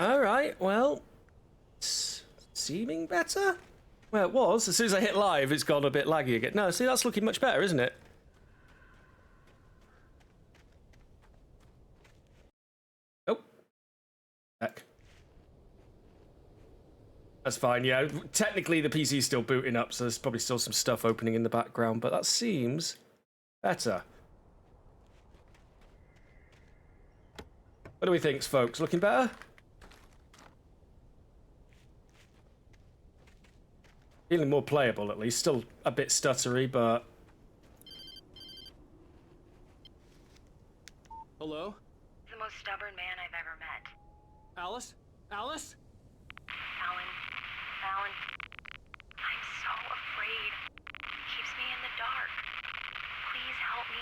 Alright, well, it's seeming better? Well, it was. As soon as I hit live, it's gone a bit laggy again. No, see, that's looking much better, isn't it? Oh. Heck. That's fine, yeah. Technically, the PC's still booting up, so there's probably still some stuff opening in the background, but that seems better. What do we think, folks? Looking better? Feeling more playable, at least. Still a bit stuttery, but... Hello? The most stubborn man I've ever met. Alice? Alice? Alan, I'm so afraid. It keeps me in the dark. Please help me.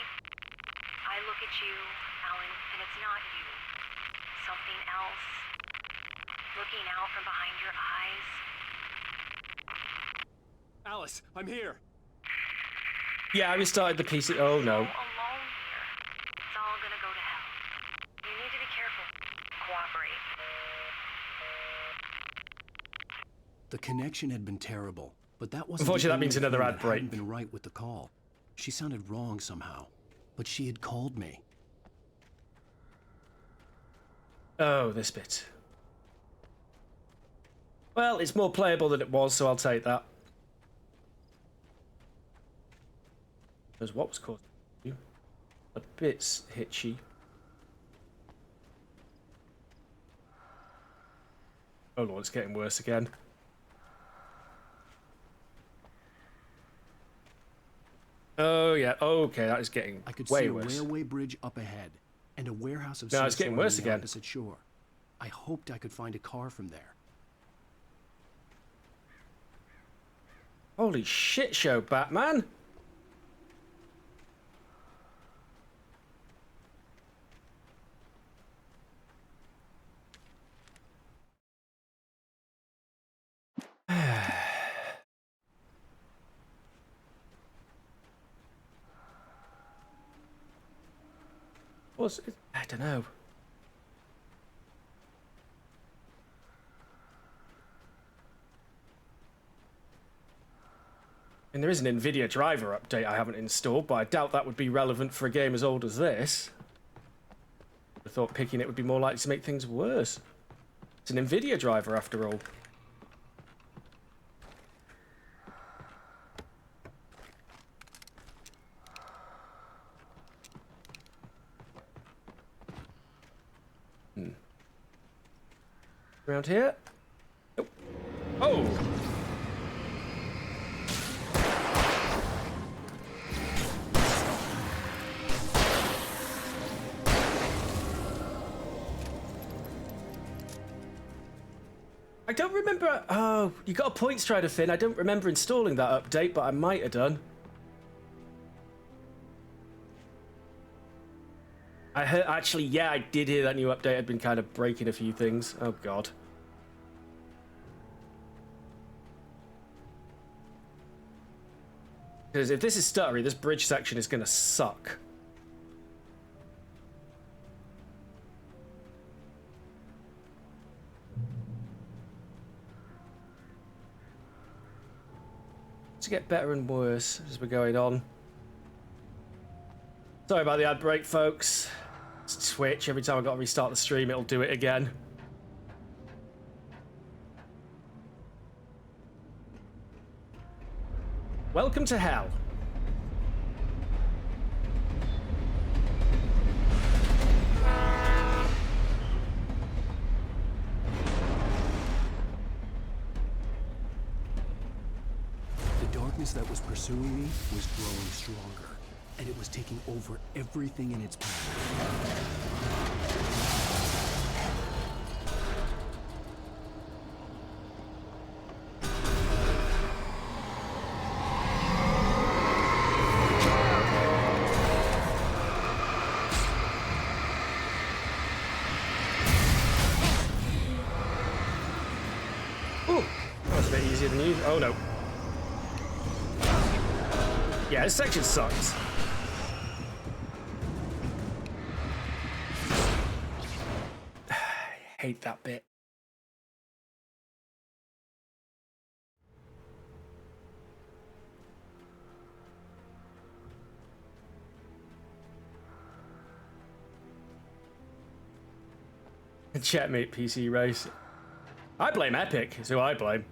I look at you, Alan, and it's not you. Something else. Looking out from behind your eyes. Alice, I'm here. Yeah, I restarted the PC. Oh, no. So alone here. It's all gonna go to hell. You need to be careful. Cooperate. The connection had been terrible, but that wasn't. Unfortunately, the that means only another thing ad that hadn't break. been right with the call. She sounded wrong somehow, but she had called me. Oh, this bit. Well, it's more playable than it was, so I'll take that. Because what was causing you? A bit hitchy. Oh lord, it's getting worse again. Oh yeah, okay, that is getting I could way see a worse. railway bridge up ahead and a warehouse of No, some it's getting sort on worse the again. opposite shore. I hoped I could find a car from there. Holy shit show, Batman! What's it? I don't know. And there is an NVIDIA driver update I haven't installed, but I doubt that would be relevant for a game as old as this. I thought picking it would be more likely to make things worse. It's an NVIDIA driver after all. Around here? Oh! Oh! I don't remember. Oh, you got a point strider fin. I don't remember installing that update, but I might have done. I heard, actually, yeah, I did hear that new update had been kind of breaking a few things. Oh, God. Because if this is stuttery, this bridge section is going to suck. To get better and worse as we're going on. Sorry about the ad break, folks. It's Twitch. Every time I've got to restart the stream, it'll do it again. Welcome to hell. The darkness that was pursuing me was growing stronger, and it was taking over everything in its path. Ooh, that was a bit easier than you. Oh no. Yeah, this section sucks. I hate that bit. Checkmate PC race. I blame Epic, is who I blame.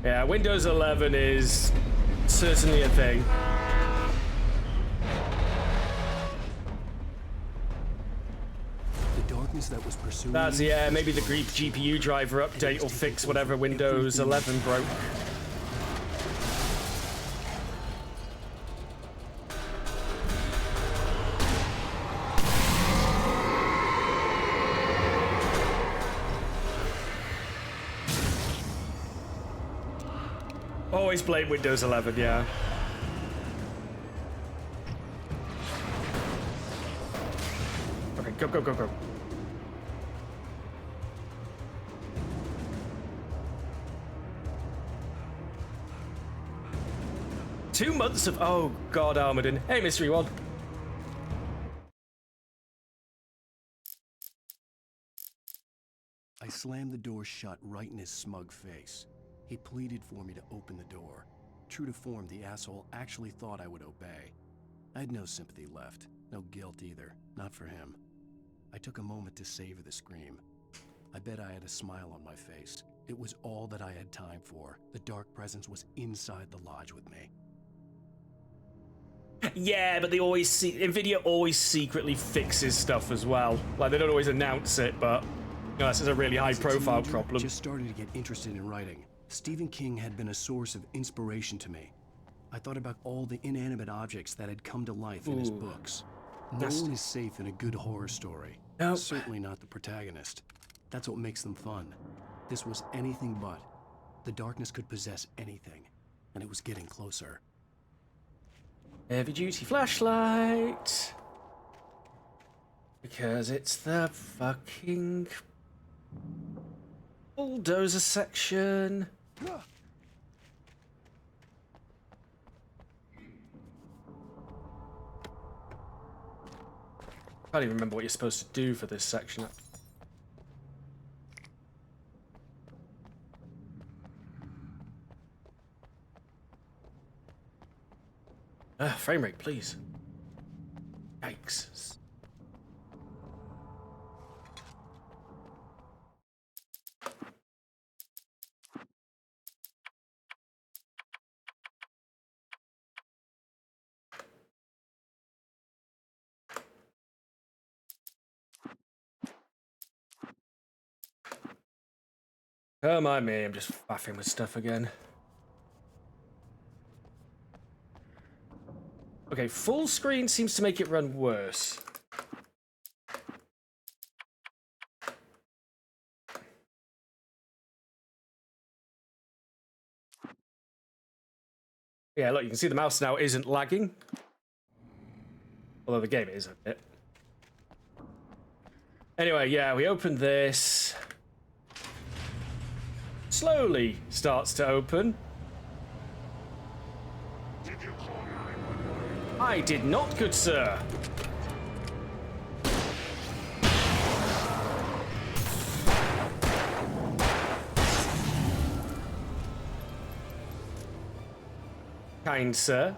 Yeah, Windows 11 is certainly a thing. The darkness that was pursuing That's, me yeah, was maybe the growing GPU driver update will fix whatever Windows 11 broke. Always blame Windows 11, yeah. Okay, go, go, go, go. Two months of... Oh, God, Armadin. Hey, Mystery One. I slammed the door shut right in his smug face. He pleaded for me to open the door. True to form, the asshole actually thought I would obey. I had no sympathy left, no guilt either, not for him. I took a moment to savor the scream. I bet I had a smile on my face. It was all that I had time for. The dark presence was inside the lodge with me. Yeah, but they always see... NVIDIA always secretly fixes stuff as well. Like, they don't always announce it, but... You know, this is a really high-profile problem. Just started to get interested in writing. Stephen King had been a source of inspiration to me. I thought about all the inanimate objects that had come to life in his books. No one is safe in a good horror story. Nope. Certainly not the protagonist. That's what makes them fun. This was anything but. The darkness could possess anything, and it was getting closer. Heavy-duty flashlight. Because it's the fucking... bulldozer section. I can't even remember what you're supposed to do for this section. Frame rate, please. Yikes. Oh my me, I'm just faffing with stuff again. Okay, full screen seems to make it run worse. Yeah, look, you can see the mouse now isn't lagging. Although the game is a bit. Anyway, yeah, we opened this. Slowly starts to open. I did not, good sir. Kind sir.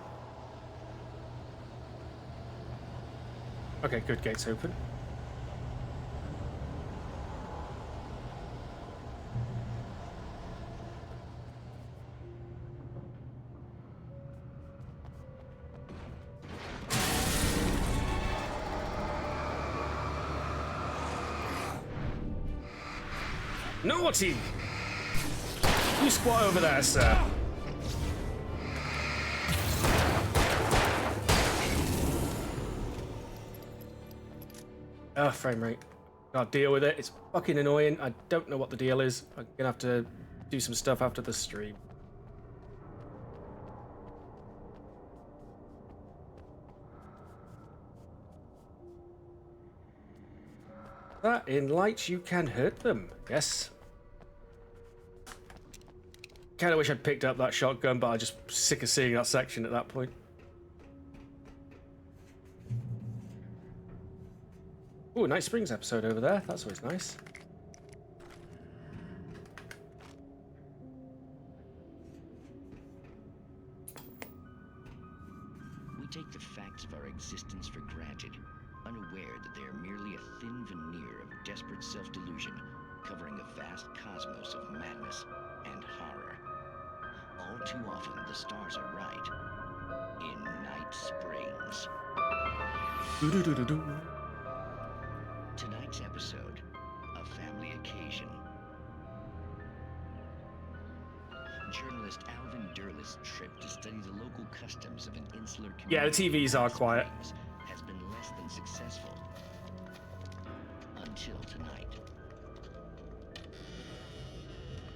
Okay, good, gates open. Naughty! You squat over there, sir. Frame rate. Gotta deal with it. It's fucking annoying. I don't know what the deal is. I'm gonna have to do some stuff after the stream. That in lights you can hurt them. Yes. Kinda wish I'd picked up that shotgun, but I'm just sick of seeing that section at that point. Ooh, Night Springs episode over there. That's always nice. take the facts of our existence for granted, unaware that they are merely a thin veneer of desperate self-delusion, covering a vast cosmos of madness and horror. All too often, the stars are right. In Night Springs. Do-do-do-do-do. Tonight's episode, a family occasion. Journalist Alvin Derleth's trip to study the local customs of an insular community Yeah, the TVs are quiet. has been less than successful. Until tonight.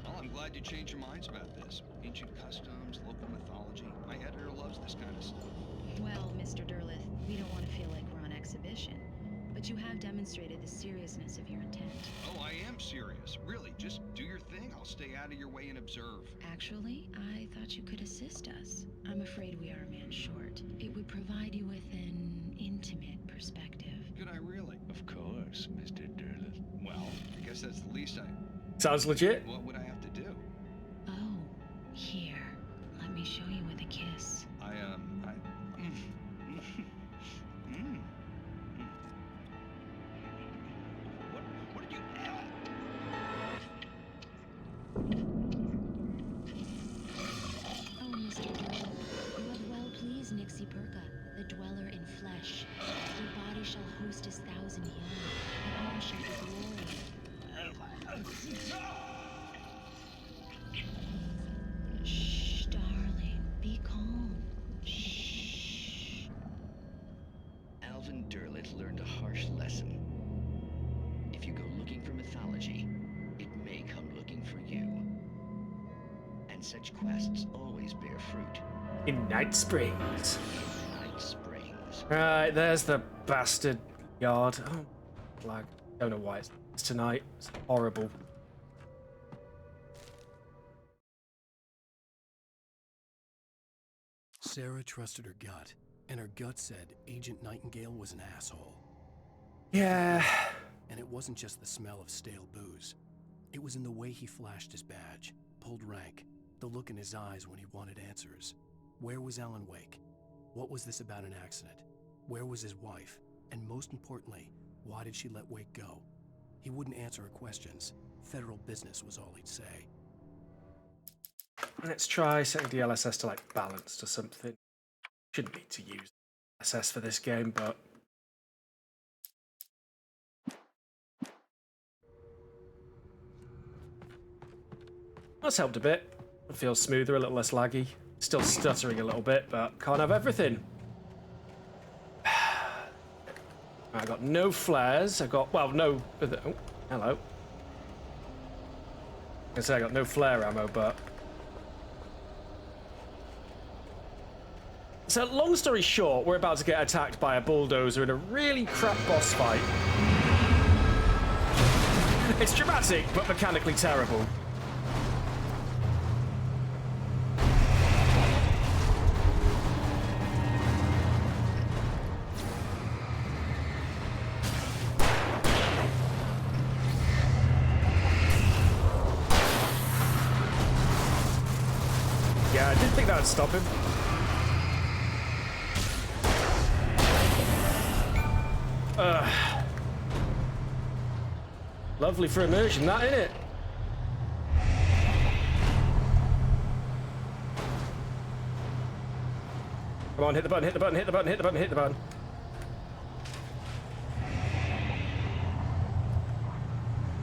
Well, I'm glad you changed your minds about this. Ancient customs, local mythology. My editor loves this kind of stuff. Well, Mr. Derleth, we don't want to feel like we're on exhibition, but you have demonstrated the seriousness of your intent. Oh, I am serious. Really, just do your thing. I'll stay out of your way and observe. Actually, I thought you could assist us. I'm afraid we are a man short. It would provide you with an intimate perspective. Could I really? Of course, Mr. Derleth. Well, I guess that's the least I... Sounds legit. What would I have to do? Oh, here. Let me show you with a kiss. What did you... Oh, Mr. Derleth, you have well pleased Nixie Perka, the dweller in flesh. Your body shall host his 1,000 young, and all shall be glory. Shh, darling, be calm. Shh. Alvin Derleth learned a harsh lesson. If you go looking for mythology, it may come looking for you. And such quests always bear fruit. In Night Springs. Night Springs. Right, there's the bastard yard. Oh, flag. Don't know why it's tonight. It's horrible. Sarah trusted her gut, and her gut said Agent Nightingale was an asshole. Yeah. And it wasn't just the smell of stale booze. It was in the way he flashed his badge, pulled rank, the look in his eyes when he wanted answers. Where was Alan Wake? What was this about an accident? Where was his wife? And most importantly, why did she let Wake go? He wouldn't answer her questions. Federal business was all he'd say. Let's try setting DLSS to like balanced or something. Shouldn't need to use DLSS for this game, but that's helped a bit. It feels smoother, a little less laggy. Still stuttering a little bit, but can't have everything. I got no flares. I got, well, no. Oh, hello. I say I got no flare ammo, but. So, long story short, we're about to get attacked by a bulldozer in a really crap boss fight. It's dramatic, but mechanically terrible. Yeah, I didn't think that would stop him. Lovely for immersion, that, innit? Come on, hit the button, hit the button, hit the button, hit the button, hit the button.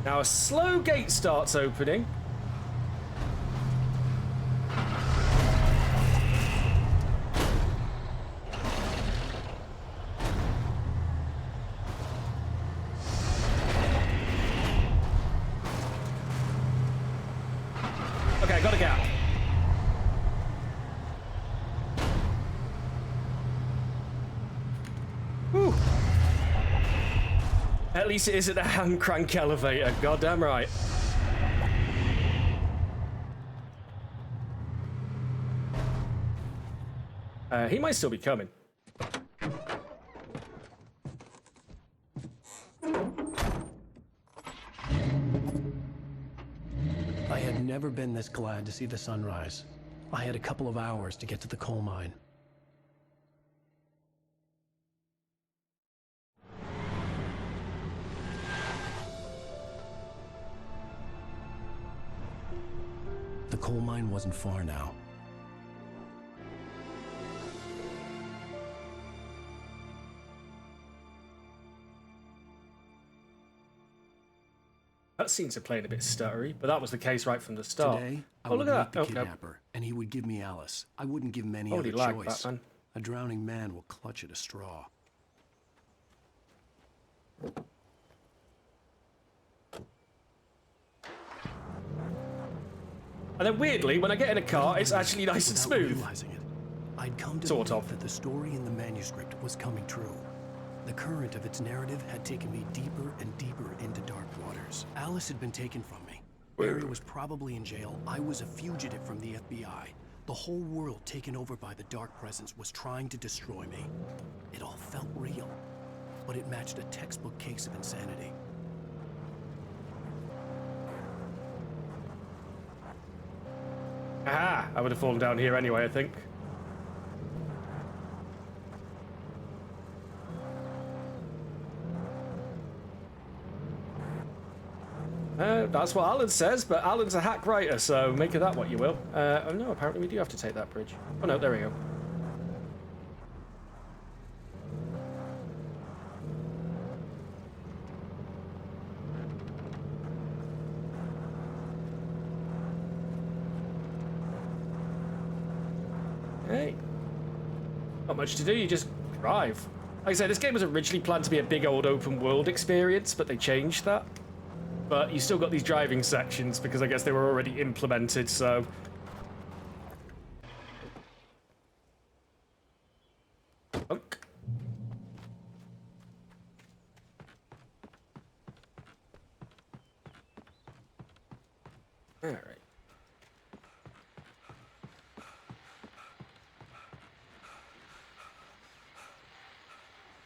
Now a slow gate starts opening. Okay, got a gap. Whew. At least it isn't a hand crank elevator, goddamn right. He might still be coming. I had never been this glad to see the sunrise. I had a couple of hours to get to the coal mine. The coal mine wasn't far now. Cutscenes are playing a bit stuttery, but that was the case right from the start. Today, I Oh, would look meet at the that. Oh, no. kidnapper, and he would give me Alice. I wouldn't give him any Holy other lag, choice. Batman. A drowning man will clutch at a straw. And then weirdly, when I get in a car, it's actually nice and Without smooth. realizing it, I'd come to Sort believe of. that the story in the manuscript was coming true. The current of its narrative had taken me deeper and deeper into dark waters. Alice had been taken from me. Barry was probably in jail. I was a fugitive from the FBI. The whole world taken over by the dark presence was trying to destroy me. It all felt real, but it matched a textbook case of insanity. Aha! I would have fallen down here anyway, I think. That's what Alan says, but Alan's a hack writer, so make of that what you will. Oh no, apparently we do have to take that bridge. Oh no, there we go. Hey. Not much to do, you just drive. Like I said, this game was originally planned to be a big old open world experience, but they changed that. But you still got these driving sections because I guess they were already implemented, so... Unk. Alright.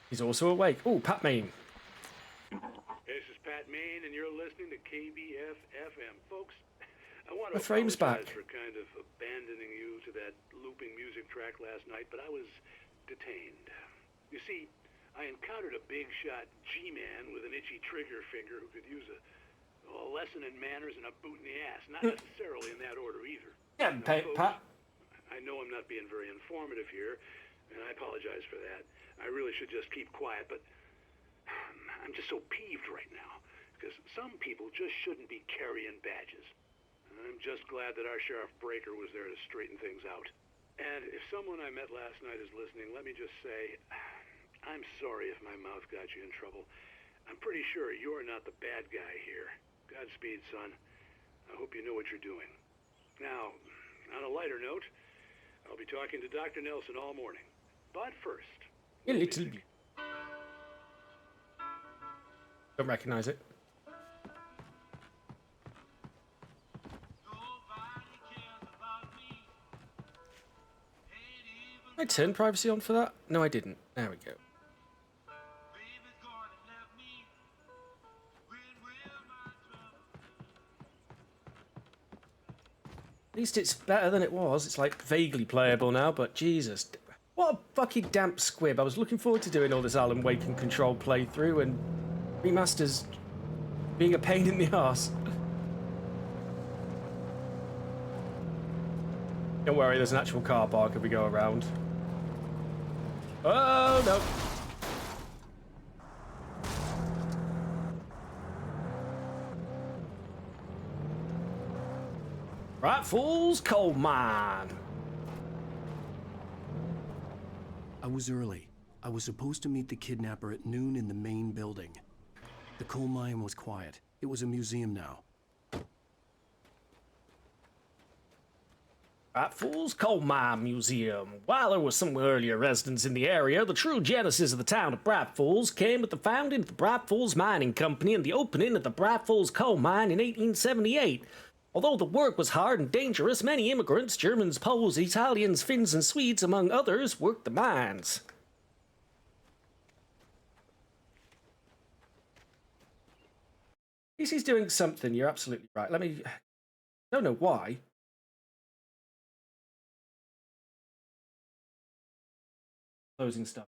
He's also awake. Oh, Pat Main. This is Pat Main, and you're listening to KBF-FM. Folks, I want The to frame's apologize back. for kind of abandoning you to that looping music track last night, but I was detained. You see, I encountered a big-shot G-man with an itchy trigger finger who could use a lesson in manners and a boot in the ass. Not necessarily in that order either. Yeah, Now, folks, Pat. I know I'm not being very informative here, and I apologize for that. I really should just keep quiet, but I'm just so peeved right now, because some people just shouldn't be carrying badges. I'm just glad that our Sheriff Breaker was there to straighten things out. And if someone I met last night is listening, let me just say, I'm sorry if my mouth got you in trouble. I'm pretty sure you're not the bad guy here. Godspeed, son. I hope you know what you're doing. Now, on a lighter note, I'll be talking to Dr. Nelson all morning. But first... A little bit. Don't recognize it. I turned privacy on for that? No, I didn't. There we go. At least it's better than it was. It's like vaguely playable now, but Jesus. What a fucking damp squib. I was looking forward to doing all this Alan Wake and Control playthrough, and remasters being a pain in the arse. Don't worry, there's an actual car park if we go around. Oh, no. Right, Fool's Coal Mine. I was early. I was supposed to meet the kidnapper at noon in the main building. The coal mine was quiet. It was a museum now. Right, Fool's Coal Mine Museum. While there were some earlier residents in the area, the true genesis of the town of Bright Falls came with the founding of the Bright Falls Mining Company and the opening of the Bright Falls Coal Mine in 1878. Although the work was hard and dangerous, many immigrants, Germans, Poles, Italians, Finns, and Swedes, among others, worked the mines. At least he's doing something, you're absolutely right. Let me... I don't know why. Closing stuff.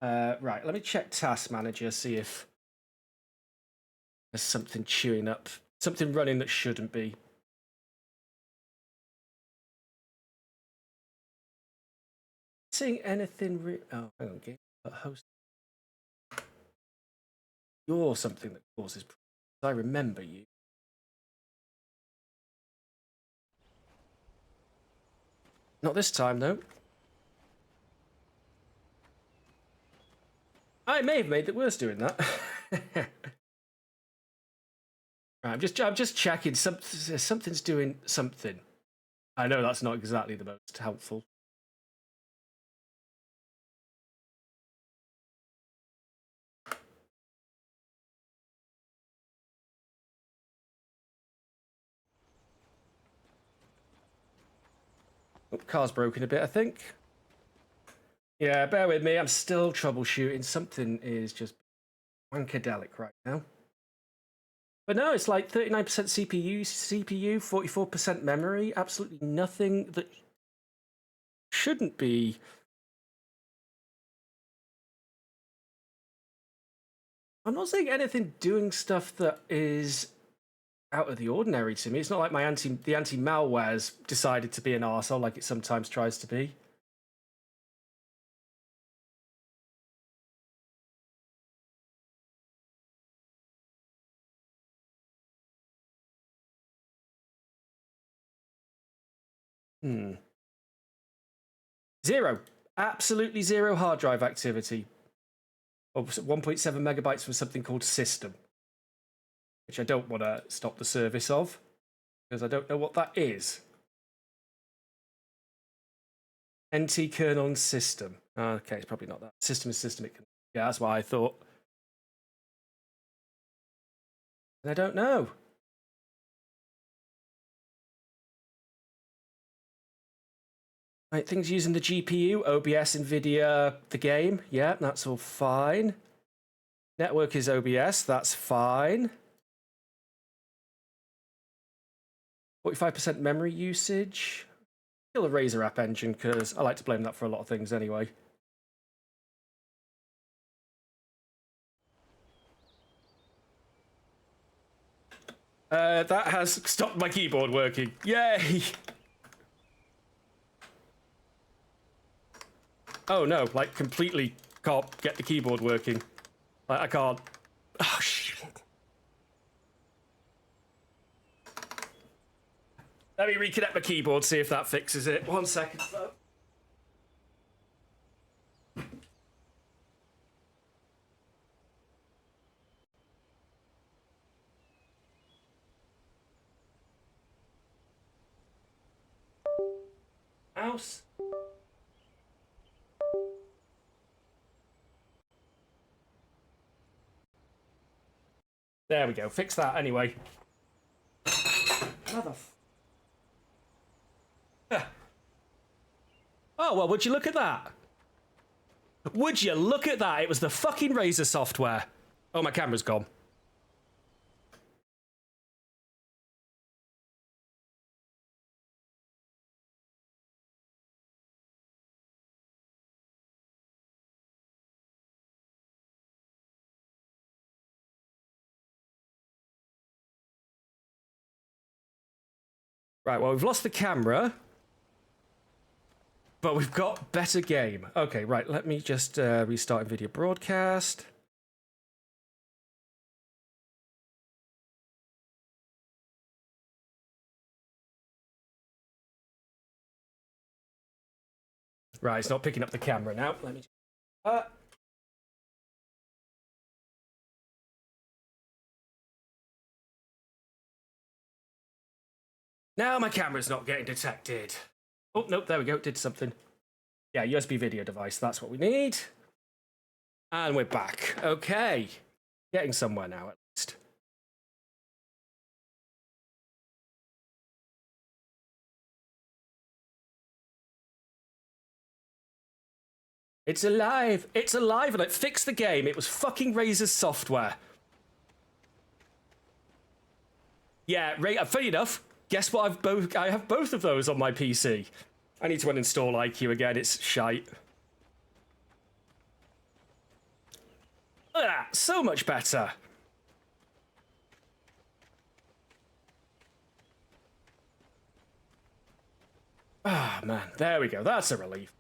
Right, let me check Task Manager, see if there's something chewing up. Something running that shouldn't be. seeing anything oh, hang on, game host. You're something that causes problems. I remember you. Not this time, though. I may have made it worse doing that. Right, I'm just checking. Something's doing something. I know that's not exactly the most helpful. Oh, car's broken a bit, I think. Yeah, bear with me. I'm still troubleshooting. Something is just wankadelic right now. But no, it's like 39% CPU, 44% memory. Absolutely nothing that shouldn't be. I'm not saying anything doing stuff that is out of the ordinary to me. It's not like the anti-malware's decided to be an arsehole like it sometimes tries to be. Zero. Absolutely zero hard drive activity. 1.7 megabytes from something called system, which I don't want to stop the service of, because I don't know what that is. NT kernel and system. Okay, it's probably not that. System is system. Yeah, that's what I thought. And I don't know. Right, things using the GPU, OBS, NVIDIA, the game. Yeah, that's all fine. Network is OBS, that's fine. 45% memory usage. Still a Razer app engine, because I like to blame that for a lot of things anyway. That has stopped my keyboard working. Yay! Oh no, like completely can't get the keyboard working. Like, I can't. Oh shit. Let me reconnect my keyboard, see if that fixes it. 1 second, though. Mouse. There we go. Fix that anyway. Mother. Oh, well, would you look at that? Would you look at that? It was the fucking Razer software. Oh, my camera's gone. Right, well, we've lost the camera. But we've got better game. Okay, right, let me just restart NVIDIA broadcast. Right, it's not picking up the camera now. Let me... Now my camera's not getting detected. Oh, nope, there we go, it did something. Yeah, USB video device, that's what we need. And we're back. Okay. Getting somewhere now, at least. It's alive! It's alive, and it fixed the game. It was fucking Razer's software. Yeah, funny enough, guess what? I have both of those on my PC. I need to uninstall IQ again. It's shite. Look at that. So much better. Ah, man. There we go. That's a relief.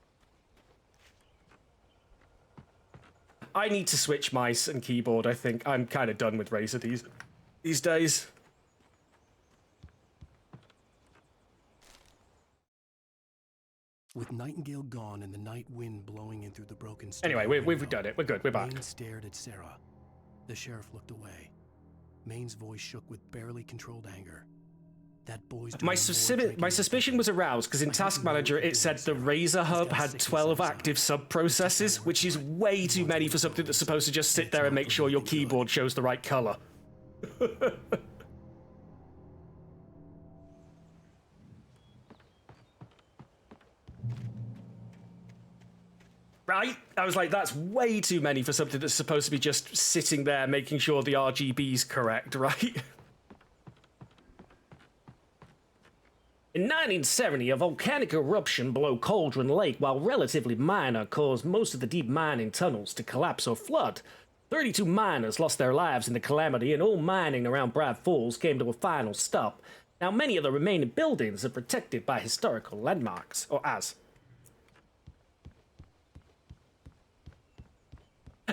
I need to switch mice and keyboard, I think. I'm kind of done with Razer these days. With Nightingale gone and the night wind blowing in through the broken Anyway, studio we've window, done it. We're good. We're back. Maine stared at Sarah. The sheriff looked away. Maine's voice shook with barely controlled anger. That boy's My suspicion was aroused because in Task Manager it said the Razer hub had 12 active sub-processes, which is way too many for something that's supposed to just sit there and make sure your keyboard shows the right color. Right? I was like, that's way too many for something that's supposed to be just sitting there making sure the RGB's correct, right? In 1970, a volcanic eruption below Cauldron Lake, while relatively minor, caused most of the deep mining tunnels to collapse or flood. 32 miners lost their lives in the calamity, and all mining around Brad Falls came to a final stop. Now, many of the remaining buildings are protected by historical landmarks, or as.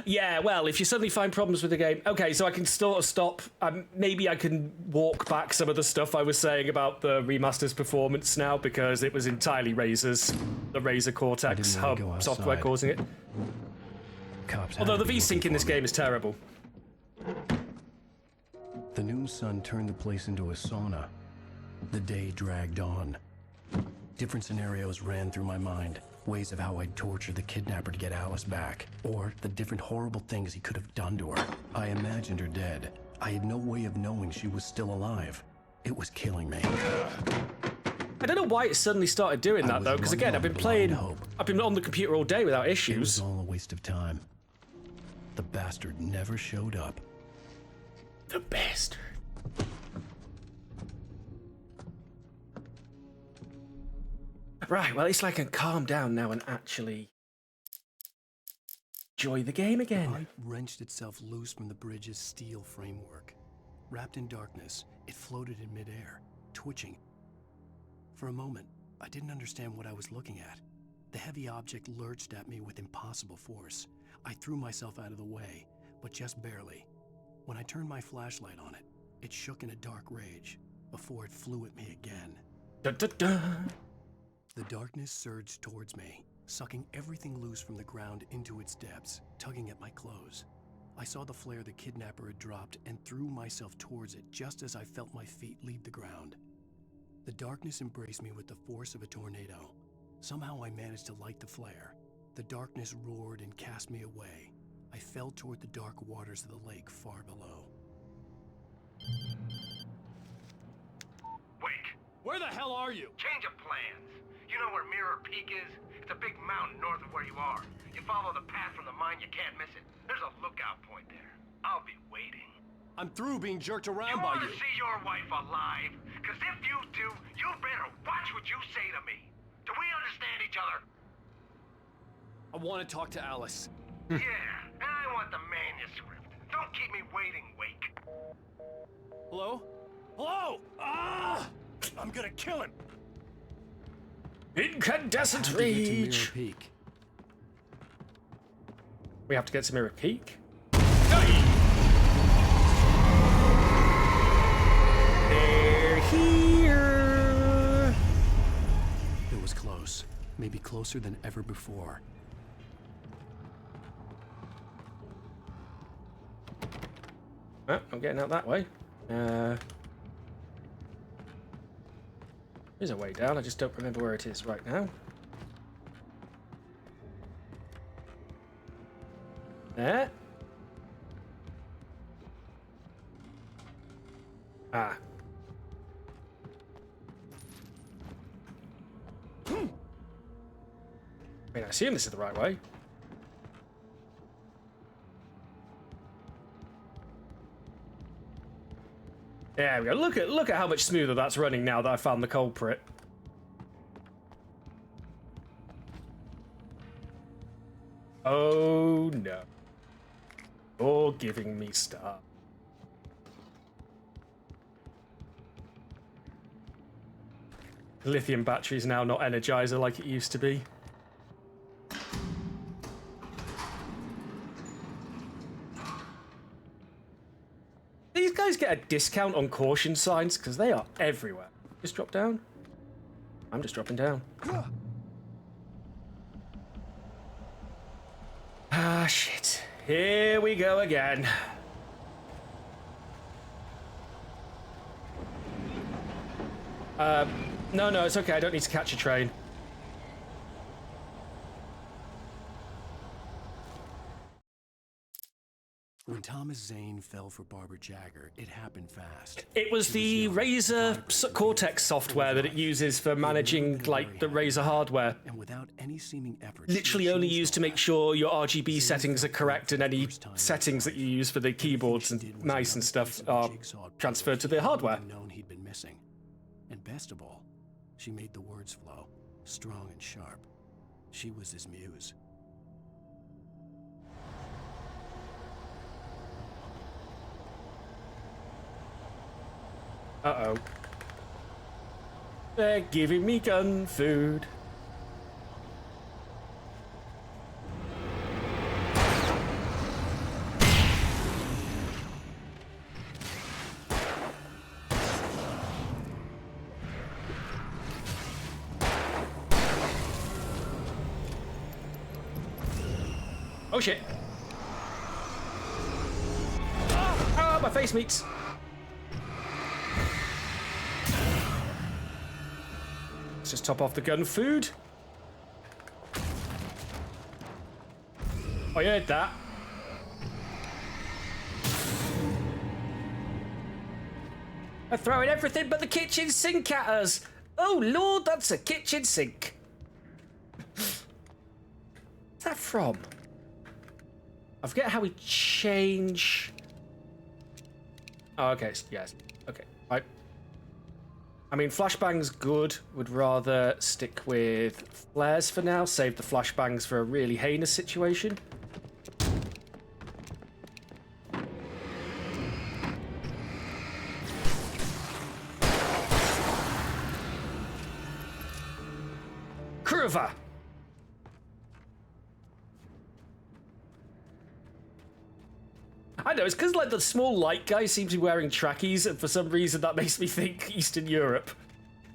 Yeah, well, if you suddenly find problems with the game... Okay, so I can sort of stop. Maybe I can walk back some of the stuff I was saying about the remaster's performance now, because it was entirely Razer's, the Razer Cortex hub software causing it. Although the VSync in this game is terrible. The noon sun turned the place into a sauna. The day dragged on. Different scenarios ran through my mind. Ways of how I'd torture the kidnapper to get Alice back, or the different horrible things he could have done to her. I imagined her dead. I had no way of knowing she was still alive. It was killing me. I don't know why it suddenly started doing that though, because again, I've been on the computer all day without issues. It was all a waste of time. The bastard never showed up. The bastard. Right, well, at least I can calm down now and actually enjoy the game again. The pipe wrenched itself loose from the bridge's steel framework. Wrapped in darkness, it floated in midair, twitching. For a moment, I didn't understand what I was looking at. The heavy object lurched at me with impossible force. I threw myself out of the way, but just barely. When I turned my flashlight on it, it shook in a dark rage before it flew at me again. Dun, dun, dun. The darkness surged towards me, sucking everything loose from the ground into its depths, tugging at my clothes. I saw the flare the kidnapper had dropped and threw myself towards it just as I felt my feet leave the ground. The darkness embraced me with the force of a tornado. Somehow I managed to light the flare. The darkness roared and cast me away. I fell toward the dark waters of the lake far below. Wait! Where the hell are you? Change of plans! You know where Mirror Peak is? It's a big mountain north of where you are. You follow the path from the mine, you can't miss it. There's a lookout point there. I'll be waiting. I'm through being jerked You around by want to you. see your wife alive? Because if you do, you better watch what you say to me. Do we understand each other? I want to talk to Alice. Yeah, and I want the manuscript. Don't keep me waiting, Wake. Hello? Hello? Ah! I'm gonna kill him. Incandescent How'd you get to Mirror Reach! Peak? We have to get to Mirror Peak. They're here! It was close. Maybe closer than ever before. Oh, I'm getting out that way. There's a way down, I just don't remember where it is right now. There. Ah. I mean, I assume this is the right way. There we go. Look at how much smoother that's running now that I found the culprit. Oh no. You're giving me stuff. Lithium battery's now not Energizer like it used to be. guys get a discount on caution signs? Because they are everywhere. Just drop down. I'm just dropping down. Ah, shit. Here we go again. No, it's okay. I don't need to catch a train. When Thomas Zane fell for Barbara Jagger, it happened fast. It was the Razer Cortex software that it uses for managing, like, the Razer hardware. And without any seeming effort, Literally only used to make sure your RGB settings are correct and any settings that you use for the keyboards and mice and stuff are transferred to the hardware. Known he'd been missing. And best of all, she made the words flow, strong and sharp. She was his muse. Uh-oh. They're giving me gun food. Oh shit. Ah, my face meets. Let's just top off the gun food. Oh, you heard that? They're throwing everything but the kitchen sink at us. Oh Lord, that's a kitchen sink. What's that from? I forget how we change. Oh, okay. Yes. Okay. Right. I mean, flashbang's good. Would rather stick with flares for now. Save the flashbangs for a really heinous situation. Curva. I know, it's because like the small light guy seems to be wearing trackies, and for some reason that makes me think Eastern Europe.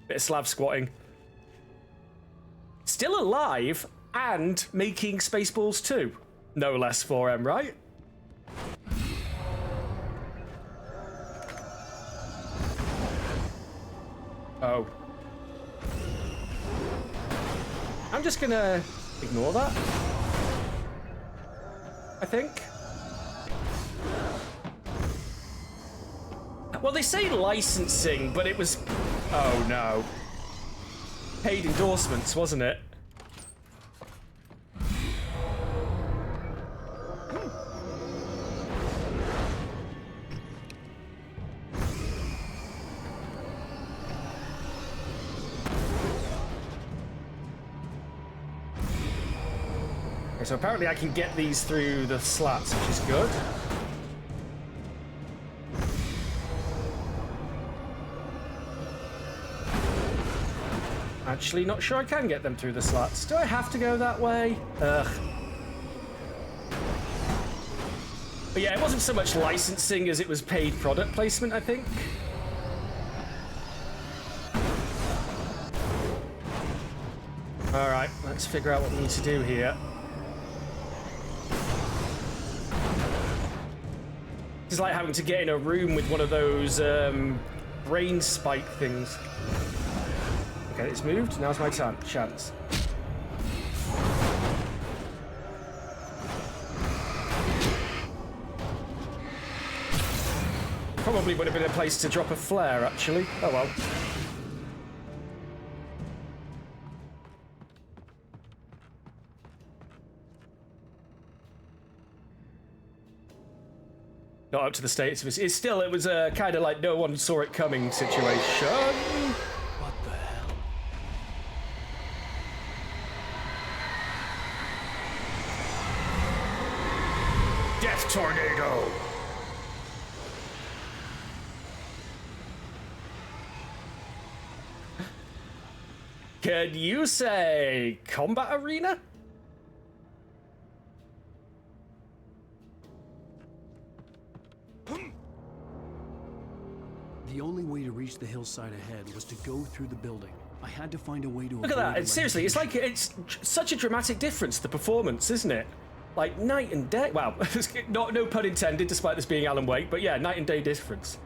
Bit of slab squatting. Still alive and making Spaceballs 2. No less 4M, right? Oh. I'm just gonna ignore that. I think. Well, they say licensing, but it was... Oh, no. Paid endorsements, wasn't it? Okay, so apparently I can get these through the slats, which is good. Actually, not sure I can get them through the slats. Do I have to go that way? Ugh. But yeah, it wasn't so much licensing as it was paid product placement, I think. Alright, let's figure out what we need to do here. It's like having to get in a room with one of those brain spike things. Okay, it's moved. Now's my chance. Probably would have been a place to drop a flare, actually. Oh well. Not up to the states. It was a kind of like no one saw it coming situation. What the hell? Death tornado. Can you say combat arena? The only way to reach the hillside ahead was to go through the building. I had to find a way to Look at that. avoid Seriously, it's like electrocution. it's such a dramatic difference, the performance, isn't it? Like night and day. Well, no pun intended, despite this being Alan Wake, but yeah, night and day difference.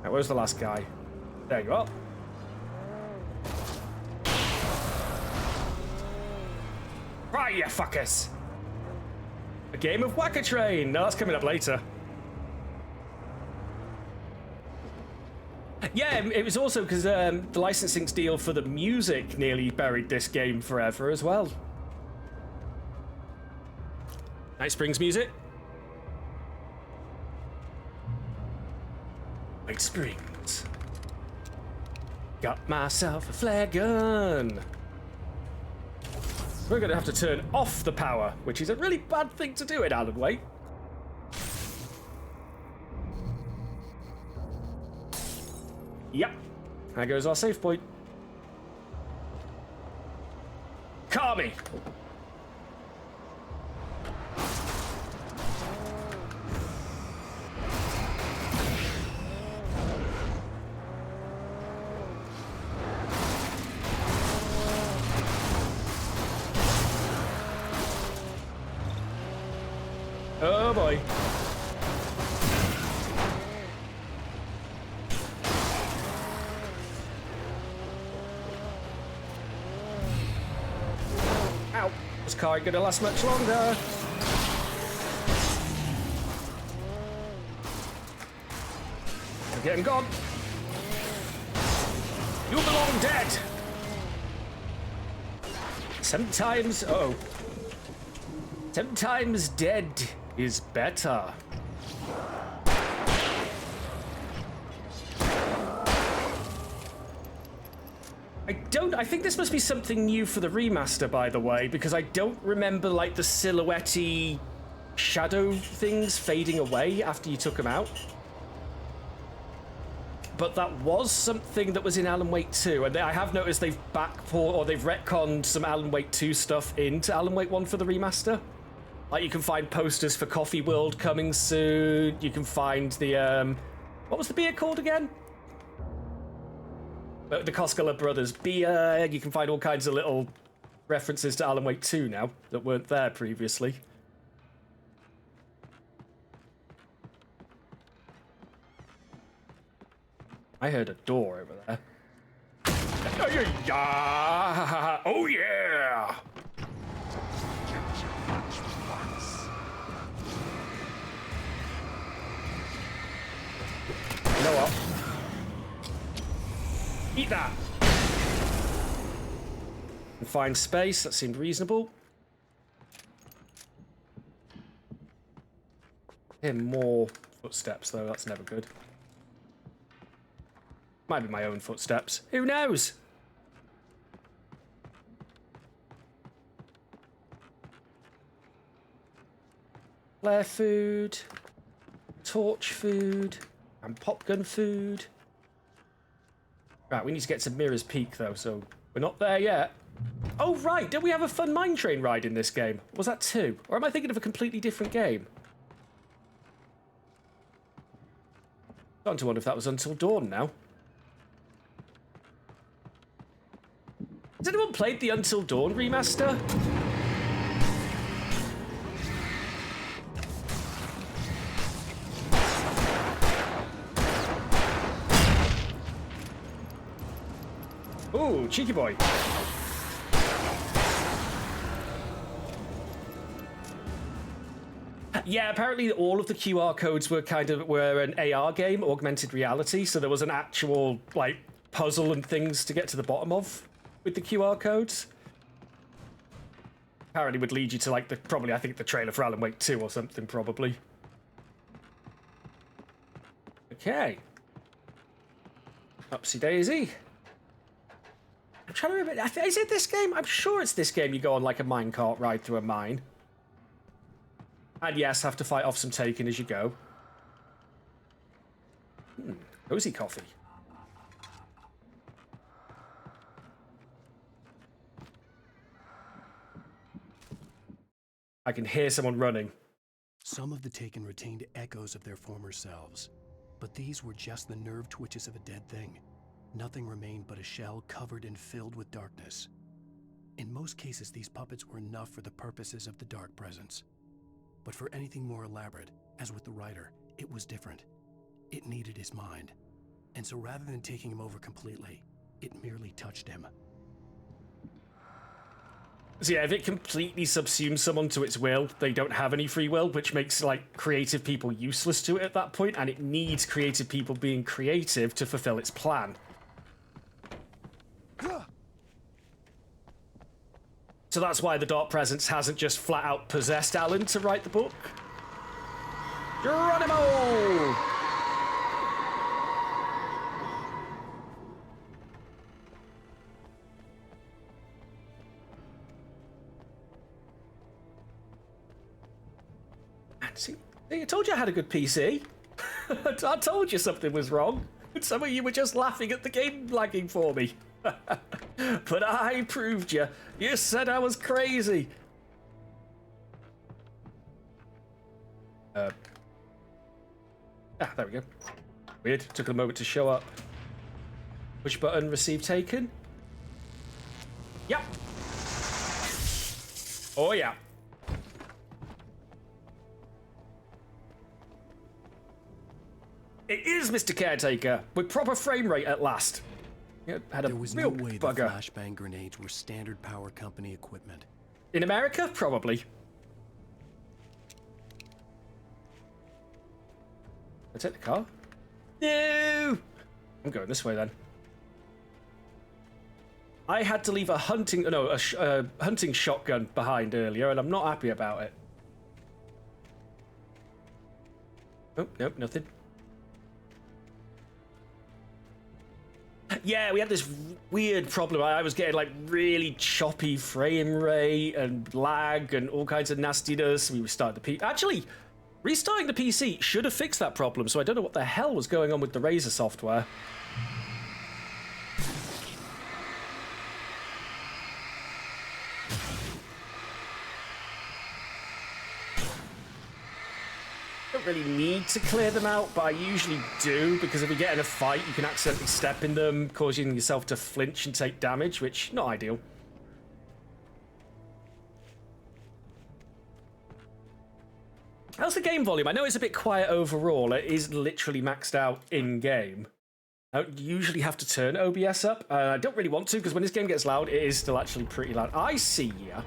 Where's the last guy? There you are. Right, you fuckers! A game of Whack-A-Train! No, that's coming up later. Yeah, it was also because the licensing deal for the music nearly buried this game forever as well. Night Springs music. Night Springs. Got myself a flare gun. We're going to have to turn off the power, which is a really bad thing to do in Alan Wake. Yep. There goes our save point. Car me. Oh boy. Ow. This car ain't gonna last much longer. I'm getting gone. You belong dead. Sometimes, sometimes dead is better. I think this must be something new for the remaster, by the way, because I don't remember, like, the silhouette-y shadow things fading away after you took them out. But that was something that was in Alan Wake 2, and I have noticed they've they've retconned some Alan Wake 2 stuff into Alan Wake 1 for the remaster. Like, you can find posters for Coffee World coming soon. You can find the, what was the beer called again? The Koskela Brothers beer. You can find all kinds of little references to Alan Wake 2 now that weren't there previously. I heard a door over there. Oh yeah! You know what? Eat that! And find space, that seemed reasonable. Hear more footsteps though, that's never good. Might be my own footsteps. Who knows? Flare food, torch food, and popgun food. Right, we need to get to Mirror's Peak though, so we're not there yet. Oh right, did we have a fun mine train ride in this game? Was that 2? Or am I thinking of a completely different game? Starting to wonder if that was Until Dawn now. Has anyone played the Until Dawn remaster? Ooh, cheeky boy. Yeah, apparently all of the QR codes were an AR game, augmented reality, so there was an actual, like, puzzle and things to get to the bottom of with the QR codes. Apparently would lead you to, like, I think the trailer for Alan Wake 2 or something, probably. Okay. Upsy daisy. I'm trying to remember. Is it this game? I'm sure it's this game. You go on like a minecart ride through a mine. And yes, have to fight off some taken as you go. Cozy coffee. I can hear someone running. Some of the Taken retained echoes of their former selves, but these were just the nerve twitches of a dead thing. Nothing remained but a shell covered and filled with darkness. In most cases, these puppets were enough for the purposes of the Dark Presence. But for anything more elaborate, as with the writer, it was different. It needed his mind. And so rather than taking him over completely, it merely touched him. So yeah, if it completely subsumes someone to its will, they don't have any free will, which makes, like, creative people useless to it at that point, and it needs creative people being creative to fulfill its plan. So that's why the Dark Presence hasn't just flat-out possessed Alan to write the book. Geronimo! See, I told you I had a good PC. I told you something was wrong. Some of you were just laughing at the game lagging for me. But I proved you. You said I was crazy. There we go. Weird. Took a moment to show up. Push button, receive taken. Yep. Oh, yeah. It is Mr. Caretaker, with proper frame rate at last. It had a There was real no way the bugger. flashbang grenades were standard power company equipment. In America? Probably. I take the car? No! I'm going this way then. I had to leave a hunting shotgun behind earlier, and I'm not happy about it. Oh, nope, nothing. Yeah, we had this weird problem. I was getting like really choppy frame rate and lag and all kinds of nastiness. We restarted the PC. Actually, restarting the PC should have fixed that problem, so I don't know what the hell was going on with the Razer software. Don't really need to clear them out, but I usually do, because if you get in a fight, you can accidentally step in them, causing yourself to flinch and take damage, which, not ideal. How's the game volume? I know it's a bit quiet overall. It is literally maxed out in-game. I don't usually have to turn OBS up. I don't really want to, because when this game gets loud, it is still actually pretty loud. I see ya.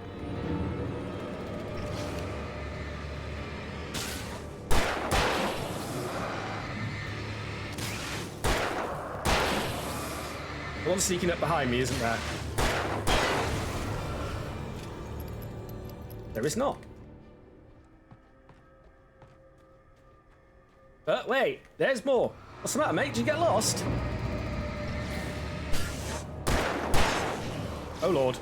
One sneaking up behind me, isn't there? There is not. But wait, there's more. What's the matter, mate? Did you get lost? Oh, Lord.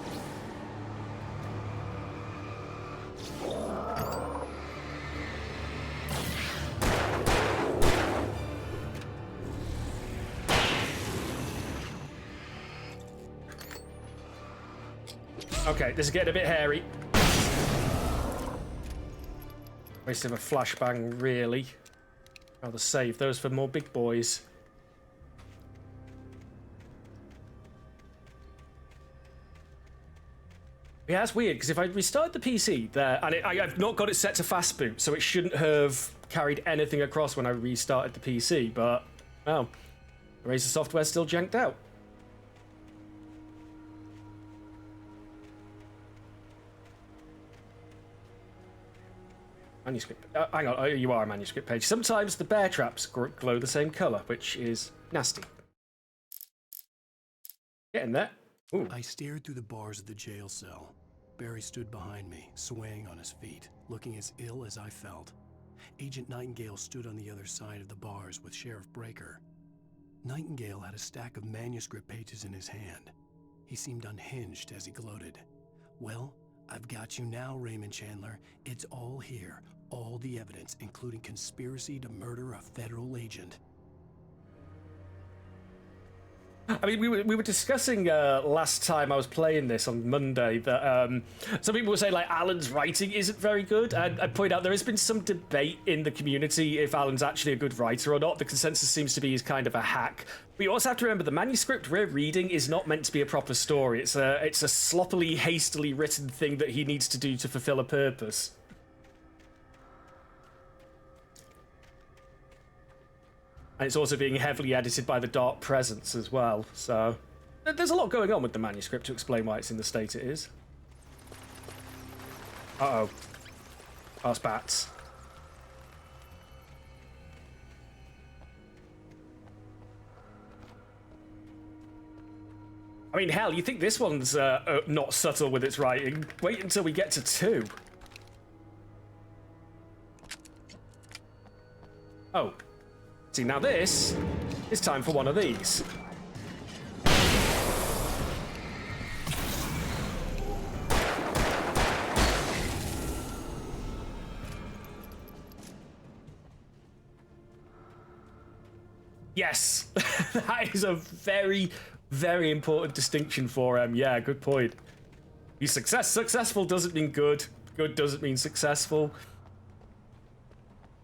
Okay, this is getting a bit hairy. Waste of a flashbang, really. Rather save those for more big boys. Yeah, that's weird, because if I restart the PC there, and I've not got it set to fast boot, so it shouldn't have carried anything across when I restarted the PC, but, well, the Razer software's still janked out. Manuscript. Hang on, oh, you are a manuscript page. Sometimes the bear traps glow the same colour, which is nasty. Get in there. Ooh. I stared through the bars of the jail cell. Barry stood behind me, swaying on his feet, looking as ill as I felt. Agent Nightingale stood on the other side of the bars with Sheriff Breaker. Nightingale had a stack of manuscript pages in his hand. He seemed unhinged as he gloated. Well, I've got you now, Raymond Chandler. It's all here. All the evidence, including conspiracy to murder a federal agent. I mean, we were discussing last time I was playing this on Monday that some people were saying like Alan's writing isn't very good. And I point out there has been some debate in the community if Alan's actually a good writer or not. The consensus seems to be he's kind of a hack. But you also have to remember the manuscript we're reading is not meant to be a proper story. It's a sloppily, hastily written thing that he needs to do to fulfill a purpose. And it's also being heavily edited by the Dark Presence as well, so... There's a lot going on with the manuscript to explain why it's in the state it is. Uh-oh. Ask bats. I mean, hell, you think this one's not subtle with its writing? Wait until we get to 2. Oh. See, now this is time for one of these. Yes, that is a very, very important distinction for him. Yeah, good point. He's successful doesn't mean good. Good doesn't mean successful.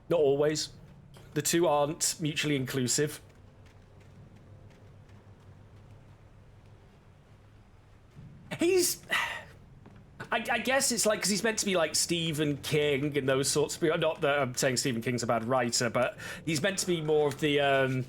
Not always. The two aren't mutually inclusive. He's... I guess it's like, because he's meant to be like Stephen King and those sorts of people. Not that I'm saying Stephen King's a bad writer, but he's meant to be more of the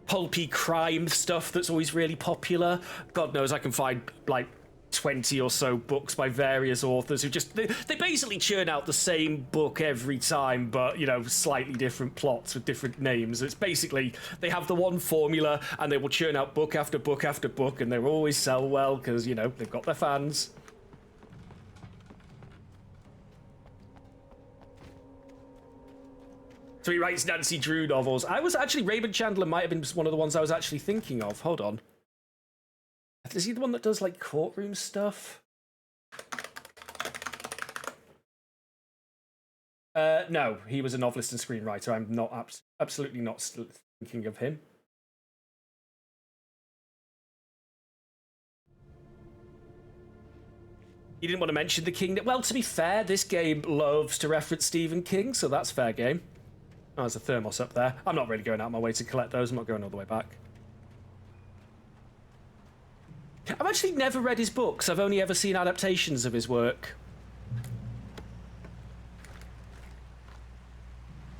pulpy crime stuff that's always really popular. God knows I can find like 20 or so books by various authors who just they basically churn out the same book every time, but you know, slightly different plots with different names. It's basically they have the one formula and they will churn out book after book after book, and they will always sell well because, you know, they've got their fans. So he writes Nancy Drew novels. I was actually, Raymond Chandler might have been one of the ones I was actually thinking of. Hold on. Is he the one that does, like, courtroom stuff? No, he was a novelist and screenwriter. I'm not absolutely not thinking of him. You didn't want to mention the King. Well, to be fair, this game loves to reference Stephen King, so that's fair game. Oh, there's a thermos up there. I'm not really going out of my way to collect those. I'm not going all the way back. I've actually never read his books. I've only ever seen adaptations of his work.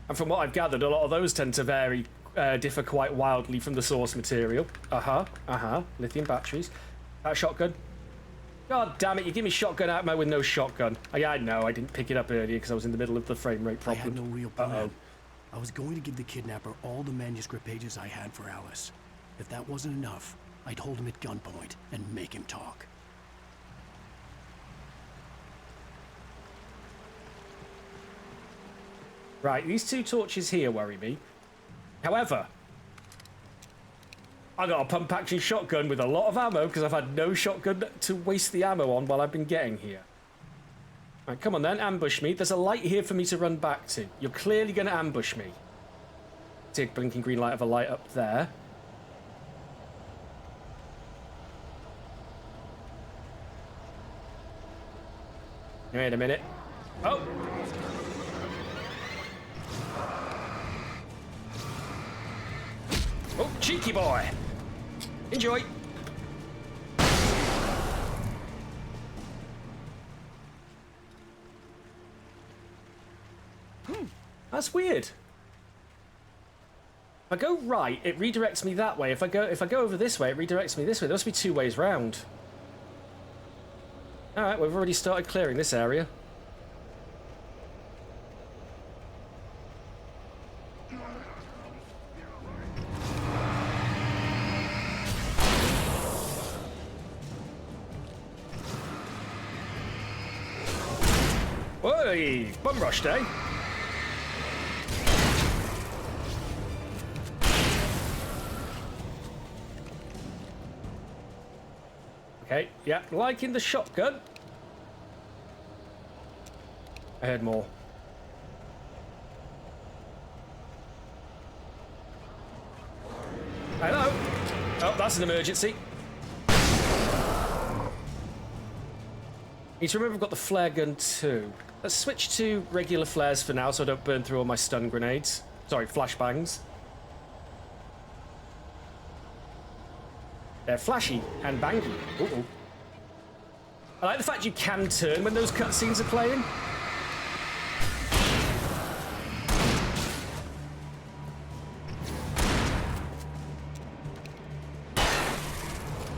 And from what I've gathered, a lot of those tend to differ quite wildly from the source material. Lithium batteries. That shotgun. God damn it, you give me shotgun out of my with no shotgun. I know, I didn't pick it up earlier because I was in the middle of the frame rate problem. I had no real plan. I was going to give the kidnapper all the manuscript pages I had for Alice. If that wasn't enough, I'd hold him at gunpoint and make him talk. Right, these two torches here worry me. However, I got a pump-action shotgun with a lot of ammo because I've had no shotgun to waste the ammo on while I've been getting here. Right, come on then, ambush me. There's a light here for me to run back to. You're clearly going to ambush me. See a blinking green light of a light up there. Wait a minute. Oh! Oh, cheeky boy! Enjoy! That's weird. If I go right, it redirects me that way. If I go over this way, it redirects me this way. There must be 2 ways round. Alright, we've already started clearing this area. Oi! Bum rush day! Okay, yeah, liking the shotgun. I heard more. Hello? Oh, that's an emergency. Need to remember I've got the flare gun too. Let's switch to regular flares for now so I don't burn through all my stun grenades. Sorry, flashbangs. They're flashy and bangy. Uh-oh. I like the fact you can turn when those cutscenes are playing.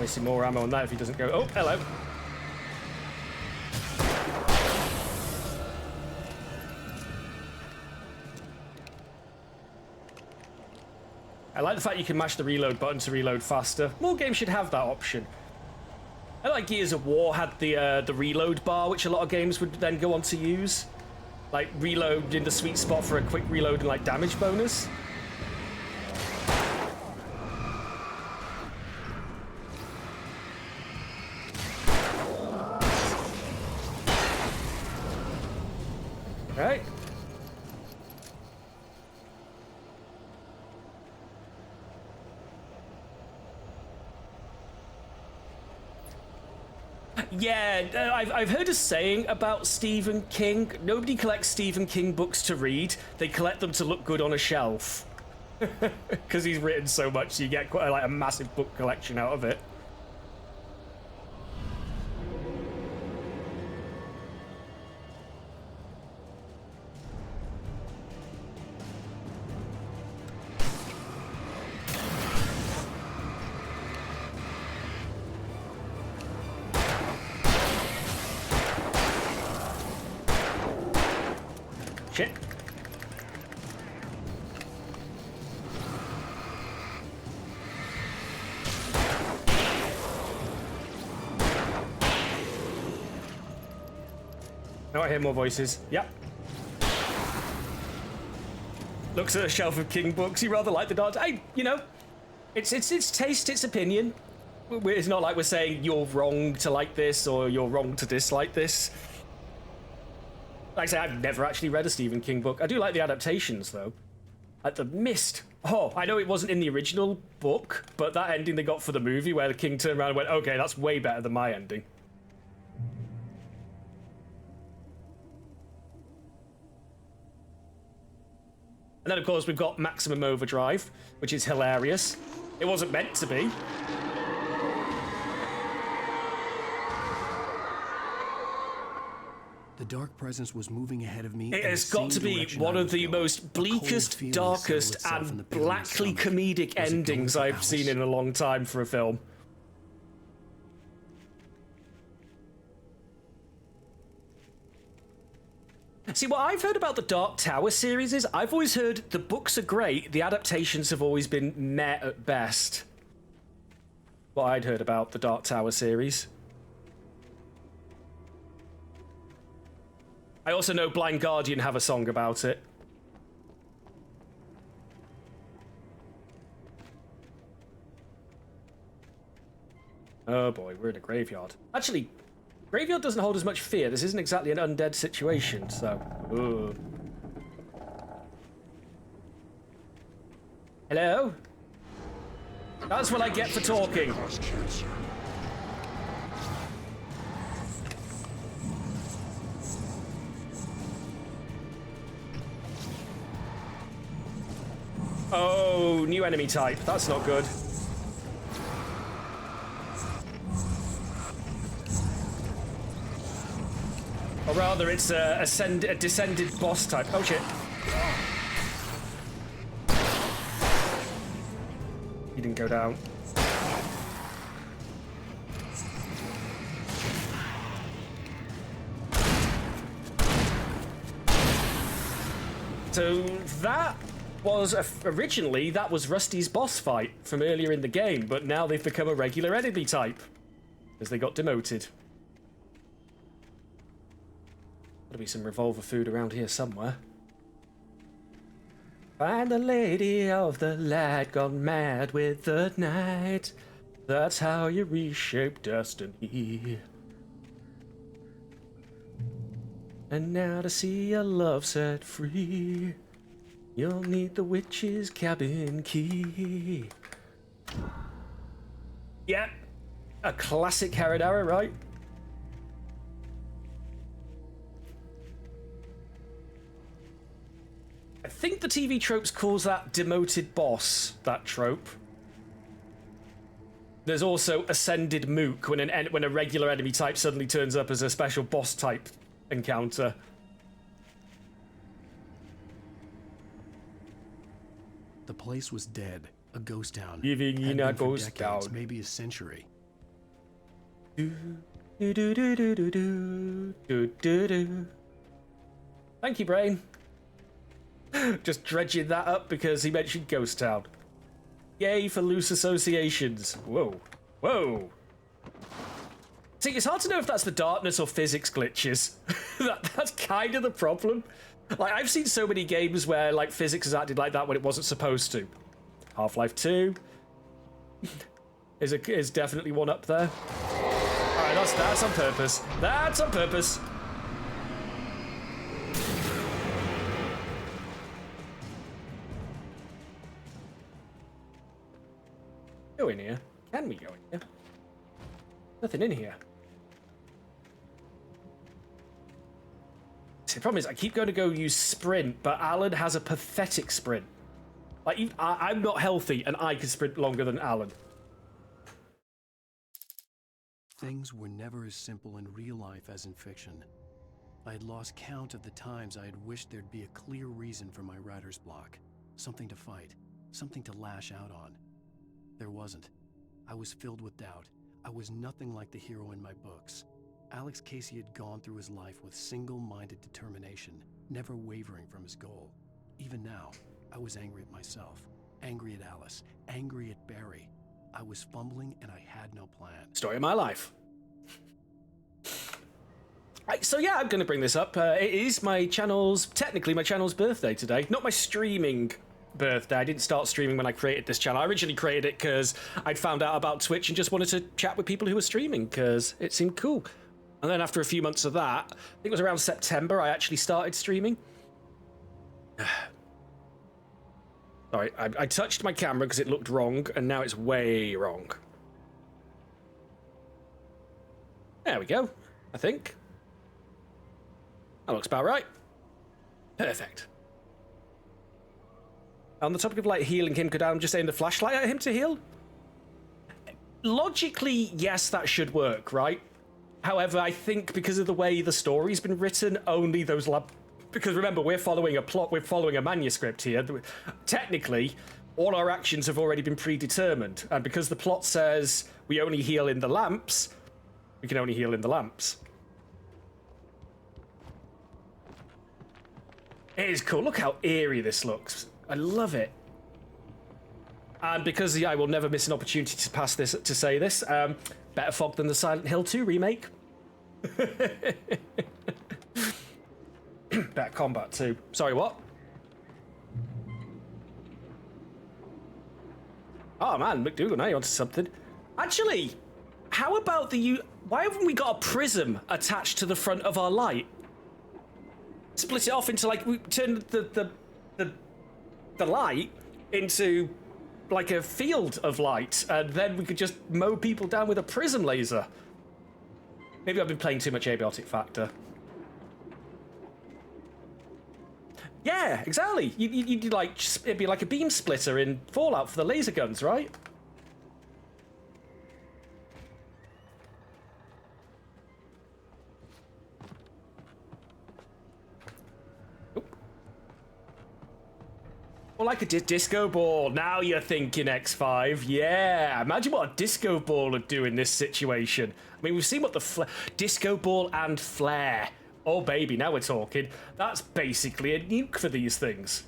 Wasting more ammo on that if he doesn't go. Oh, hello. I like the fact you can mash the reload button to reload faster. More games should have that option. I like Gears of War had the reload bar, which a lot of games would then go on to use. Like, reload in the sweet spot for a quick reload and, like, damage bonus. Right. Yeah, I've heard a saying about Stephen King. Nobody collects Stephen King books to read. They collect them to look good on a shelf. Because he's written so much, so you get quite like a massive book collection out of it. Shit. Now I hear more voices. Yep. Looks at a shelf of King books. He rather like the Dark. You know, it's taste, it's opinion. It's not like we're saying you're wrong to like this or you're wrong to dislike this. Like I say, I've never actually read a Stephen King book. I do like the adaptations, though. Like The Mist. Oh, I know it wasn't in the original book, but that ending they got for the movie where the king turned around and went, okay, that's way better than my ending. And then, of course, we've got Maximum Overdrive, which is hilarious. It wasn't meant to be. The dark presence was moving ahead of me. It has got to be one of the most bleakest, darkest, and blackly comedic endings I've seen in a long time for a film. See, what I've heard about the Dark Tower series is I've always heard the books are great, the adaptations have always been meh at best. What I'd heard about the Dark Tower series. I also know Blind Guardian have a song about it. Oh boy, we're in a graveyard. Actually, graveyard doesn't hold as much fear. This isn't exactly an undead situation, so... Ooh. Hello? That's what I get for talking. Oh, new enemy type. That's not good. Or rather, it's a descended boss type. Oh, shit. He didn't go down. So that was originally that was Rusty's boss fight from earlier in the game, but now they've become a regular enemy type as they got demoted. Gotta be some revolver food around here somewhere. Find the lady of the light, gone mad with the night. That's how you reshape destiny. And now to see your love set free, you'll need the witch's cabin key. Yeah, a classic Herodara, right? I think the TV Tropes calls that demoted boss, that trope. There's also Ascended Mook, when a regular enemy type suddenly turns up as a special boss type encounter. The place was dead, a ghost town. Living in a ghost decades, town. maybe a century. Thank you, Brain. Just dredging that up because he mentioned Ghost Town. Yay for loose associations. Whoa. Whoa. See, it's hard to know if that's the darkness or physics glitches. That's kind of the problem. Like, I've seen so many games where, like, physics has acted like that when it wasn't supposed to. Half-Life 2 is definitely one up there. Alright, that's on purpose. That's on purpose. Go in here. Can we go in here? Nothing in here. See, the problem is I keep going to go use sprint, but Alan has a pathetic sprint. Like, I'm not healthy, and I can sprint longer than Alan. Things were never as simple in real life as in fiction. I had lost count of the times I had wished there'd be a clear reason for my writer's block. Something to fight, something to lash out on. There wasn't. I was filled with doubt. I was nothing like the hero in my books. Alex Casey had gone through his life with single-minded determination, never wavering from his goal. Even now, I was angry at myself, angry at Alice, angry at Barry. I was fumbling and I had no plan. Story of my life. So yeah, I'm going to bring this up. It is technically my channel's birthday today. Not my streaming birthday. I didn't start streaming when I created this channel. I originally created it because I'd found out about Twitch and just wanted to chat with people who were streaming because it seemed cool. And then after a few months of that, I think it was around September, I actually started streaming. Sorry, I touched my camera because it looked wrong, and now it's way wrong. There we go, I think. That looks about right. Perfect. On the topic of, like, healing him, could Adam just aim the flashlight at him to heal? Logically, yes, that should work, right? However, I think because of the way the story's been written, only those because remember, we're following a plot, we're following a manuscript here. Technically, all our actions have already been predetermined, and because the plot says we only heal in the lamps, we can only heal in the lamps. It is cool. Look how eerie this looks. I love it. And because I will never miss an opportunity to say this, better fog than the Silent Hill 2 remake. Better combat too. Sorry, what? Oh man, McDougal, now you're onto something. Actually, how about why haven't we got a prism attached to the front of our light? Split it off into, like, we turn the light into like a field of light, and then we could just mow people down with a prism laser. Maybe I've been playing too much Abiotic Factor. Yeah, exactly. You'd like, it'd be like a beam splitter in Fallout for the laser guns, right? Or like a disco ball. Now you're thinking, X5. Yeah, imagine what a disco ball would do in this situation. I mean, we've seen what the disco ball and flare. Oh, baby, now we're talking. That's basically a nuke for these things.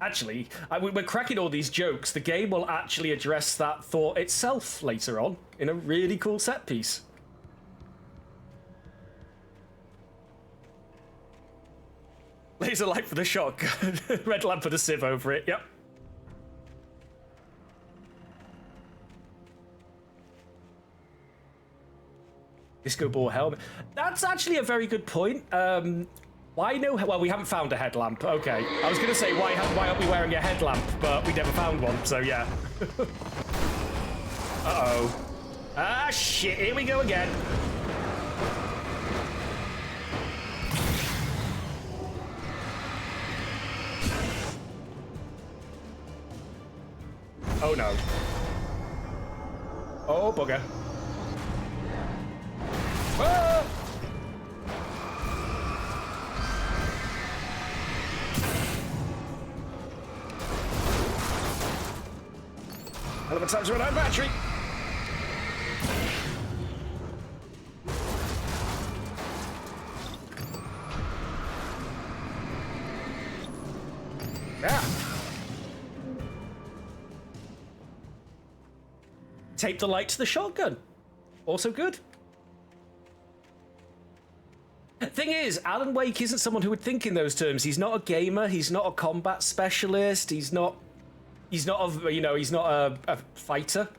Actually, we're cracking all these jokes. The game will actually address that thought itself later on in a really cool set piece. Laser light for the shotgun. Red lamp for the sieve over it, yep. Disco ball helmet. That's actually a very good point. Why no? Well, we haven't found a headlamp. Okay, I was gonna say why aren't we wearing a headlamp, but we never found one. So yeah. Uh-oh. Ah shit! Here we go again. Oh no. Oh bugger. Ah! Hell of a time to run out of battery. Yeah. Tape the light to the shotgun. Also good. Thing is, Alan Wake isn't someone who would think in those terms. He's not a gamer. He's not a combat specialist. He's not a fighter.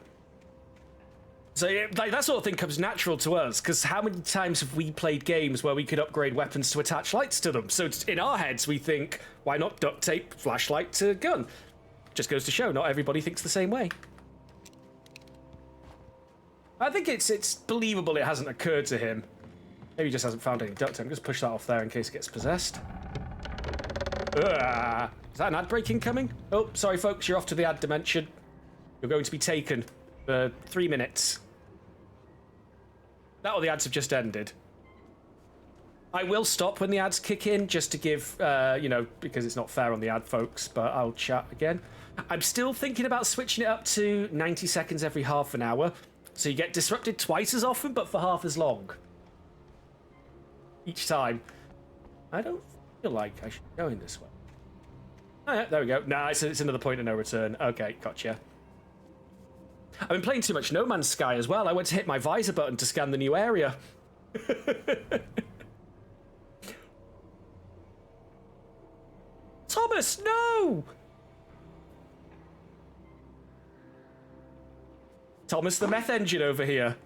So like that sort of thing comes natural to us, because how many times have we played games where we could upgrade weapons to attach lights to them? So in our heads we think, why not duct tape flashlight to gun? Just goes to show not everybody thinks the same way. I think it's believable it hasn't occurred to him. Maybe he just hasn't found any duct tape. Just push that off there in case it gets possessed. Is that an ad break incoming? Oh, sorry folks, you're off to the ad dimension. You're going to be taken for 3 minutes. That or the ads have just ended. I will stop when the ads kick in, just to give, because it's not fair on the ad folks, but I'll chat again. I'm still thinking about switching it up to 90 seconds every half an hour, so you get disrupted twice as often, but for half as long. Each time. I don't feel like I should be going this way. Oh, yeah, there we go. Nah, it's another point of no return. Okay, gotcha. I've been playing too much No Man's Sky as well. I went to hit my visor button to scan the new area. Thomas, no! Thomas the meth engine over here.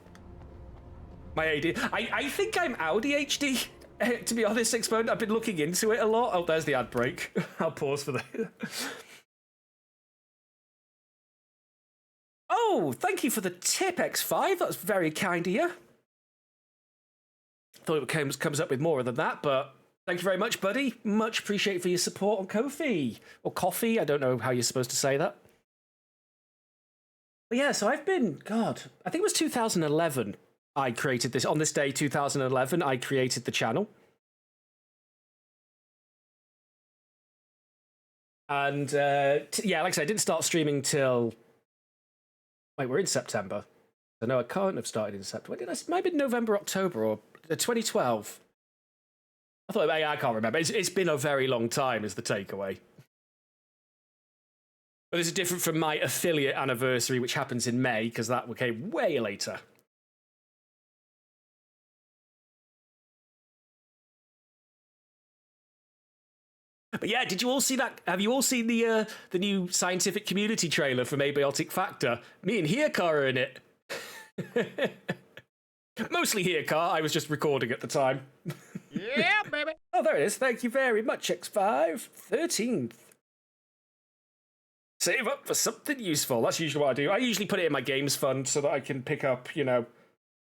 My AD. I think I'm Audi HD. To be honest, Exponent, I've been looking into it a lot. Oh, there's the ad break. I'll pause for that. Oh, thank you for the tip, X5. That was very kind of you. Thought it comes up with more than that, but thank you very much, buddy. Much appreciated for your support on Ko-fi. Or coffee, I don't know how you're supposed to say that. But yeah, so I've been, God, I think it was 2011 I created this. On this day, 2011, I created the channel. And yeah, like I said, I didn't start streaming till... Wait, we're in September. So no, I can't have started in September. When did I? It might have been November, October, or 2012. I can't remember. It's been a very long time, is the takeaway. But this is different from my affiliate anniversary, which happens in May, because that came way later. But yeah, did you all see that? Have you all seen the new scientific community trailer from Abiotic Factor? Me and Hirka are in it. Mostly Hirka. I was just recording at the time. Yeah, baby. Oh, there it is. Thank you very much, X5. 13th. Save up for something useful. That's usually what I do. I usually put it in my games fund so that I can pick up,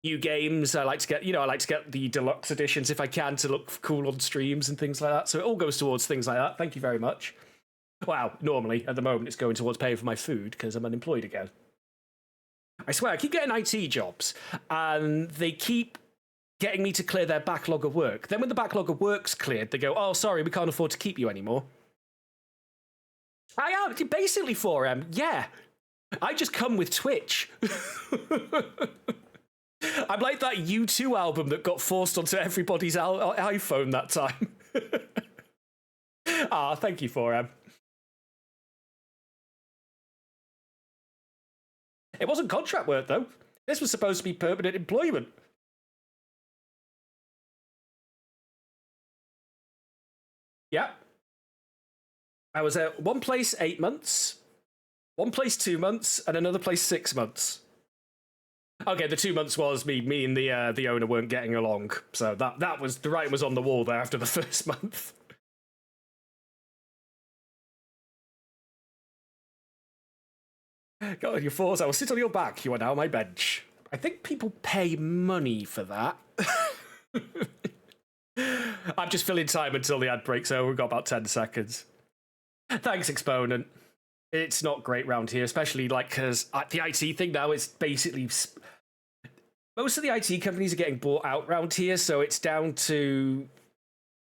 new games. I like to get the deluxe editions if I can to look cool on streams and things like that. So it all goes towards things like that. Thank you very much. Wow, normally, at the moment, it's going towards paying for my food because I'm unemployed again. I swear, I keep getting IT jobs, and they keep getting me to clear their backlog of work. Then when the backlog of work's cleared, they go, oh, sorry, we can't afford to keep you anymore. I am, basically 4M, yeah. I just come with Twitch. I'm like that U2 album that got forced onto everybody's iPhone that time. Ah, thank you, 4M. It wasn't contract work, though. This was supposed to be permanent employment. Yeah. I was at one place 8 months, one place 2 months, and another place 6 months. Okay, the 2 months was me and the owner weren't getting along, so that was the writing was on the wall there after the first month. Go on your fours, I will sit on your back. You are now my bench. I think people pay money for that. I'm just filling time until the ad breaks over. We've got about 10 seconds. Thanks, Exponent. It's not great round here, especially like because the IT thing now is basically most of the IT companies are getting bought out round here, so it's down to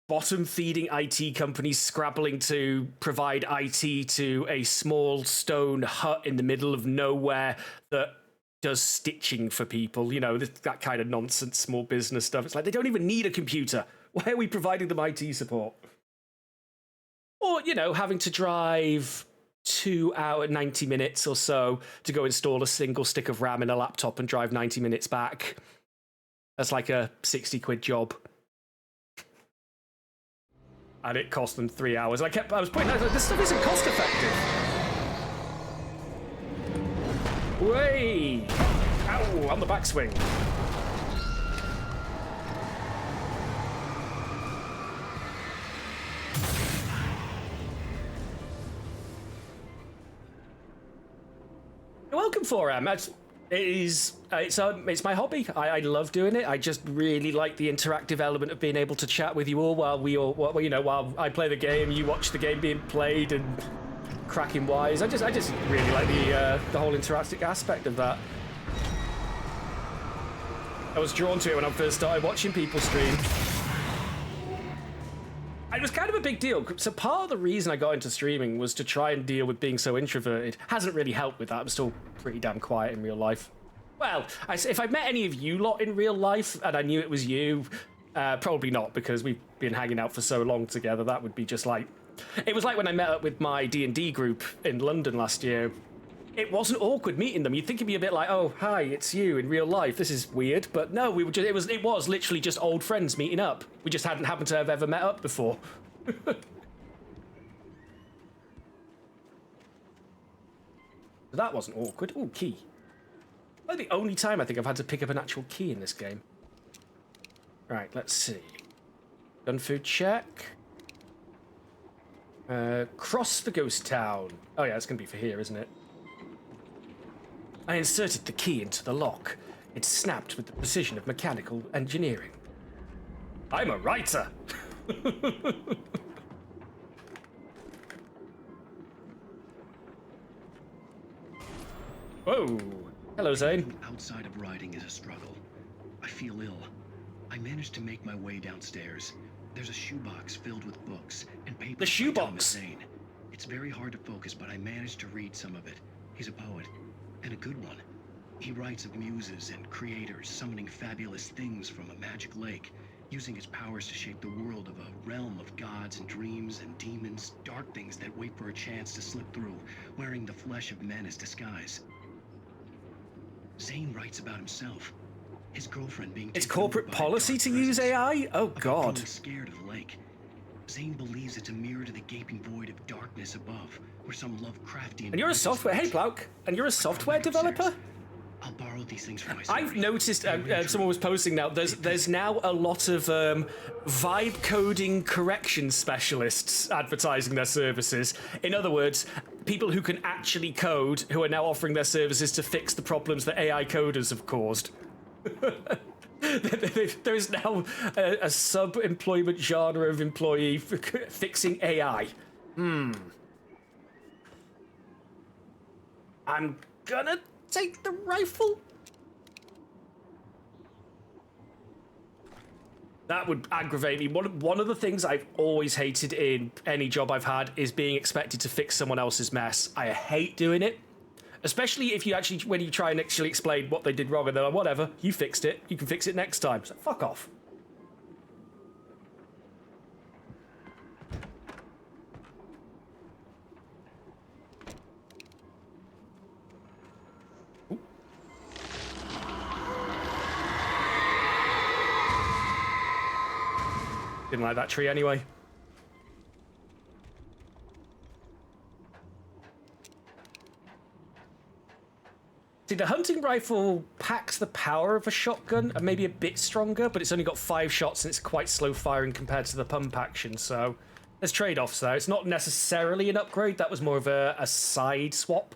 bottom-feeding IT companies scrabbling to provide IT to a small stone hut in the middle of nowhere that does stitching for people. You know, that kind of nonsense small business stuff. It's like they don't even need a computer. Why are we providing them IT support? Or, you know, having to drive 2 hours, 90 minutes or so to go install a single stick of RAM in a laptop and drive 90 minutes back. That's like a 60 quid job. And it cost them 3 hours. I was pointing out, this stuff isn't cost effective. Way! Ow, on the backswing. You're welcome, 4M. It's my hobby. I love doing it. I just really like the interactive element of being able to chat with you all while I play the game, you watch the game being played and cracking wise. I just really like the whole interactive aspect of that. I was drawn to it when I first started watching people stream. It was kind of a big deal. So part of the reason I got into streaming was to try and deal with being so introverted. Hasn't really helped with that. I'm still pretty damn quiet in real life. Well, if I met any of you lot in real life and I knew it was you, probably not, because we've been hanging out for so long together. That would be just like... It was like when I met up with my D&D group in London last year. It wasn't awkward meeting them. You'd think it'd be a bit like, oh, hi, it's you in real life. This is weird. But no, it was literally just old friends meeting up. We just hadn't happened to have ever met up before. That wasn't awkward. Ooh, key. That's the only time I think I've had to pick up an actual key in this game. Right, let's see. Gun food check. Cross the ghost town. Oh yeah, it's going to be for here, isn't it? I inserted the key into the lock. It snapped with the precision of mechanical engineering. I'm a writer! Whoa! Hello, Zane. Outside of writing is a struggle. I feel ill. I managed to make my way downstairs. There's a shoebox filled with books and papers. The shoebox? Zane. It's very hard to focus, but I managed to read some of it. He's a poet, and a good one. He writes of muses and creators summoning fabulous things from a magic lake, using his powers to shape the world of a realm of gods and dreams and demons, dark things that wait for a chance to slip through, wearing the flesh of men as disguise. Zane writes about himself, his girlfriend being... It's corporate policy to use AI? Oh, God. Scared of the lake. Zane believes it's a mirror to the gaping void of darkness above, where some Lovecraftian... And you're a software... Hey, Plouk. And you're a software developer? I'll borrow these things for myself. I've noticed someone was posting now. There's now a lot of vibe coding correction specialists advertising their services. In other words, people who can actually code who are now offering their services to fix the problems that AI coders have caused. There's now a sub-employment genre of employee for fixing AI. I'm gonna take the rifle. That would aggravate me. One of the things I've always hated in any job I've had is being expected to fix someone else's mess. I hate doing it. Especially if you actually, when you try and actually explain what they did wrong and they're like, whatever, you fixed it, you can fix it next time. So fuck off. Ooh. Didn't like that tree anyway. See, the hunting rifle packs the power of a shotgun and maybe a bit stronger, but it's only got 5 shots and it's quite slow firing compared to the pump action, so there's trade-offs there. It's not necessarily an upgrade, that was more of a side swap.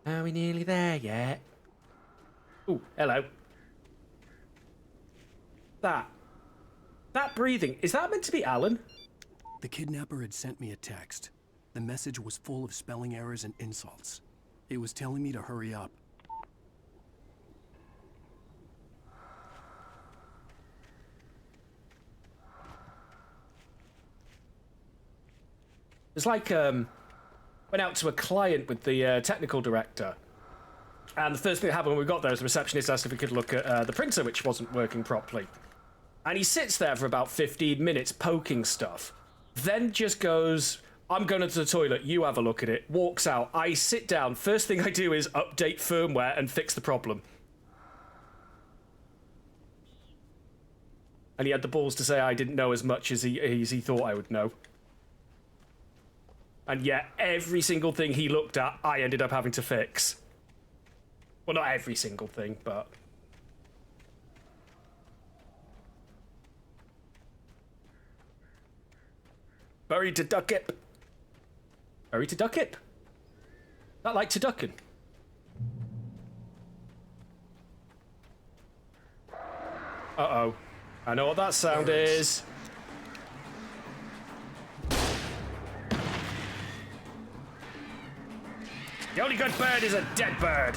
Are we nearly there yet? Ooh, hello. That breathing, is that meant to be Alan? The kidnapper had sent me a text. The message was full of spelling errors and insults. It was telling me to hurry up. It's like, went out to a client with the technical director. And the first thing that happened when we got there was the receptionist asked if we could look at the printer, which wasn't working properly. And he sits there for about 15 minutes poking stuff. Then just goes, I'm going to the toilet, you have a look at it. Walks out, I sit down. First thing I do is update firmware and fix the problem. And he had the balls to say I didn't know as much as he thought I would know. And yet, every single thing he looked at, I ended up having to fix. Well, not every single thing, but... Bury to Duckip. Bury to Duckip. That like to duckin'. Uh-oh. I know what that sound is. The only good bird is a dead bird.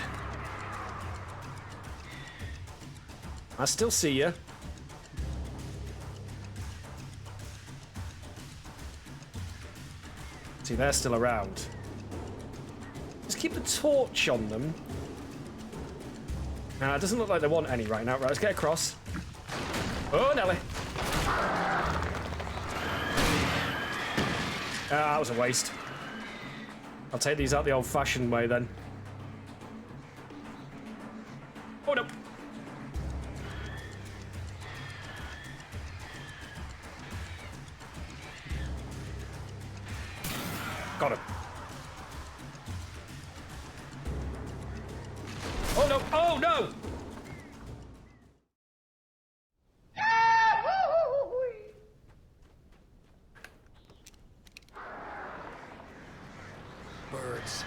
I still see you. See, they're still around. Just keep the torch on them. Nah, it doesn't look like they want any right now. Right, let's get across. Oh, Nelly. Ah, that was a waste. I'll take these out the old-fashioned way, then. Oh, no. Got him. Oh, no. Oh, no! Birds.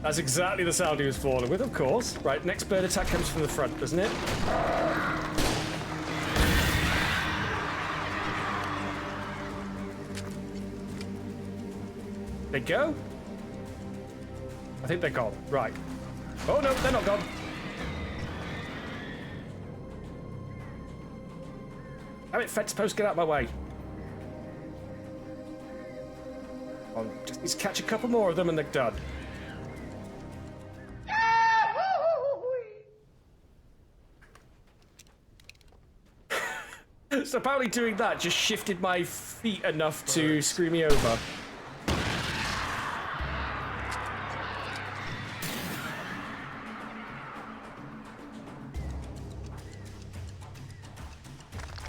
That's exactly the sound he was falling with, of course. Right, next bird attack comes from the front, doesn't it? They go? I think they're gone. Right. Oh no, they're not gone. Damn it, fence post, get out of my way. I'll just catch a couple more of them and they're done. So apparently doing that just shifted my feet enough to screw me over.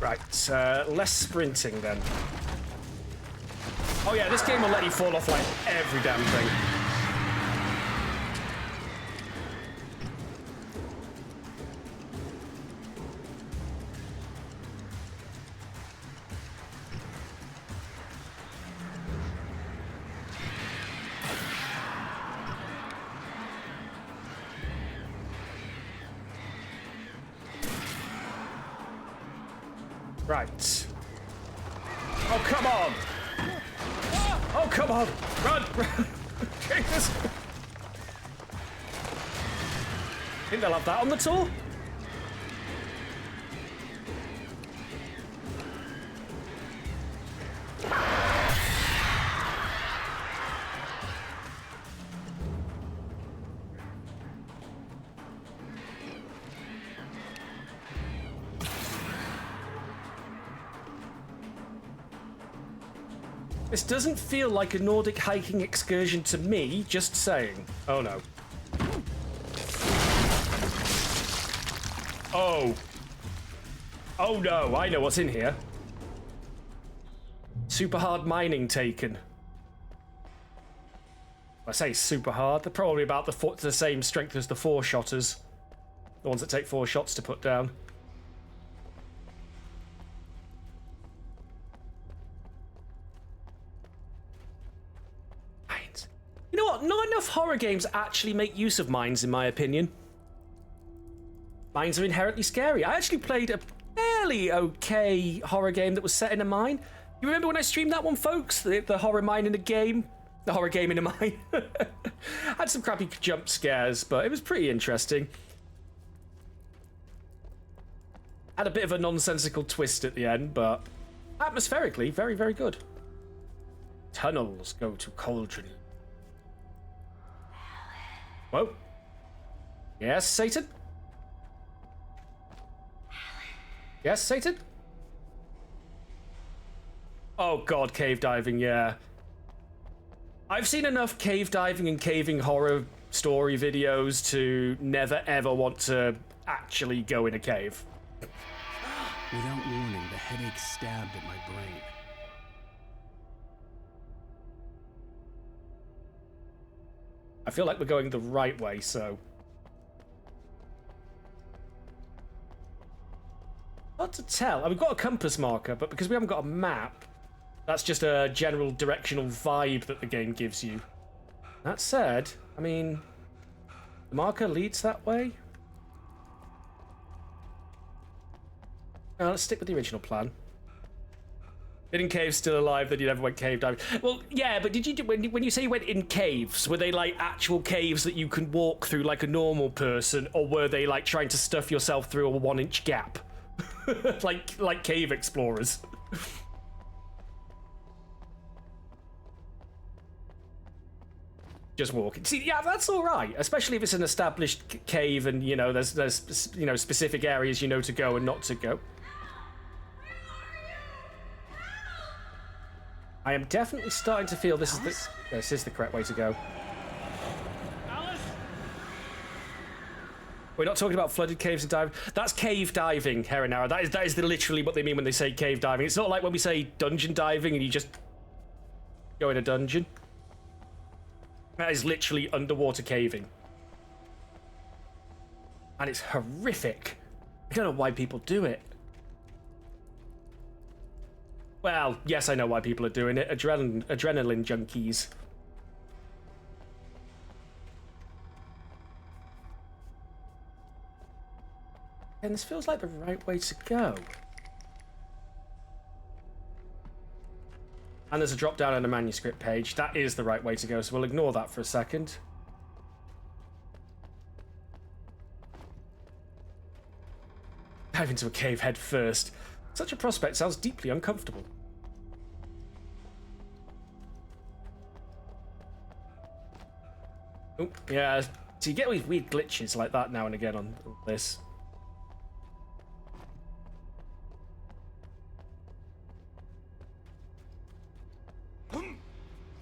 Right, less sprinting then. Oh yeah, this game will let you fall off like every damn thing. Right. Oh, come on! Oh, come on! Run! Run! Jesus! Think they'll have that on the tour? This doesn't feel like a Nordic hiking excursion to me, just saying. Oh no. Oh. Oh no, I know what's in here. Super hard mining taken. I say super hard, they're probably about the same strength as the 4-shotters. The ones that take 4 shots to put down. Mines. You know what? Not enough horror games actually make use of mines, in my opinion. Mines are inherently scary. I actually played a fairly okay horror game that was set in a mine. You remember when I streamed that one, folks? The horror mine in a game? The horror game in a mine. Had some crappy jump scares, but it was pretty interesting. Had a bit of a nonsensical twist at the end, but atmospherically, very, very good. Tunnels go to Cauldron. Whoa. Yes, Satan? Yes, Satan? Oh god, cave diving, yeah. I've seen enough cave diving and caving horror story videos to never ever want to actually go in a cave. Without warning, the headache stabbed at my brain. I feel like we're going the right way, so... Hard to tell. We've got a compass marker, but because we haven't got a map, that's just a general directional vibe that the game gives you. That said, I mean, the marker leads that way. Let's stick with the original plan. Hidden caves still alive, then you never went cave diving. Well, yeah, but did you when you say you went in caves, were they like actual caves that you can walk through like a normal person, or were they like trying to stuff yourself through a 1-inch gap? like cave explorers. Just walking. See, yeah, that's all right, especially if it's an established cave and you know there's you know specific areas you know to go and not to go. I am definitely starting to feel this is the correct way to go. Alice? We're not talking about flooded caves and diving. That's cave diving, Heronara. That is literally what they mean when they say cave diving. It's not like when we say dungeon diving and you just go in a dungeon. That is literally underwater caving. And it's horrific. I don't know why people do it. Well, yes, I know why people are doing it. Adrenaline junkies. And this feels like the right way to go. And there's a drop down on the manuscript page. That is the right way to go, so we'll ignore that for a second. Dive into a cave head first. Such a prospect sounds deeply uncomfortable. Oh, yeah. So you get these weird glitches like that now and again on this.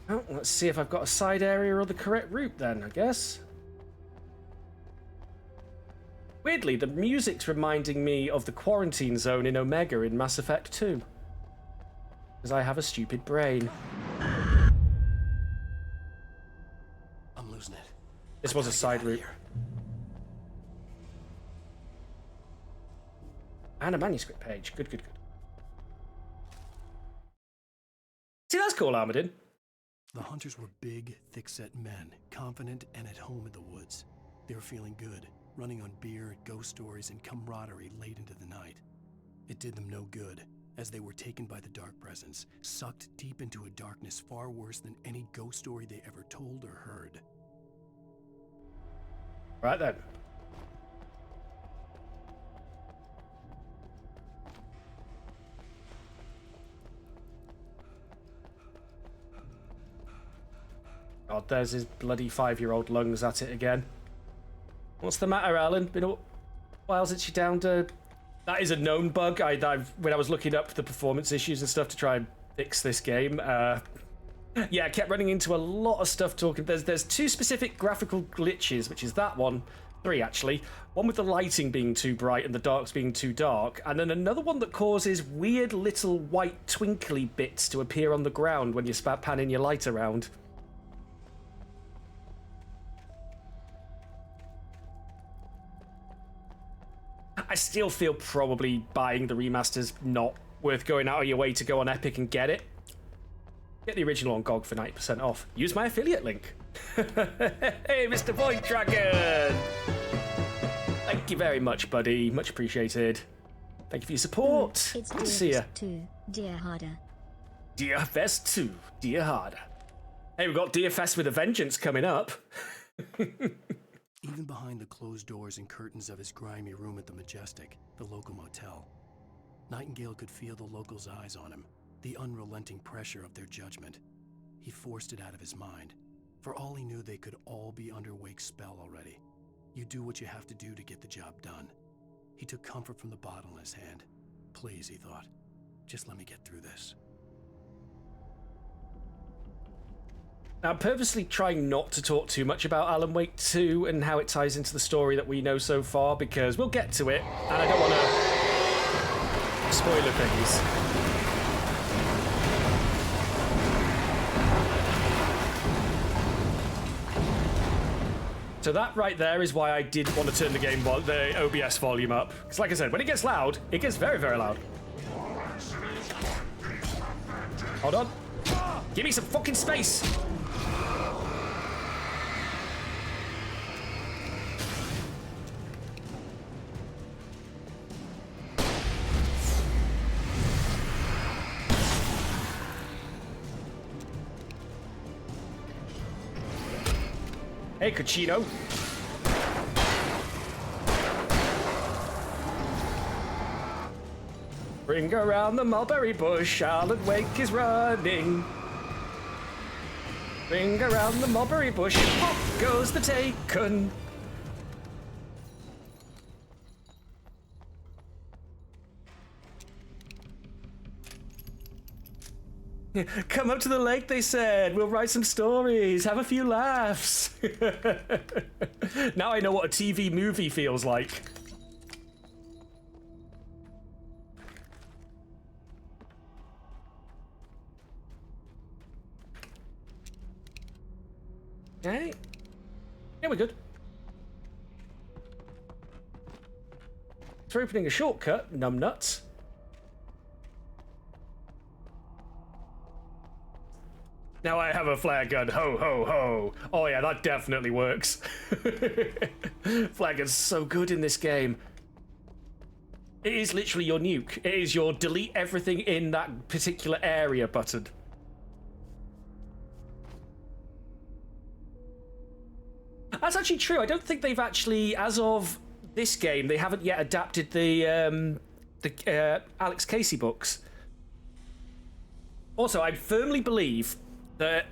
Oh, let's see if I've got a side area or the correct route then, I guess. Weirdly, the music's reminding me of the quarantine zone in Omega in Mass Effect 2. Because I have a stupid brain. I'm losing it. This was a side route. And a manuscript page. Good, good, good. See, that's cool, Armadin. The hunters were big, thick-set men, confident and at home in the woods. They were feeling good, running on beer, ghost stories, and camaraderie late into the night. It did them no good, as they were taken by the dark presence, sucked deep into a darkness far worse than any ghost story they ever told or heard. Right then. God, there's his bloody 5-year-old lungs at it again. What's the matter, Alan? Been a while since you're down to... That is a known bug. When I was looking up the performance issues and stuff to try and fix this game, yeah, I kept running into a lot of stuff talking. There's 2 specific graphical glitches, which is that one, 3 actually. One with the lighting being too bright and the darks being too dark, and then another one that causes weird little white twinkly bits to appear on the ground when you start panning your light around. I still feel probably buying the remasters not worth going out of your way to go on Epic and get it. Get the original on GOG for 90% off. Use my affiliate link. Hey, Mr. Void Dragon! Thank you very much, buddy. Much appreciated. Thank you for your support. It's Good to see you. Deerfest 2, Dear Harder. Deerfest 2, Dear Harder. Hey, we've got Deerfest with a Vengeance coming up. Even behind the closed doors and curtains of his grimy room at the Majestic, the local motel, Nightingale could feel the locals' eyes on him, the unrelenting pressure of their judgment. He forced it out of his mind. For all he knew, they could all be under Wake's spell already. You do what you have to do to get the job done. He took comfort from the bottle in his hand. Please, he thought, just let me get through this. Now, I'm purposely trying not to talk too much about Alan Wake 2 and how it ties into the story that we know so far, because we'll get to it, and I don't want to spoiler things. So that right there is why I did want to turn the OBS volume up. Because like I said, when it gets loud, it gets very, very loud. Hold on. Give me some fucking space. Hey, Cucino. Bring around the mulberry bush, Alan Wake is running. Bring around the mulberry bush, pop goes the Taken. Come up to the lake, they said. We'll write some stories, have a few laughs. Now I know what a TV movie feels like. Okay. Yeah, we're good. For opening a shortcut, numbnuts. Now I have a flare gun, ho ho ho. Oh yeah, that definitely works. Flare gun's so good in this game. It is literally your nuke. It is your delete everything in that particular area button. That's actually true. I don't think they've actually, as of this game, they haven't yet adapted the Alex Casey books. Also, I firmly believe that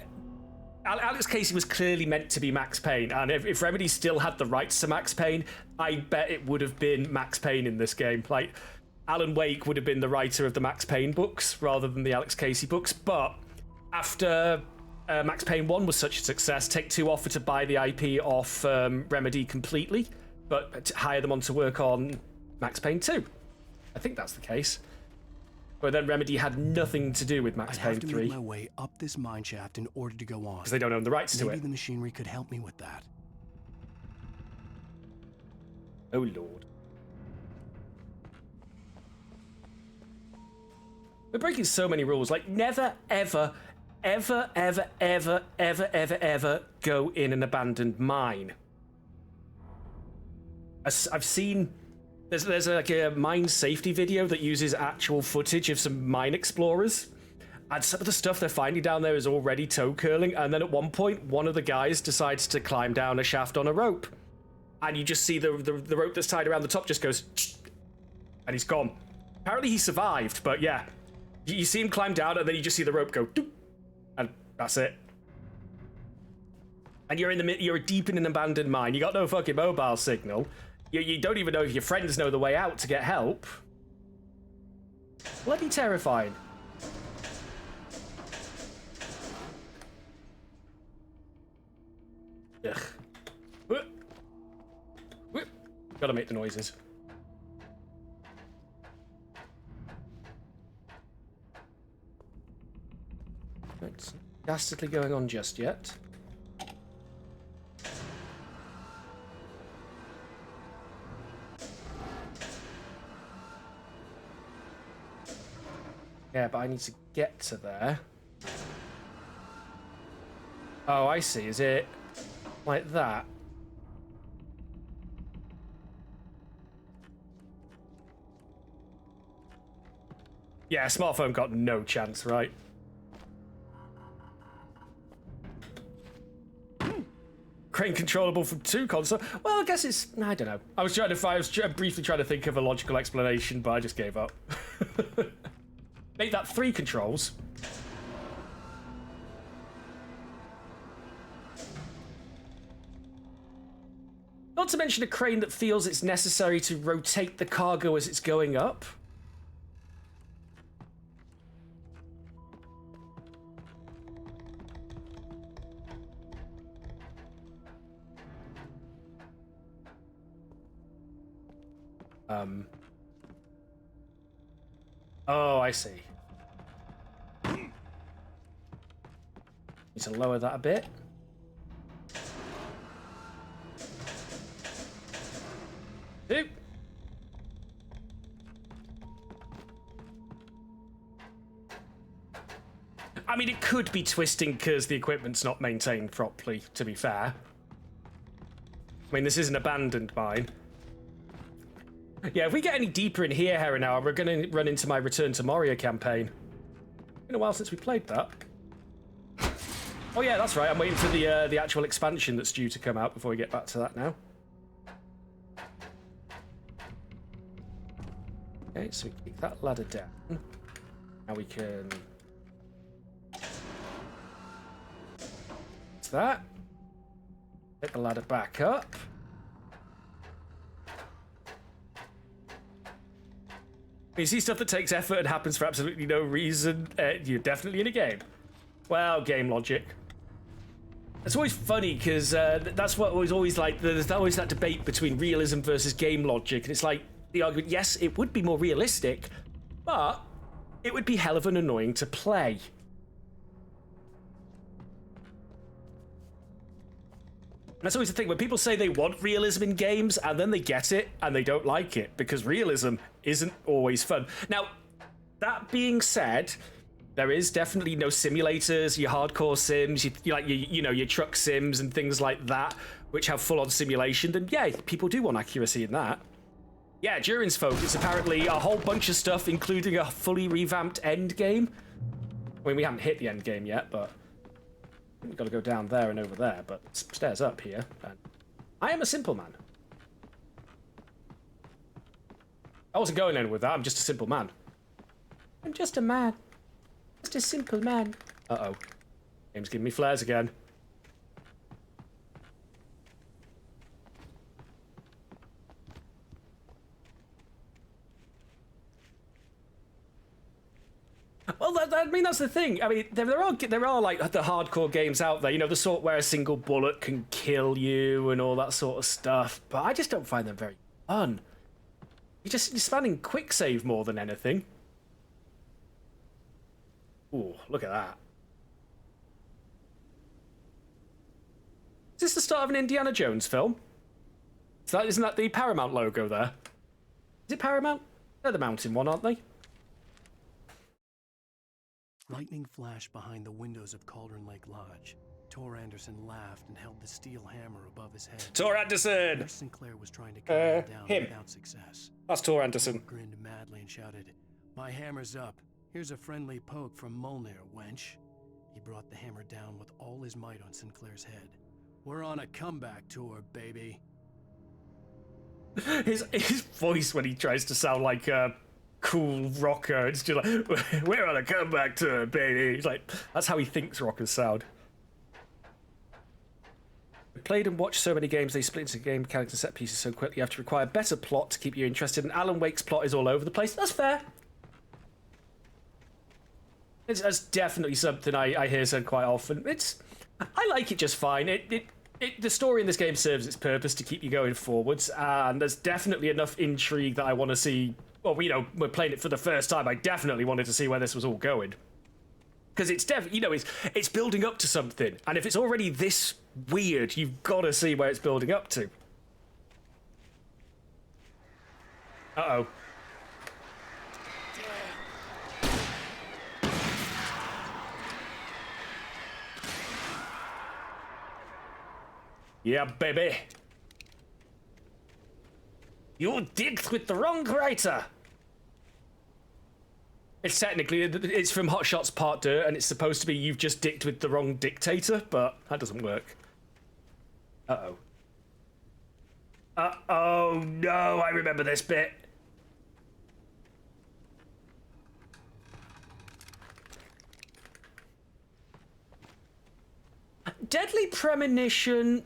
Alex Casey was clearly meant to be Max Payne, and if Remedy still had the rights to Max Payne, I bet it would have been Max Payne in this game. Like, Alan Wake would have been the writer of the Max Payne books rather than the Alex Casey books, but after Max Payne 1 was such a success, Take-Two offered to buy the IP off Remedy completely, but to hire them on to work on Max Payne 2. I think that's the case. But then Remedy had nothing to do with Max Payne 3. I'd have to make my way up this mineshaft in order to go on. Because they don't own the rights to it. Maybe the machinery could help me with that. Oh, Lord. We're breaking so many rules. Like, never, ever, ever, ever, ever, ever, ever, ever go in an abandoned mine. I've seen... There's like a mine safety video that uses actual footage of some mine explorers, and some of the stuff they're finding down there is already toe curling, and then at one point one of the guys decides to climb down a shaft on a rope, and you just see the rope that's tied around the top just goes and he's gone. Apparently he survived, but yeah, you see him climb down and then you just see the rope go doop, and that's it. And you're deep in an abandoned mine. You got no fucking mobile signal. You don't even know if your friends know the way out to get help. Bloody terrifying. Ugh. Gotta make the noises. It's dastardly going on just yet. Yeah, but I need to get to there. Oh, I see. Is it like that? Yeah, smartphone got no chance, right? Crane controllable from 2 console. Well, I guess it's... I don't know. I was briefly trying to think of a logical explanation, but I just gave up. Make that 3 controls. Not to mention a crane that feels it's necessary to rotate the cargo as it's going up. Oh, I see. Need to lower that a bit. Oop. I mean, it could be twisting because the equipment's not maintained properly, to be fair. I mean, this is an abandoned mine. Yeah, if we get any deeper in here, Herenow, we're going to run into my Return to Moria campaign. Been a while since we played that. Oh yeah, that's right. I'm waiting for the actual expansion that's due to come out before we get back to that now. Okay, so we kick that ladder down. Now we can... That's that. Get the ladder back up. You see stuff that takes effort and happens for absolutely no reason, you're definitely in a game. Well, game logic. It's always funny because that's what was always like. There's always that debate between realism versus game logic, and it's like the argument. Yes, it would be more realistic, but it would be hell of an annoying to play. That's always the thing when people say they want realism in games and then they get it and they don't like it because realism isn't always fun. Now, that being said, there is definitely no simulators, your hardcore sims, your truck sims and things like that, which have full-on simulation. Then yeah, people do want accuracy in that. Yeah, Durin's folk, it's apparently a whole bunch of stuff, including a fully revamped end game. I mean, we haven't hit the end game yet, but we've got to go down there and over there, but stairs up here. And I am a simple man. I wasn't going anywhere with that, I'm just a simple man. I'm just a man. Just a simple man. Uh-oh. Game's giving me flares again. Well, I mean, that's the thing. I mean, there are like the hardcore games out there, you know, the sort where a single bullet can kill you and all that sort of stuff. But I just don't find them very fun. You're spamming quick save more than anything. Ooh, look at that. Is this the start of an Indiana Jones film? Isn't that the Paramount logo there? Is it Paramount? They're the mountain one, aren't they? Lightning flashed behind the windows of Cauldron Lake Lodge. Tor Anderson laughed and held the steel hammer above his head. Tor Anderson! Nurse Sinclair was trying to calm him down him. without success. That's Tor Anderson. He grinned madly and shouted, "My hammer's up. Here's a friendly poke from Molnir, wench." He brought the hammer down with all his might on Sinclair's head. "We're on a comeback tour, baby." His voice when he tries to sound like a cool rocker, it's just like, "We're on a comeback tour, baby." He's like, that's how he thinks rockers sound. I played and watched so many games, they split into game mechanics and set pieces so quickly. You have to require better plot to keep you interested, and Alan Wake's plot is all over the place. That's fair. That's definitely something I hear said quite often. I like it just fine. The story in this game serves its purpose to keep you going forwards, and there's definitely enough intrigue that I want to see. Well, you know, we're playing it for the first time. I definitely wanted to see where this was all going, because it's it's building up to something, and if it's already this weird, you've got to see where it's building up to. Uh-oh. Yeah, baby. You dicked with the wrong writer. It's technically, it's from Hot Shots Part 2, and it's supposed to be you've just dicked with the wrong dictator, but that doesn't work. Uh-oh. Uh-oh, no, I remember this bit. Deadly Premonition...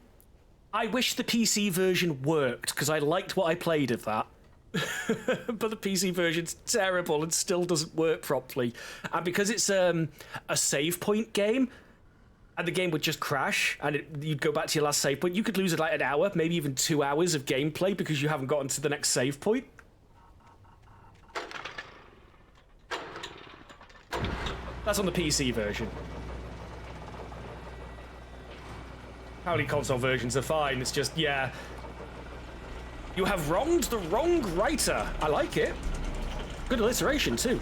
I wish the PC version worked, because I liked what I played of that. But the PC version's terrible and still doesn't work properly. And because it's a save point game, and the game would just crash, and you'd go back to your last save point, you could lose like an hour, maybe even 2 hours of gameplay because you haven't gotten to the next save point. That's on the PC version. Apparently console versions are fine, it's just, yeah. You have wronged the wrong writer. I like it. Good alliteration, too.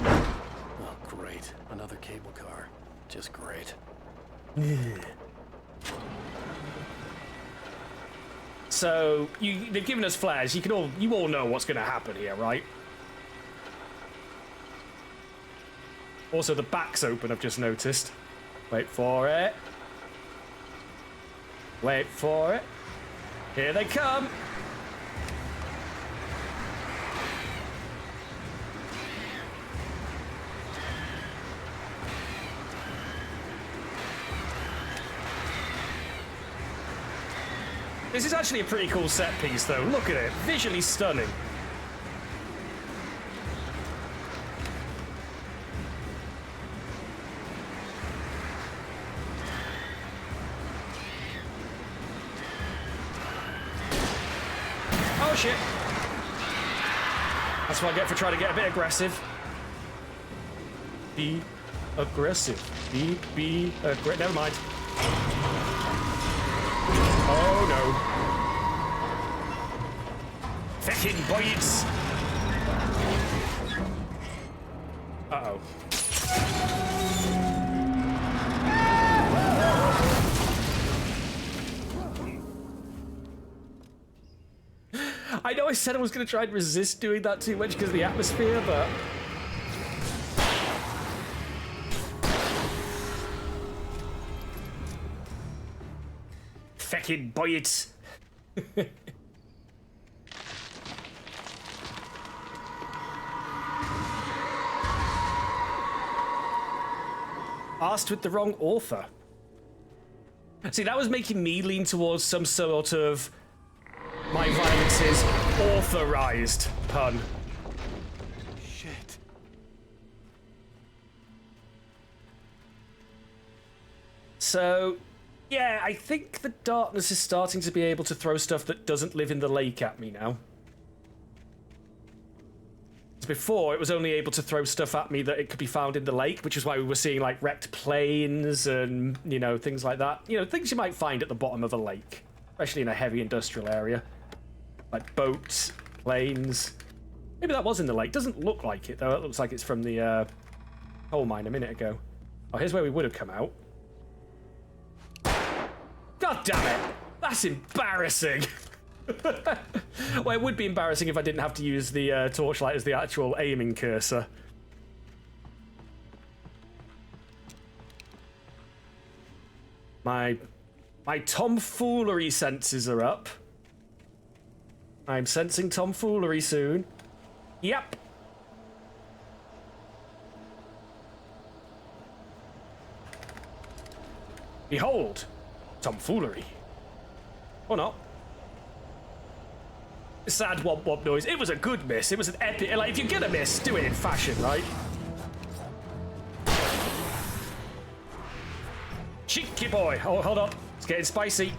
Oh, great. Another cable car. Just great. So, they've given us flares. You all know what's going to happen here, right? Also, the back's open, I've just noticed. Wait for it. Wait for it. Here they come. This is actually a pretty cool set piece, though. Look at it. Visually stunning. Oh, shit. That's what I get for trying to get a bit aggressive. Be aggressive. Be aggressive. Never mind. Oh, no. Feckin' boys! Uh-oh. I know I said I was going to try and resist doing that too much because of the atmosphere, but... Feckin' boys! Asked with the wrong author. See, that was making me lean towards some sort of my violence is authorized pun. Shit. So, yeah, I think the darkness is starting to be able to throw stuff that doesn't live in the lake at me now. Before, it was only able to throw stuff at me that it could be found in the lake, which is why we were seeing, like, wrecked planes and, you know, things like that. You know, things you might find at the bottom of a lake, especially in a heavy industrial area. Like boats, planes. Maybe that was in the lake. Doesn't look like it, though. It looks like it's from the coal mine a minute ago. Oh, here's where we would have come out. God damn it! That's embarrassing! Well, it would be embarrassing if I didn't have to use the torchlight as the actual aiming cursor. My tomfoolery senses are up. I'm sensing tomfoolery soon. Yep. Behold, tomfoolery. Or not. Sad womp womp noise. It was a good miss. It was an epic. Like, if you're gonna miss, do it in fashion, right? Cheeky boy. Oh, hold on. It's getting spicy.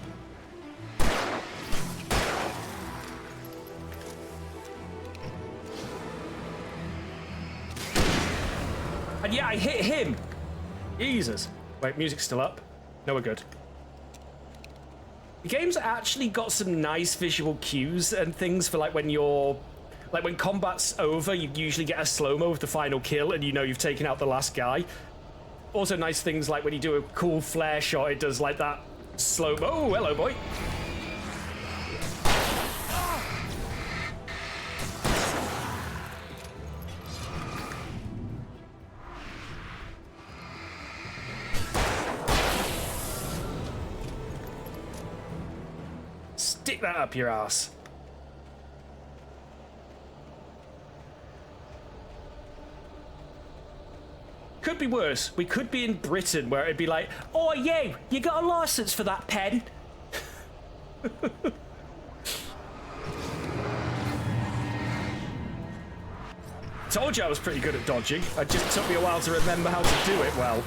And yeah, I hit him. Jesus. Wait, music's still up. No, we're good. The game's actually got some nice visual cues and things for like when you're... Like when combat's over, you usually get a slow-mo of the final kill and you know you've taken out the last guy. Also nice things like when you do a cool flare shot, it does like that slow-mo. Oh, hello, boy. Stick that up your ass. Could be worse. We could be in Britain where it'd be like, oh, you got a license for that pen? Told you I was pretty good at dodging. It just took me a while to remember how to do it well.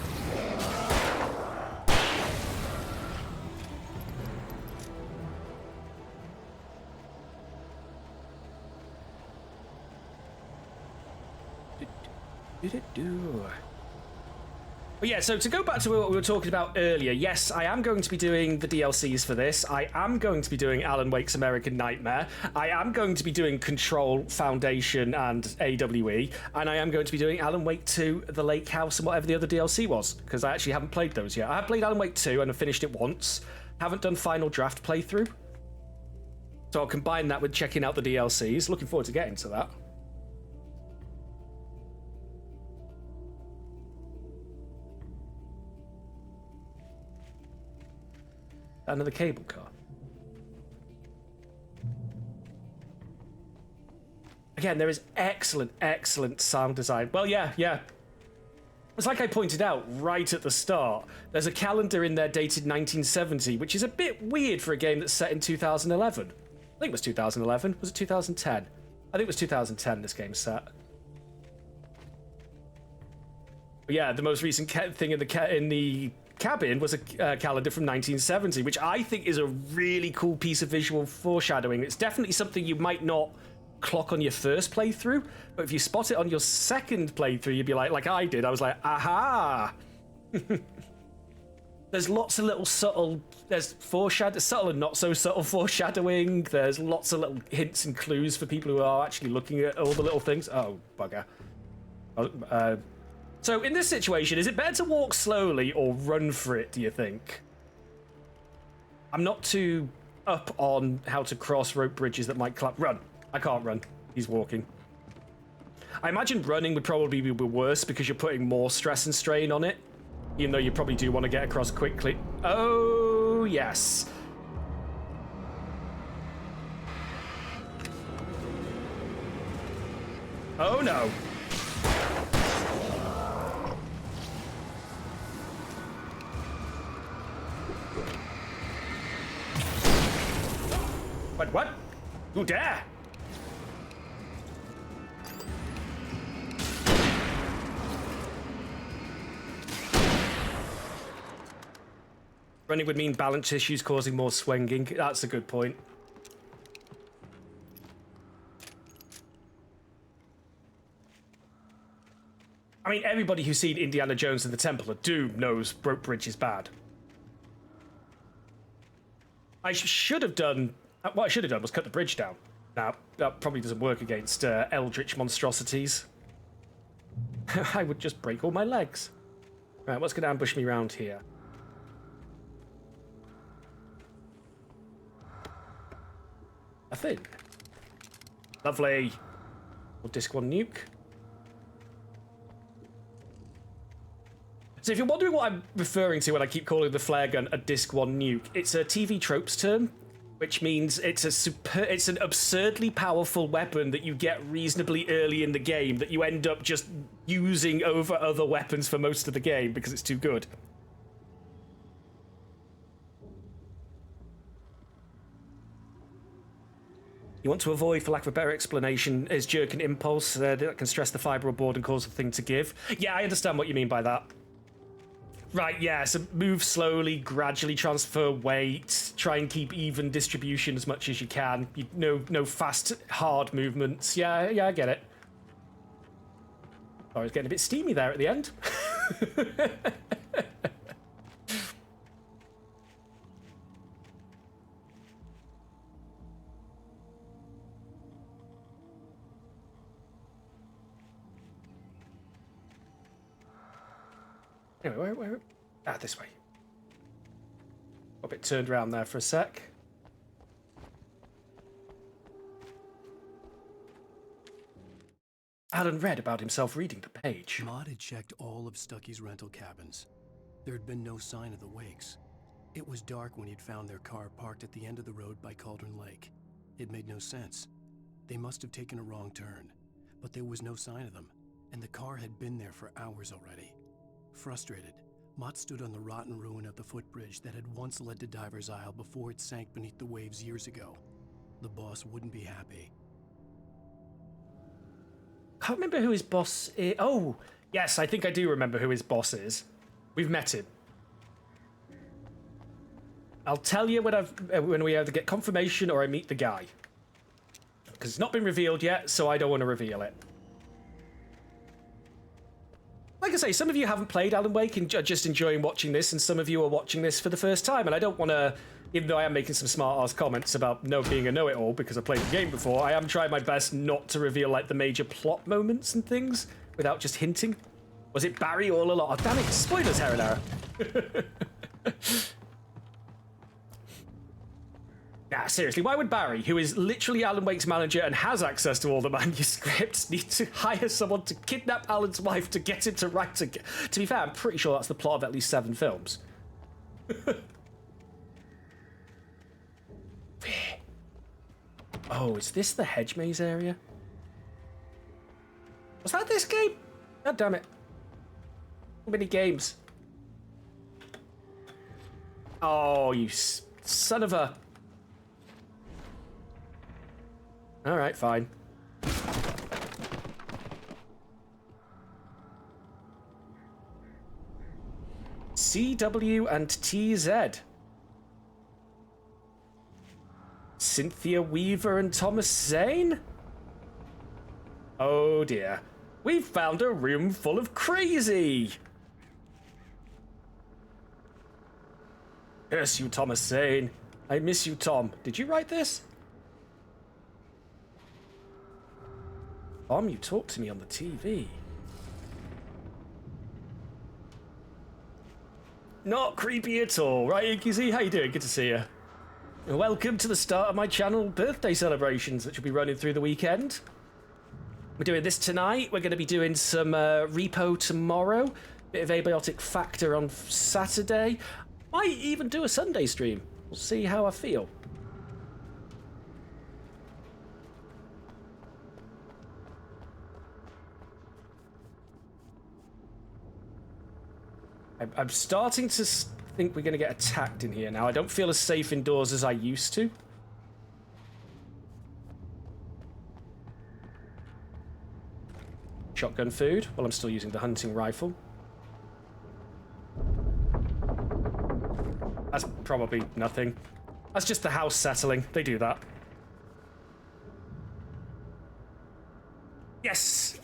But yeah, so to go back to what we were talking about earlier, yes, I am going to be doing the DLCs for this. I am going to be doing Alan Wake's American Nightmare. I am going to be doing Control, Foundation, and AWE. And I am going to be doing Alan Wake 2, The Lake House, and whatever the other DLC was, because I actually haven't played those yet. I have played Alan Wake 2 and I've finished it once. Haven't done Final Draft playthrough. So I'll combine that with checking out the DLCs. Looking forward to getting to that. Another cable car. Again, there is excellent sound design. Well, yeah. It's like I pointed out right at the start. There's a calendar in there dated 1970, which is a bit weird for a game that's set in 2011. I think it was 2011. Was it 2010? I think it was 2010 this game's set. But yeah, the most recent thing in the cabin was a calendar from 1970, which I think is a really cool piece of visual foreshadowing. It's definitely something you might not clock on your first playthrough, but if you spot it on your second playthrough, you'd be like I did. I was like, aha! There's lots of little subtle, subtle and not so subtle foreshadowing. There's lots of little hints and clues for people who are actually looking at all the little things. Oh, bugger. So in this situation, is it better to walk slowly or run for it, do you think? I'm not too up on how to cross rope bridges that might collapse. Run. I can't run. He's walking. I imagine running would probably be worse because you're putting more stress and strain on it, even though you probably do want to get across quickly. Oh, yes. Oh, no. But what? Who dare? Running would mean balance issues causing more swinging. That's a good point. I mean, everybody who's seen Indiana Jones and the Temple of Doom knows rope bridge is bad. I should have done... What I should have done was cut the bridge down. Now, that probably doesn't work against eldritch monstrosities. I would just break all my legs. Right, what's going to ambush me around here? Nothing. Lovely. Or disc 1 nuke. So if you're wondering what I'm referring to when I keep calling the flare gun a disc 1 nuke, it's a TV tropes term, which means it's an absurdly powerful weapon that you get reasonably early in the game that you end up just using over other weapons for most of the game because it's too good. You want to avoid, for lack of a better explanation, is jerk and impulse that can stress the fibre board and cause the thing to give. Yeah, I understand what you mean by that. Right, yeah, so move slowly, gradually transfer weight, try and keep even distribution as much as you can. No fast, hard movements. Yeah, I get it. Oh, it's getting a bit steamy there at the end. Anyway, where? Ah, this way. Got a bit turned around there for a sec. Alan read about himself reading the page. Maud had checked all of Stucky's rental cabins. There had been no sign of the Wakes. It was dark when he'd found their car parked at the end of the road by Cauldron Lake. It made no sense. They must have taken a wrong turn, but there was no sign of them, and the car had been there for hours already. Frustrated, Mott stood on the rotten ruin of the footbridge that had once led to Diver's Isle before it sank beneath the waves years ago. The boss wouldn't be happy. Can't remember who his boss is. Oh, yes, I think I do remember who his boss is. We've met him. I'll tell you when we either get confirmation or I meet the guy. Because it's not been revealed yet, so I don't want to reveal it. Like I say, some of you haven't played Alan Wake and are just enjoying watching this, and some of you are watching this for the first time, and I don't want to, even though I am making some smart-ass comments about being a know-it-all because I've played the game before, I am trying my best not to reveal, like, the major plot moments and things without just hinting. Was it Barry all along? Oh, damn it, spoilers, Heron. Nah, seriously, why would Barry, who is literally Alan Wake's manager and has access to all the manuscripts, need to hire someone to kidnap Alan's wife to get him to write again? To be fair, I'm pretty sure that's the plot of at least 7 films. Oh, is this the hedge maze area? Was that this game? God damn it. Too many games. Oh, you son of a... Alright, fine. CW and TZ. Cynthia Weaver and Thomas Zane? Oh dear. We've found a room full of crazy! Curse you, Thomas Zane. I miss you, Tom. Did you write this? Tom, you talked to me on the TV. Not creepy at all, right, Inky? How you doing? Good to see you. Welcome to the start of my channel birthday celebrations, which will be running through the weekend. We're doing this tonight. We're going to be doing some repo tomorrow. Bit of Abiotic Factor on Saturday. Might even do a Sunday stream. We'll see how I feel. I'm starting to think we're going to get attacked in here now. I don't feel as safe indoors as I used to. Shotgun food, while I'm still using the hunting rifle. That's probably nothing. That's just the house settling. They do that. Yes,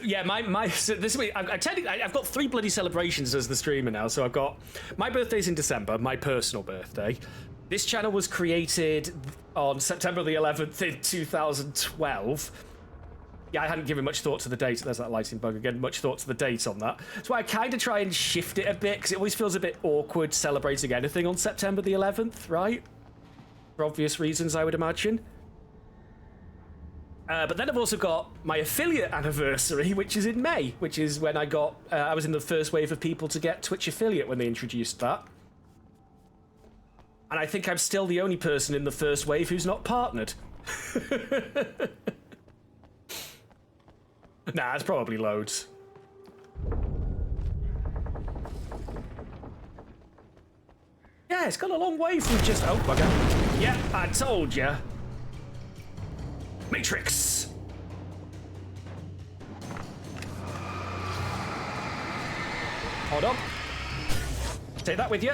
yeah, so this week, I've got 3 bloody celebrations as the streamer now, so I've got, my birthday's in December, my personal birthday. This channel was created on September the 11th in 2012. Yeah, I hadn't given much thought to the date, there's that lighting bug again, much thought to the date on that. That's why I kind of try and shift it a bit, because it always feels a bit awkward celebrating anything on September the 11th, right? For obvious reasons, I would imagine. But then I've also got my affiliate anniversary, which is in May, which is when I got, I was in the first wave of people to get Twitch affiliate when they introduced that. And I think I'm still the only person in the first wave who's not partnered. Nah, it's probably loads. Yeah, it's got a long way from just, oh, bugger. Yeah, I told ya. Matrix! Hold up. Take that with you.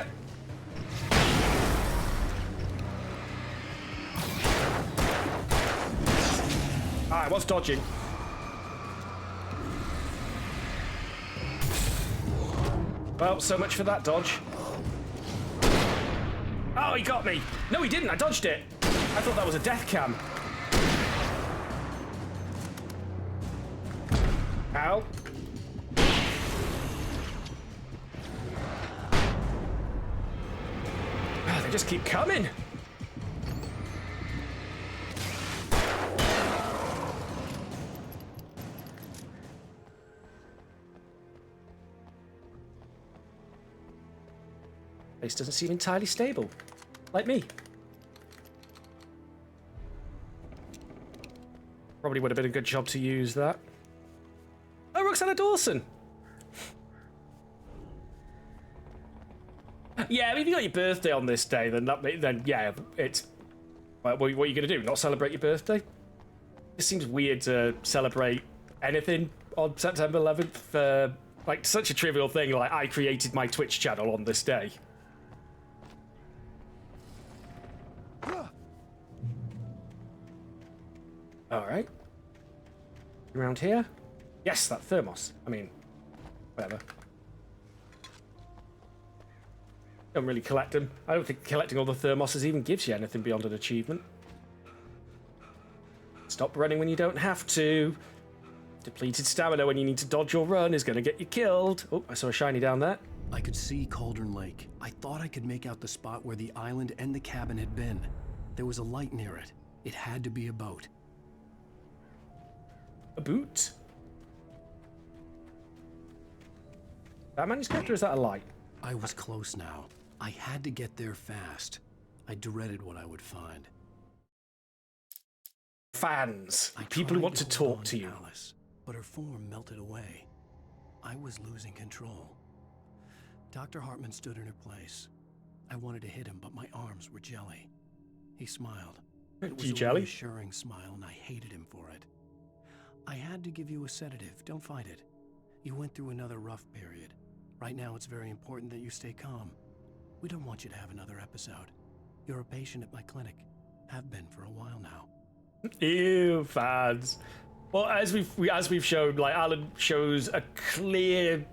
I was dodging. Well, so much for that dodge. Oh, he got me. No, he didn't. I dodged it. I thought that was a death cam. Ow. Oh, they just keep coming. This doesn't seem entirely stable. Like me. Probably would have been a good job to use that. Oh, Roxana Dawson! Yeah, I mean, if you got your birthday on this day, then yeah, it's... What are you going to do? Not celebrate your birthday? It seems weird to celebrate anything on September 11th. Like, such a trivial thing, like, I created my Twitch channel on this day. Alright. Around here? Yes, that thermos. I mean, whatever. Don't really collect them. I don't think collecting all the thermoses even gives you anything beyond an achievement. Stop running when you don't have to. Depleted stamina when you need to dodge or run is going to get you killed. Oh, I saw a shiny down there. I could see Cauldron Lake. I thought I could make out the spot where the island and the cabin had been. There was a light near it. It had to be a boat. A boot? That manuscript, or is that a light? I was close now. I had to get there fast. I dreaded what I would find. Fans. People who want to talk to you. Alice, but her form melted away. I was losing control. Dr. Hartman stood in her place. I wanted to hit him, but my arms were jelly. He smiled. It was a reassuring smile, and I hated him for it. I had to give you a sedative. Don't fight it. You went through another rough period. Right now, it's very important that you stay calm. We don't want you to have another episode. You're a patient at my clinic. Have been for a while now. Ew, fans. Well, as we've shown, like, Alan shows a clear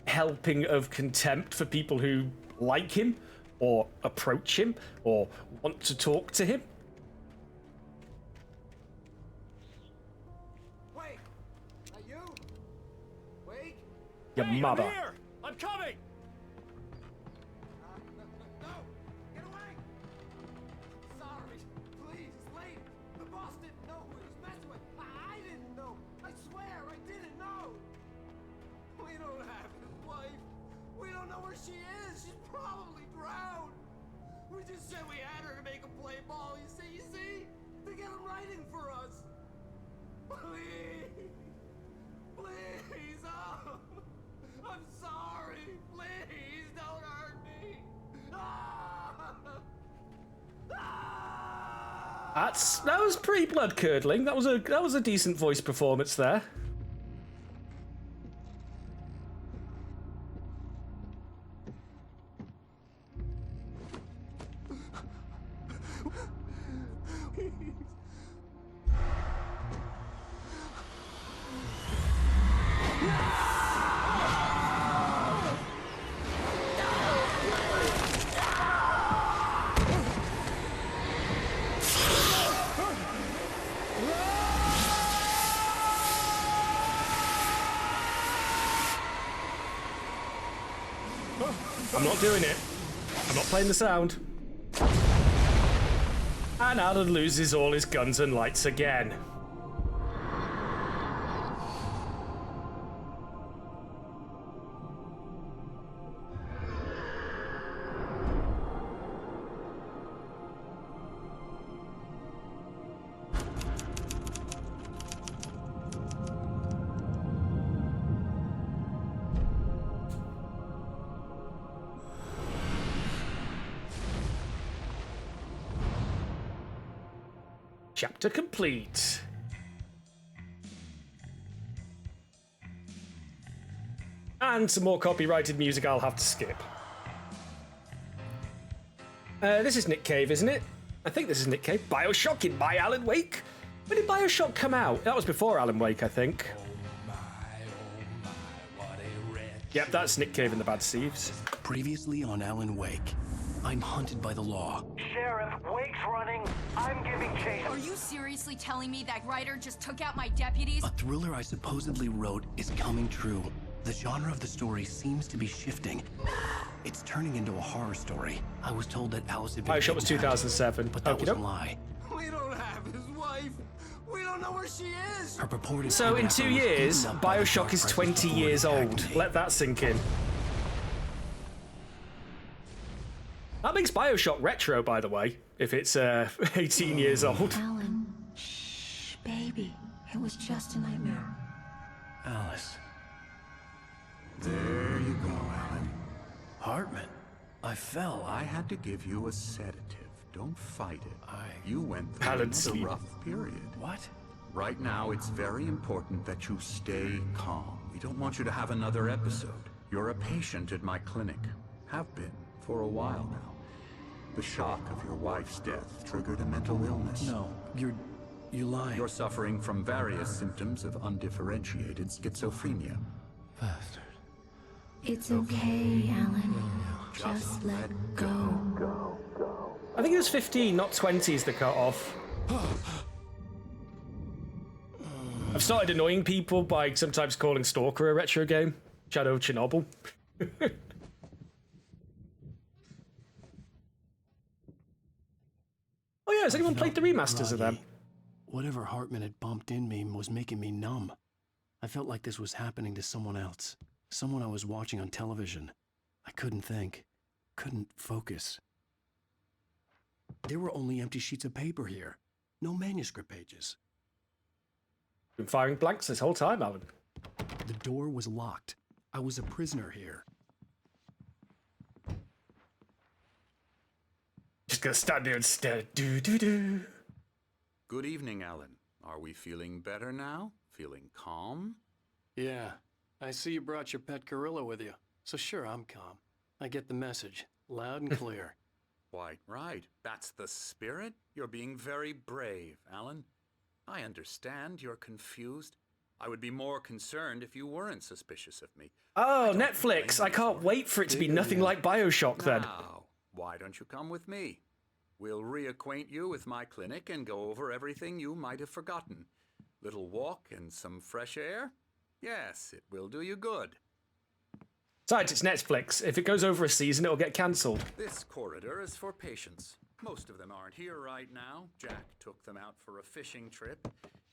helping of contempt for people who like him, or approach him, or want to talk to him. Your mother. I'm here! I'm coming! No! Get away! Sorry. Please, it's late. The boss didn't know who he was messing with. I didn't know. I swear, I didn't know. We don't have his wife. We don't know where she is. She's probably drowned. We just said we had her to make a play ball. You see? To get him writing for us. Please. Please, oh. I'm sorry. Please don't hurt me. That was pretty blood curdling. That was a decent voice performance there. I'm not doing it. I'm not playing the sound. And Alan loses all his guns and lights again. Chapter complete. And some more copyrighted music I'll have to skip. This is Nick Cave, isn't it? I think this is Nick Cave. Bioshock in my Alan Wake? When did Bioshock come out? That was before Alan Wake, I think. Yep, that's Nick Cave and the Bad Thieves. Previously on Alan Wake, I'm hunted by the law. Sheriff, Wake's running. I'm giving chase. Are you seriously telling me that writer just took out my deputies? A thriller I supposedly wrote is coming true. The genre of the story seems to be shifting. It's turning into a horror story. I was told that Alice had been Bioshock was kidnapped, 2007. but that was a Okey-doke. lie. We don't have his wife. We don't know where she is. Her purported So in 2 kidnapper was years, beaten up by the Bioshock dark is presence 20 before it years attacked old. me. Let that sink in. That makes Bioshock retro, by the way, if it's 18 years old. Alan, shh, baby. It was just a nightmare. Alice. There you go, Alan. Hartman. I fell. I had to give you a sedative. Don't fight it. You went Alan through a sleep. rough period. What? Right now, it's very important that you stay calm. We don't want you to have another episode. You're a patient at my clinic. Have been for a while now. The shock of your wife's death triggered a mental illness. No, you're lying. You're suffering from various symptoms of undifferentiated schizophrenia. Bastard. It's okay, Alan. Just let go. I think it was 15, not 20 is the cut-off. I've started annoying people by sometimes calling Stalker a retro game. Shadow of Chernobyl. Oh yeah, has anyone played the remasters of them? Whatever Hartman had bumped in me was making me numb. I felt like this was happening to someone else. Someone I was watching on television. I couldn't think. Couldn't focus. There were only empty sheets of paper here. No manuscript pages. Been firing blanks this whole time, Alan. The door was locked. I was a prisoner here. Just gonna stand here and stare. Do. Good evening, Alan. Are we feeling better now? Feeling calm? Yeah. I see you brought your pet gorilla with you. So sure, I'm calm. I get the message. Loud and clear. Quite right. That's the spirit. You're being very brave, Alan. I understand you're confused. I would be more concerned if you weren't suspicious of me. Oh, Netflix. I can't wait for it to be nothing like Bioshock then. Now, why don't you come with me? We'll reacquaint you with my clinic and go over everything you might have forgotten. Little walk and some fresh air? Yes, it will do you good. Besides, it's Netflix. If it goes over a season, it'll get cancelled. This corridor is for patients. Most of them aren't here right now. Jack took them out for a fishing trip,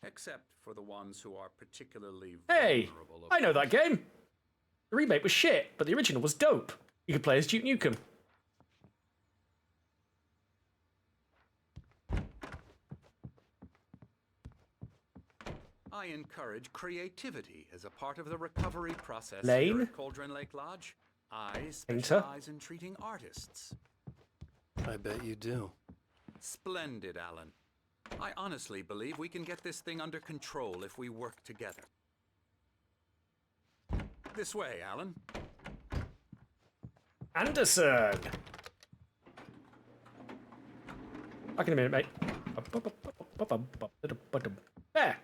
except for the ones who are particularly Hey, vulnerable. I know that game. The remake was shit, but the original was dope. You could play as Duke Nukem. I encourage creativity as a part of the recovery process Lane? here at Cauldron Lake Lodge. I Painter? specialize in treating artists. I bet you do. Splendid, Alan. I honestly believe we can get this thing under control if we work together. This way, Alan. Anderson! Back in a minute, mate. There.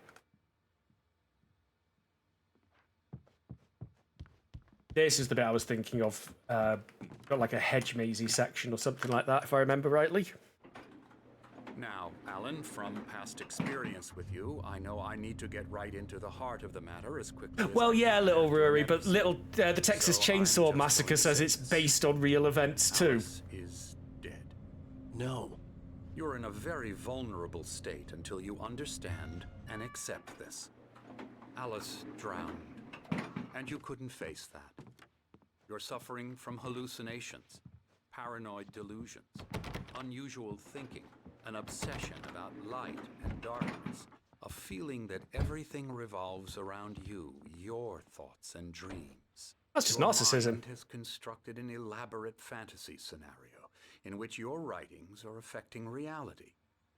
This is the bit I was thinking of. Got like a hedge mazy section or something like that, if I remember rightly. Now, Alan, from past experience with you, I know I need to get right into the heart of the matter as quickly as Well, I yeah, can little after Rory, an but episode. little the Texas So I'm Chainsaw just Massacre going to says say it's this. based on real events too. Alice is dead. No. You're in a very vulnerable state until you understand and accept this. Alice drowned, and you couldn't face that. You're suffering from hallucinations, paranoid delusions, unusual thinking, an obsession about light and darkness, a feeling that everything revolves around you, your thoughts and dreams. That's just Your narcissism. mind has constructed an elaborate fantasy scenario in which your writings are affecting reality.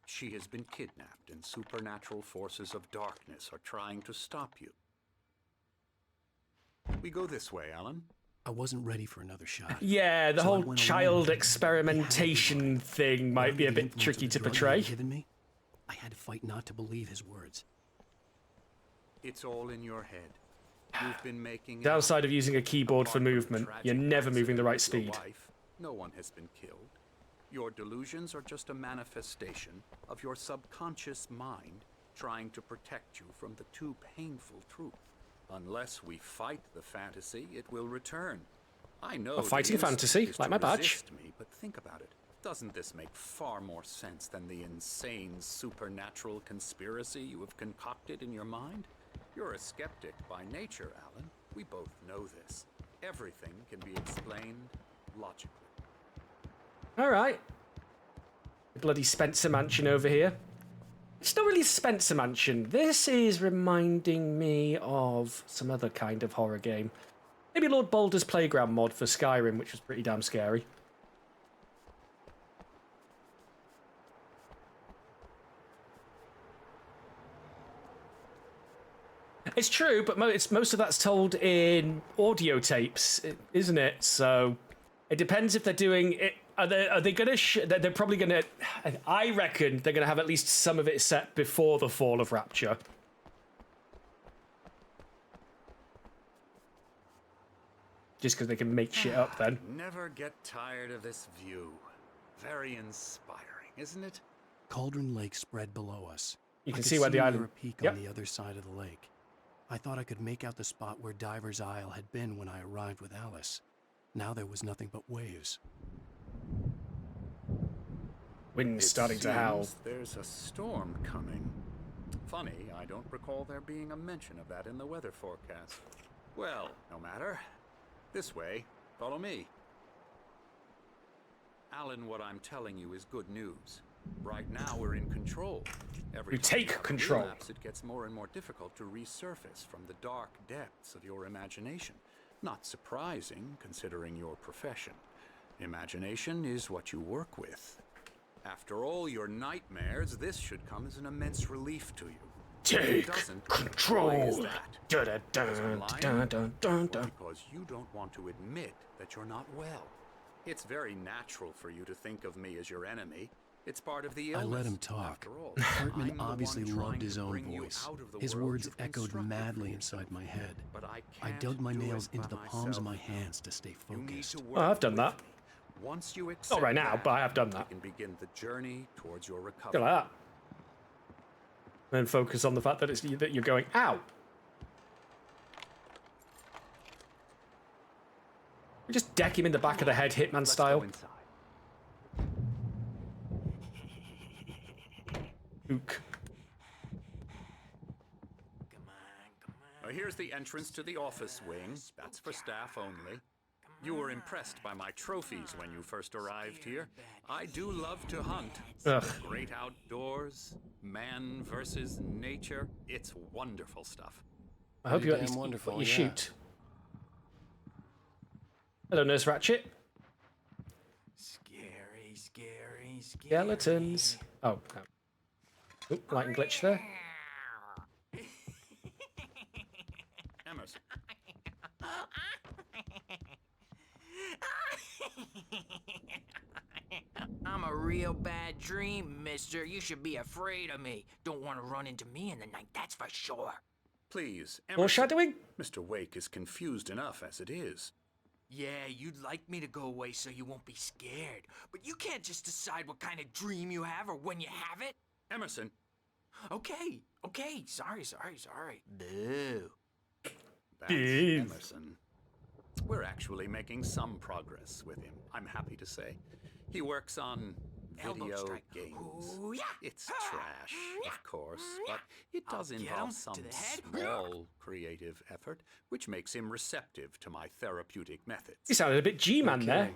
She has been kidnapped, and supernatural forces of darkness are trying to stop you. We go this way, Alan. I wasn't ready for another shot. Yeah, the So I whole went child along. experimentation thing might be a Under the bit influence tricky of to the drug portray. he'd given me, I had to fight not to believe his words. It's all in your head. You've been making it Downside up. of using a keyboard for Apart from the movement, tragic you're never moving the right accident with speed. your wife, no one has been killed. Your delusions are just a manifestation of your subconscious mind trying to protect you from the too painful truth. Unless we fight the fantasy, it will return. I know. Fighting the instinct fantasy, is like to my badge. resist me, but think about it. Doesn't this make far more sense than the insane supernatural conspiracy you have concocted in your mind? You're a skeptic by nature, Alan. We both know this. Everything can be explained logically. All right. The bloody Spencer Mansion over here. It's not really a Spencer Mansion. This is reminding me of some other kind of horror game. Maybe Lord Boulder's Playground mod for Skyrim, which was pretty damn scary. It's true, but most of that's told in audio tapes, isn't it? So it depends if they're doing it. Are they going to? They're probably going to. I reckon they're going to have at least some of it set before the fall of Rapture. Just because they can make shit up then. Never get tired of this view. Very inspiring, isn't it? Cauldron Lake spread below us. You I can could see where the near island. a peak Yep. on the other side of the lake. I thought I could make out the spot where Diver's Isle had been when I arrived with Alice. Now there was nothing but waves. Wind's It starting to howl. seems there's a storm coming. Funny, I don't recall there being a mention of that in the weather forecast. Well, no matter. This way. Follow me. Alan, what I'm telling you is good news. Right now, we're in control. Every You time take have a control. relapse, it gets more and more difficult to resurface from the dark depths of your imagination. Not surprising, considering your profession. Imagination is what you work with. After all your nightmares, this should come as an immense relief to you. If it Take doesn't, control. why is that? Dun, Because I'm dun, lying? dun, dun, dun, Or dun. because you don't want to admit that you're not well. It's very natural for you to think of me as your enemy. It's part of the illness. I let him talk. After all, Hartman I'm the obviously one trying loved his to own bring you voice. out of the His world words you've echoed constructed madly for inside yourself. my head. But I I can't dug my do nails it into the by palms of my myself. hands to stay You need focused. to work Well, I've done with that. me. Once you accept Not right now, that, but I have done that. you can begin the journey towards your Go recovery. like that. Then focus on the fact that that you're going, ow. We just deck him in the back of the head, Hitman Let's style. go inside. Ook. Here's the entrance to the office wing. That's for staff only. You were impressed by my trophies when you first arrived here. I do love to hunt. Ugh. The great outdoors, man versus nature. It's wonderful stuff. I hope Pretty you damn wonderful, what you yeah. shoot. Hello, Nurse Ratchet. Scary, scary, scary. Skeletons. Oh, no. Oop, lighting glitch there. Emerson. I'm a real bad dream, mister. You should be afraid of me. Don't want to run into me in the night, that's for sure. Please, Emerson. Foreshadowing? Mr. Wake is confused enough as it is. Yeah, you'd like me to go away so you won't be scared. But you can't just decide what kind of dream you have or when you have it. Emerson. Okay. Sorry. Boo. That's Dave. Emerson. We're actually making some progress with him, I'm happy to say. He works on Elbow video strike. games. Ooh, yeah. It's trash, of course, but it does I'll get involve him some to the head. small creative effort, which makes him receptive to my therapeutic methods. You sounded a bit G-Man Okay. there.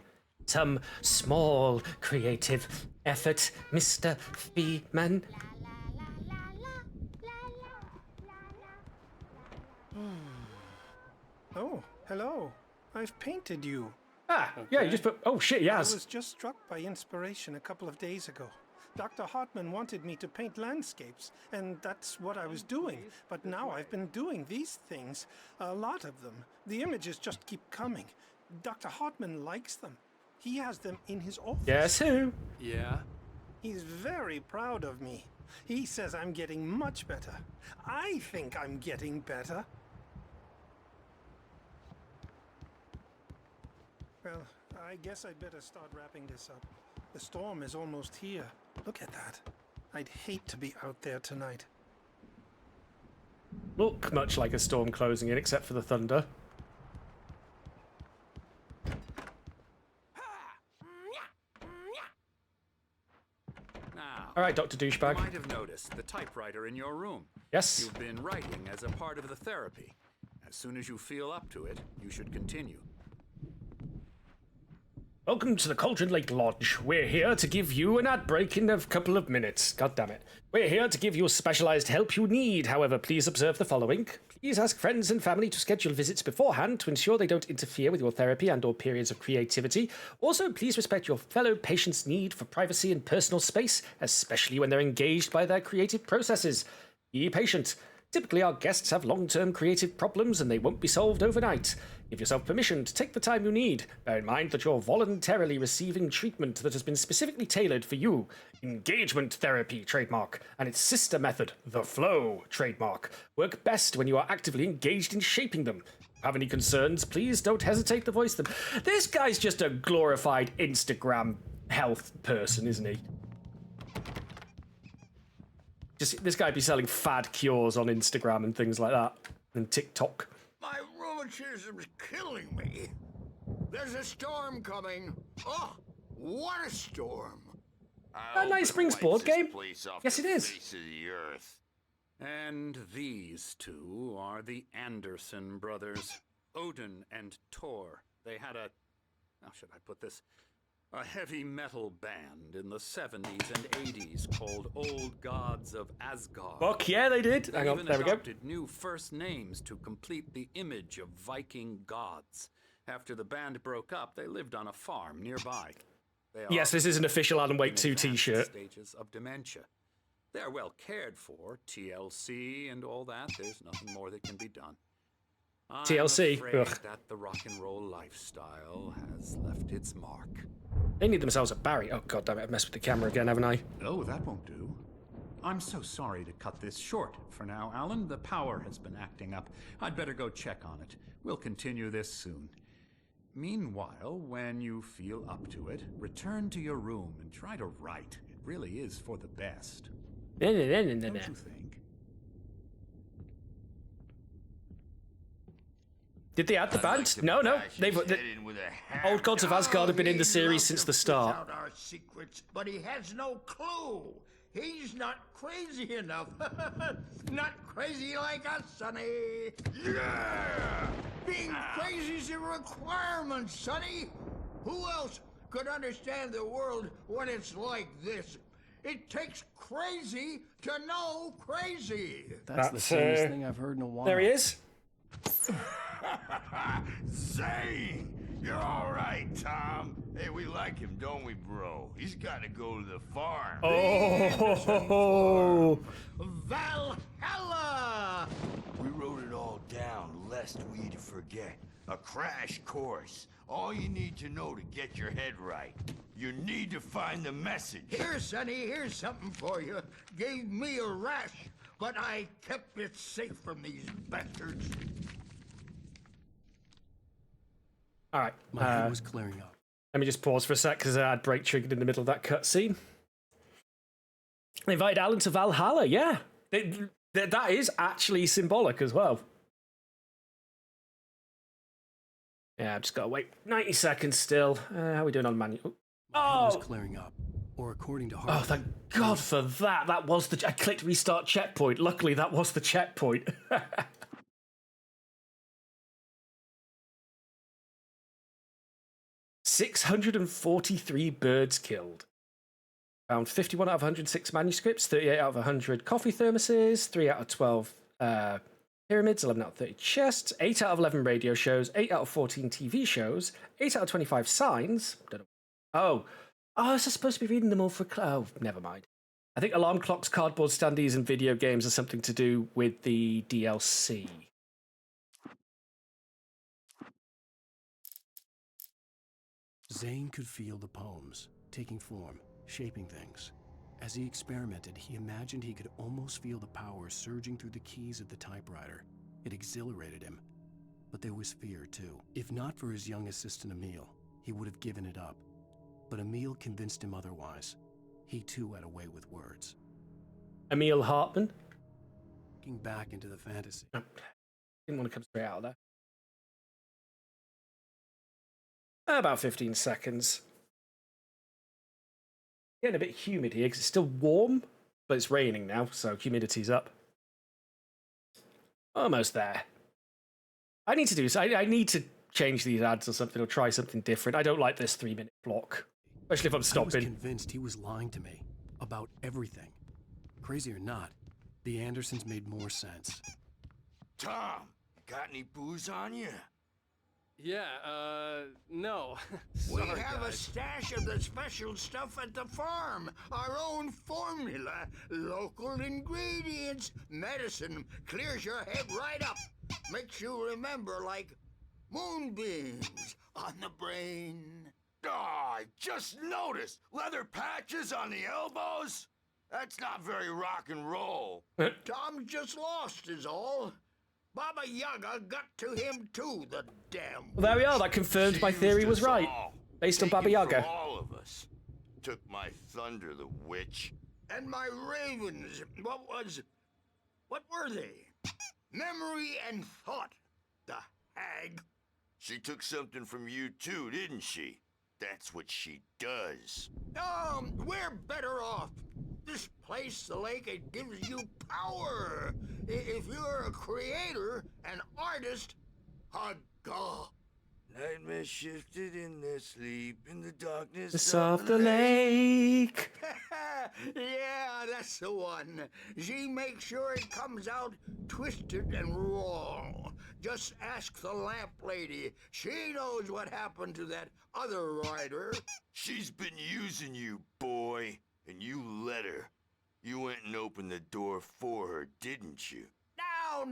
Some small creative effort, Mr. Fee-Man. Oh, hello. I've painted you. Ah, yeah, you just put... Oh, shit, I yes. was just struck by inspiration a couple of days ago. Dr. Hartman wanted me to paint landscapes, and that's what I was doing. But now I've been doing these things, a lot of them. The images just keep coming. Dr. Hartman likes them. He has them in his office. Guess who? Yeah? He's very proud of me. He says I'm getting much better. I think I'm getting better. Well, I guess I'd better start wrapping this up. The storm is almost here. Look at that. I'd hate to be out there tonight. Look much like a storm closing in, except for the thunder. Now, All right, Dr. Douchebag. you might have noticed the typewriter in your room. Yes. You've been writing as a part of the therapy. As soon as you feel up to it, you should continue. Welcome to the Cauldron Lake Lodge. We're here to give you an ad break in a couple of minutes. God damn it. We're here to give you specialized help you need. However, please observe the following. Please ask friends and family to schedule visits beforehand to ensure they don't interfere with your therapy and or periods of creativity. Also, please respect your fellow patients' need for privacy and personal space, especially when they're engaged by their creative processes. Be patient. Typically, our guests have long-term creative problems and they won't be solved overnight. Give yourself permission to take the time you need. Bear in mind that you're voluntarily receiving treatment that has been specifically tailored for you. Engagement therapy, trademark, and its sister method, the flow, trademark, work best when you are actively engaged in shaping them. If you have any concerns, please don't hesitate to voice them. This guy's just a glorified Instagram health person, isn't he? Just this guy be selling fad cures on Instagram and things like that, and TikTok. My rheumatism's killing me. There's a storm coming. Oh, what a storm! A nice Springs board game. Yes, it is. Face of the earth. And these two are the Anderson brothers, Odin and Tor. They had a, how should I put this? A heavy metal band in the 70s and 80s called Old Gods of Asgard. Fuck yeah, they did. Hang on, Even there we go. adopted new first names to complete the image of Viking gods. After the band broke up, they lived on a farm nearby. They are Yes, this is an official Alan Wake 2 in advanced t-shirt. Stages of dementia. They're well cared for, TLC and all that. There's nothing more that can be done. TLC? I'm afraid Ugh. that the rock and roll lifestyle has left its mark. They need themselves a Barry. Oh, god damn it, I've messed with the camera again, haven't I? Oh, that won't do. I'm so sorry to cut this short for now, Alan. The power has been acting up. I'd better go check on it. We'll continue this soon. Meanwhile, when you feel up to it, return to your room and try to write. It really is for the best. Don't you think? Did they add the band? No. Old Gods of Asgard have been in the series since the start. Out our secrets, but he has no clue. He's not crazy enough. Not crazy like us, Sonny. Yeah! Being crazy's a requirement, Sonny. Who else could understand the world when it's like this? It takes crazy to know crazy. That's the sanest thing I've heard in a while. There he is. Zane! You're all right, Tom. Hey, we like him, don't we, bro? He's got to go to the farm. Oh! Valhalla! We wrote it all down lest we forget. A crash course. All you need to know to get your head right. You need to find the message. Here, Sonny, here's something for you. Gave me a rash, but I kept it safe from these bastards. All right. My head was clearing up. Let me just pause for a sec because I had break triggered in the middle of that cutscene. They invited Alan to Valhalla, yeah. That is actually symbolic as well. Yeah, I've just got to wait 90 seconds still. How are we doing on manual? My head was clearing up. Or according to Harvey. Oh, thank God for that. That was the... I clicked restart checkpoint. Luckily, that was the checkpoint. 643 birds killed. Found 51 out of 106 manuscripts, 38 out of 100 coffee thermoses, 3 out of 12 pyramids, 11 out of 30 chests, 8 out of 11 radio shows, 8 out of 14 TV shows, 8 out of 25 signs. Don't know. Oh, I was supposed to be reading them all for... Oh, never mind. I think alarm clocks, cardboard standees, and video games are something to do with the DLC. Zane could feel the poems, taking form, shaping things. As he experimented, he imagined he could almost feel the power surging through the keys of the typewriter. It exhilarated him. But there was fear, too. If not for his young assistant Emil, he would have given it up. But Emil convinced him otherwise. He too had a way with words. Emil Hartman? Looking back into the fantasy. Didn't want to come straight out of there. About 15 seconds. Getting a bit humid here because it's still warm, but it's raining now, so humidity's up. Almost there. I need to do this. I need to change these ads or something, or try something different. I don't like this 3-minute block, especially if I'm stopping. I was convinced he was lying to me about everything. Crazy or not, the Andersons made more sense. Tom, got any booze on you? Yeah, no. We Sorry, have a guys. stash of the special stuff at the farm. Our own formula. Local ingredients. Medicine clears your head right up. Makes you remember like moonbeams on the brain. Oh, I just noticed. Leather patches on the elbows? That's not very rock and roll. Tom just lost is all. Baba Yaga got to him too, the damn. Well, there we are. That confirmed my theory was right. Based on Baba Yaga. All of us. Took my thunder, the witch. And my ravens. What were they? Memory and thought. The hag. She took something from you too, didn't she? That's what she does. We're better off. This place, the lake, it gives you power. If you're a creator, an artist, a god. Nightmare shifted in their sleep in the darkness of the lake. Yeah, that's the one. She makes sure it comes out twisted and raw. Just ask the lamp lady. She knows what happened to that other rider. She's been using you, boy, and you let her. You went and opened the door for her, didn't you? Now,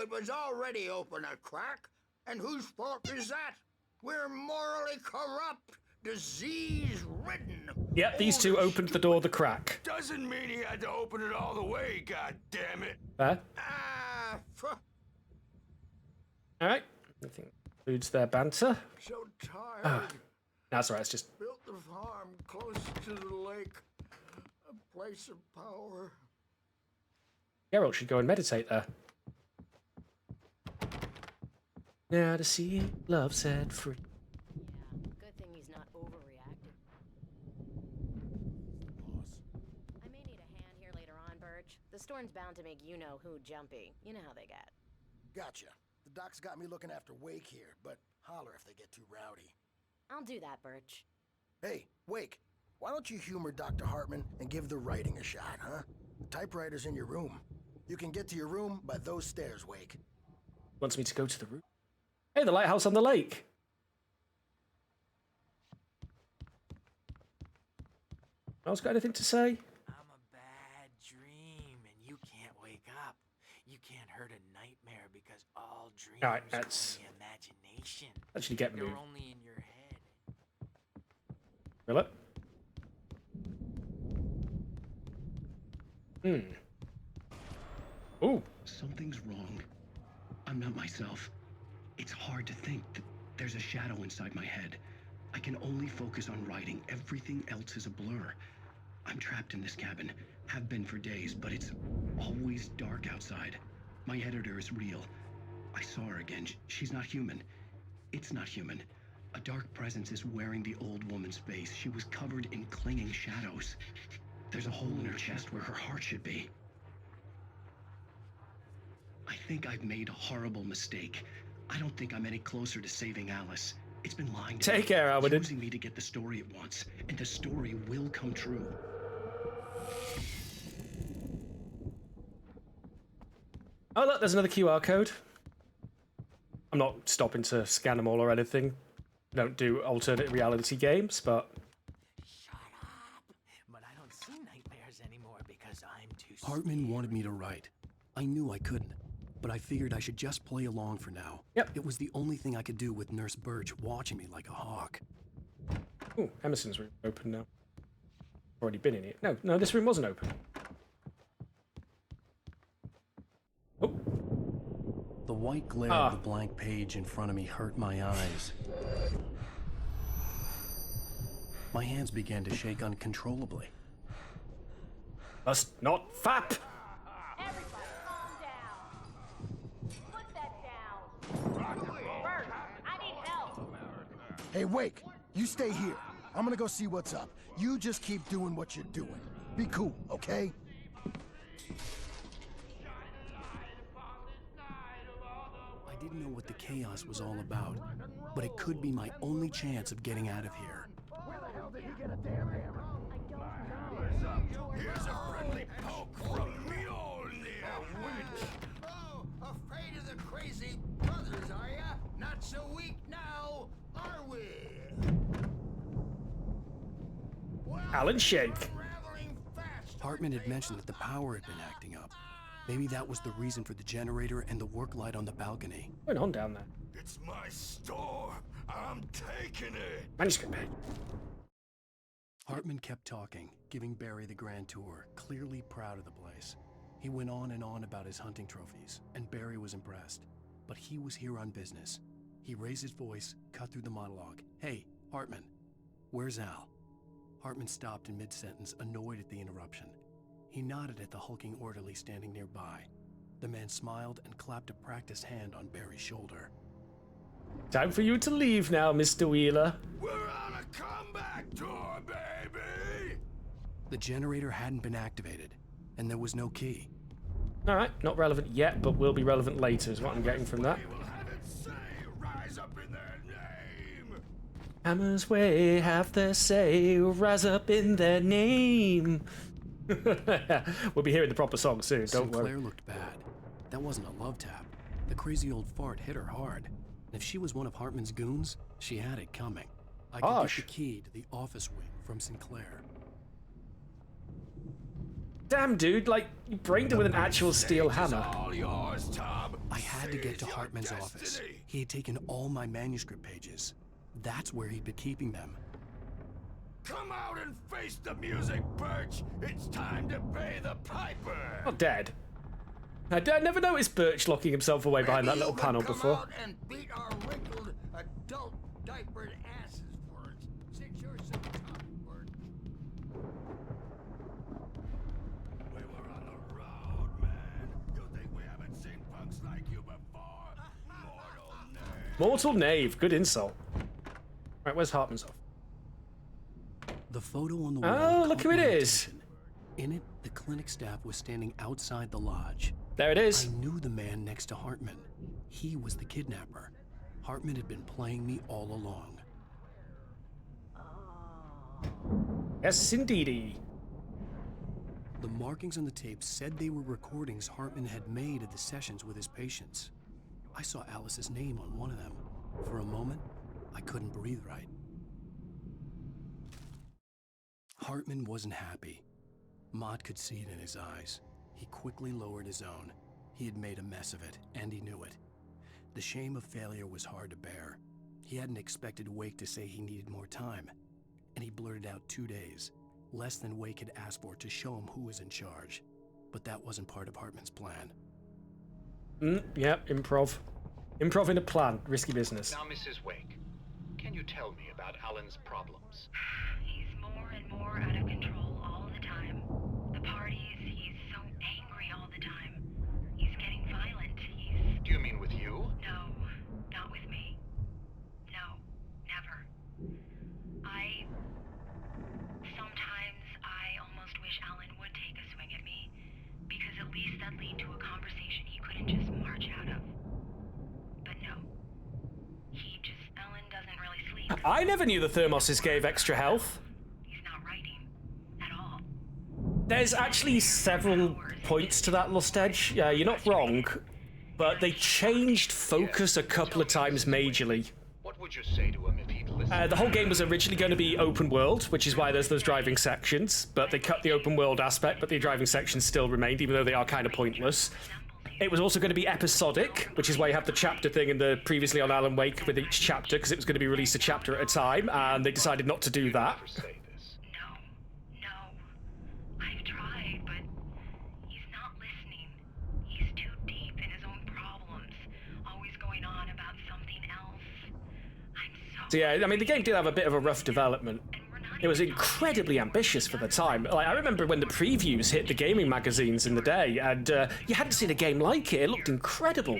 it was already open a crack. And whose fault is that? We're morally corrupt, disease-ridden. Yep, these two opened the door the crack. Doesn't mean he had to open it all the way, goddammit. Fair. Alright. I think includes their banter. So tired. That's alright, it's just... Built the farm close to the lake. A place of power. Geralt should go and meditate there. Now to see love set free. Yeah, good thing he's not overreacting. I may need a hand here later on, Birch. The storm's bound to make you-know-who jumpy. You know how they get. Gotcha. The doc's got me looking after Wake here, but holler if they get too rowdy. I'll do that, Birch. Hey, Wake, why don't you humor Dr. Hartman and give the writing a shot, huh? The typewriter's in your room. You can get to your room by those stairs, Wake. Wants me to go to the room. Hey, the lighthouse on the lake. Else got anything to say? I'm a bad dream, and you can't wake up. You can't hurt a nightmare because all dreams All right, that's... are only imagination. Actually get They're moved. only in your head. Will it? Ooh. Something's wrong. I'm not myself. It's hard to think that there's a shadow inside my head. I can only focus on writing. Everything else is a blur. I'm trapped in this cabin. Have been for days, but it's always dark outside. My editor is real. I saw her again. She's not human. It's not human. A dark presence is wearing the old woman's face. She was covered in clinging shadows. There's a hole in her chest where her heart should be. I think I've made a horrible mistake. I don't think I'm any closer to saving Alice. It's been lying to me. Take care, Alwyn. Using me to get the story it wants, and the story will come true. Oh, look, there's another QR code. I'm not stopping to scan them all or anything. I don't do alternate reality games, but... But I don't see nightmares anymore because I'm too Hartman wanted me to write. I knew I couldn't, but I figured I should just play along for now. Yep. It was the only thing I could do with Nurse Birch watching me like a hawk. Oh, Emerson's room open now. Already been in it. No, this room wasn't open. Oh. The white glare of the blank page in front of me hurt my eyes. My hands began to shake uncontrollably. Must not fap! Everybody, calm down. Put that down. Bert, I need help. Hey, Wake, you stay here. I'm gonna go see what's up. You just keep doing what you're doing. Be cool, okay? I didn't know what the chaos was all about, but it could be my only chance of getting out of here. Where the hell did he get a damn hammer? Here's a friendly poke from Mjolnir, witch. Oh, afraid of the crazy brothers, are ya? Not so weak now, are we? Alan Shank. Hartman had mentioned that the power had been acting up. Maybe that was the reason for the generator and the work light on the balcony. What's going on down there? It's my store. I'm taking it. Manuscript page. Hartman kept talking, giving Barry the grand tour, clearly proud of the place. He went on and on about his hunting trophies, and Barry was impressed. But he was here on business. He raised his voice, cut through the monologue. Hey, Hartman, where's Al? Hartman stopped in mid-sentence, annoyed at the interruption. He nodded at the hulking orderly standing nearby. The man smiled and clapped a practiced hand on Barry's shoulder. Time for you to leave now, Mr. Wheeler. We're on a comeback tour, baby! The generator hadn't been activated, and there was no key. Alright, not relevant yet, but will be relevant later, is what I'm getting from that. Rise up in their name! Hammer's Way have their say, rise up in their name. We'll be hearing the proper song soon, don't worry. Sinclair looked bad. That wasn't a love tap. The crazy old fart hit her hard. And if she was one of Hartman's goons, she had it coming. I could get the key to the office wing from Sinclair. Damn, dude, like, you brained her with an actual steel hammer. I had to get to Hartman's office. He had taken all my manuscript pages. That's where he'd been keeping them. Come out and face the music, Birch! It's time to pay the piper! Not dead. I never noticed Birch locking himself away behind that little panel before. Come out and beat our wrinkled, adult, diapered asses for us. Since you're so tough, Bert. We were on the road, man. You think we haven't seen punks like you before? Mortal knave. Mortal knave, good insult. Right, where's Hartman's off? The photo on the wall. Oh, look who it is. In it, the clinic staff was standing outside the lodge. There it is. I knew the man next to Hartman. He was the kidnapper. Hartman had been playing me all along. Yes, indeedy. The markings on the tape said they were recordings Hartman had made of the sessions with his patients. I saw Alice's name on one of them. For a moment, I couldn't breathe right. Hartman wasn't happy. Mott could see it in his eyes. He quickly lowered his own. He had made a mess of it, and he knew it. The shame of failure was hard to bear. He hadn't expected Wake to say he needed more time, and he blurted out 2 days, less than Wake had asked for to show him who was in charge. But that wasn't part of Hartman's plan. Yep, improv. Improv in a plan. Risky business. Now, Mrs. Wake, can you tell me about Alan's problems? He's more and more out of control all the time. The parties, he's so angry all the time. He's getting violent. Do you mean with you? No, not with me. No, never. Sometimes I almost wish Alan would take a swing at me, because at least that'd lead to a conversation he couldn't just march out of. But no. Alan doesn't really sleep. I never knew the thermoses gave extra health. He's not writing at all. There's actually several points to that, Lost Edge. You're not wrong, but they changed focus a couple of times majorly. What would you say to him if he'd listen? The whole game was originally going to be open world, which is why there's those driving sections, but they cut the open world aspect, but the driving sections still remained, even though they are kind of pointless. It was also going to be episodic, which is why you have the chapter thing in the previously on Alan Wake with each chapter, because it was going to be released a chapter at a time, and they decided not to do that. I've tried, but he's not listening. He's too deep in his own problems, always going on about something else. So yeah, I mean, the game did have a bit of a rough development. It was incredibly ambitious for the time. Like, I remember when the previews hit the gaming magazines in the day, and you hadn't seen a game like it. It looked incredible.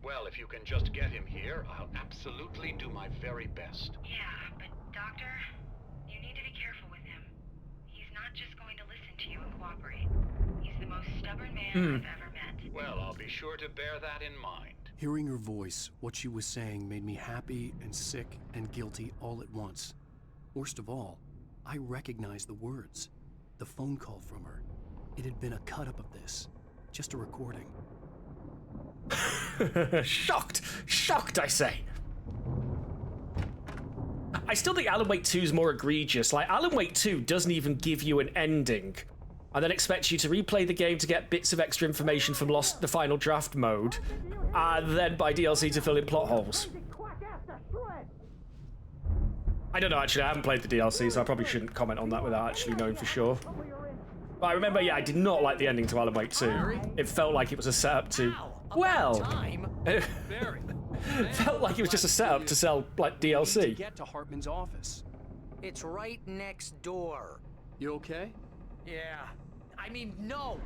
Well, if you can just get him here, I'll absolutely do my very best. Yeah, but Doctor, you need to be careful with him. He's not just going to listen to you and cooperate. He's the most stubborn man I've ever met. Well, I'll be sure to bear that in mind. Hearing her voice, what she was saying made me happy and sick and guilty all at once. Worst of all, I recognized the words. The phone call from her. It had been a cut-up of this. Just a recording. Shocked! Shocked, I say! I still think Alan Wake 2 is more egregious. Like, Alan Wake 2 doesn't even give you an ending, and then expects you to replay the game to get bits of extra information from the final draft mode, and then buy DLC to fill in plot holes. I don't know, actually, I haven't played the DLC, so I probably shouldn't comment on that without actually knowing for sure. But I remember, yeah, I did not like the ending to Alan Wake 2. It felt like it was a setup to... Well... felt like it was just a setup to sell, like, DLC. Get to Hartman's office. It's right next door. You okay? Yeah. I mean, no!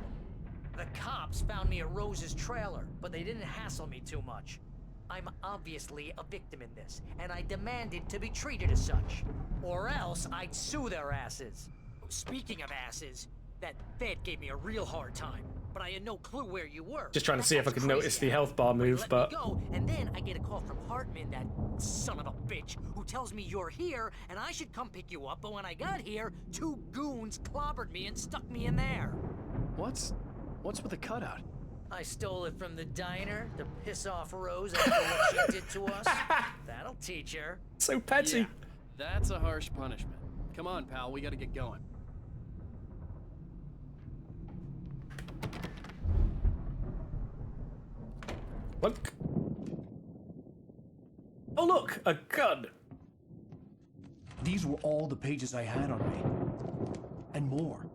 The cops found me at Rose's trailer, but they didn't hassle me too much. I'm obviously a victim in this, and I demanded to be treated as such. Or else I'd sue their asses. Speaking of asses, that Fed gave me a real hard time, but I had no clue where you were. Just trying to see if I could notice the health bar move, but... Go, and then I get a call from Hartman, that son of a bitch, who tells me you're here, and I should come pick you up, but when I got here, 2 goons clobbered me and stuck me in there. What's with the cutout? I stole it from the diner to piss off Rose after what she did to us. That'll teach her. So petty. Yeah, that's a harsh punishment. Come on, pal, we gotta get going. Look. Oh look, a gun. These were all the pages I had on me. And more.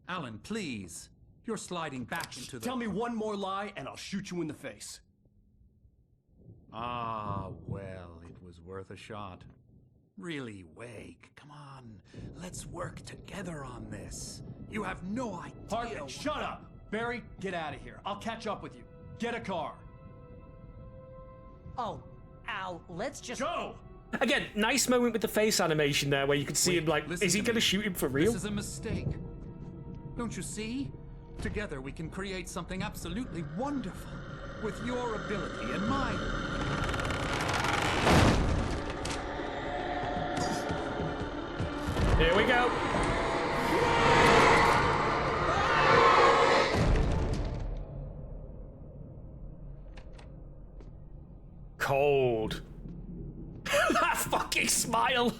Alan, please. You're sliding back into the... Tell me one more lie and I'll shoot you in the face. Ah, well, it was worth a shot. Really, Wake, come on. Let's work together on this. You have no idea... Hartman, shut up! Barry, get out of here. I'll catch up with you. Get a car. Oh, Al, let's just... Go! Again, nice moment with the face animation there where you could see him like, is he going to shoot him for real? This is a mistake. Don't you see? Together we can create something absolutely wonderful. With your ability and mine. Here we go. Cold. That fucking smile.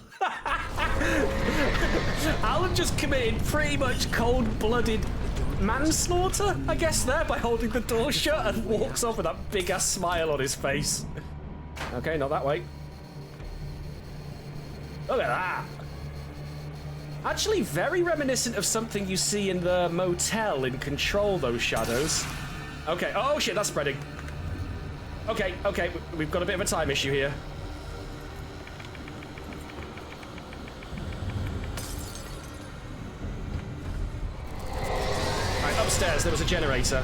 Alan just committed pretty much cold-blooded manslaughter, I guess, there by holding the door shut and walks off with that big-ass smile on his face. Okay, not that way. Look at that. Actually, very reminiscent of something you see in the motel in Control, those shadows. Okay, oh shit, that's spreading. Okay, we've got a bit of a time issue here. Right, upstairs, there was a generator.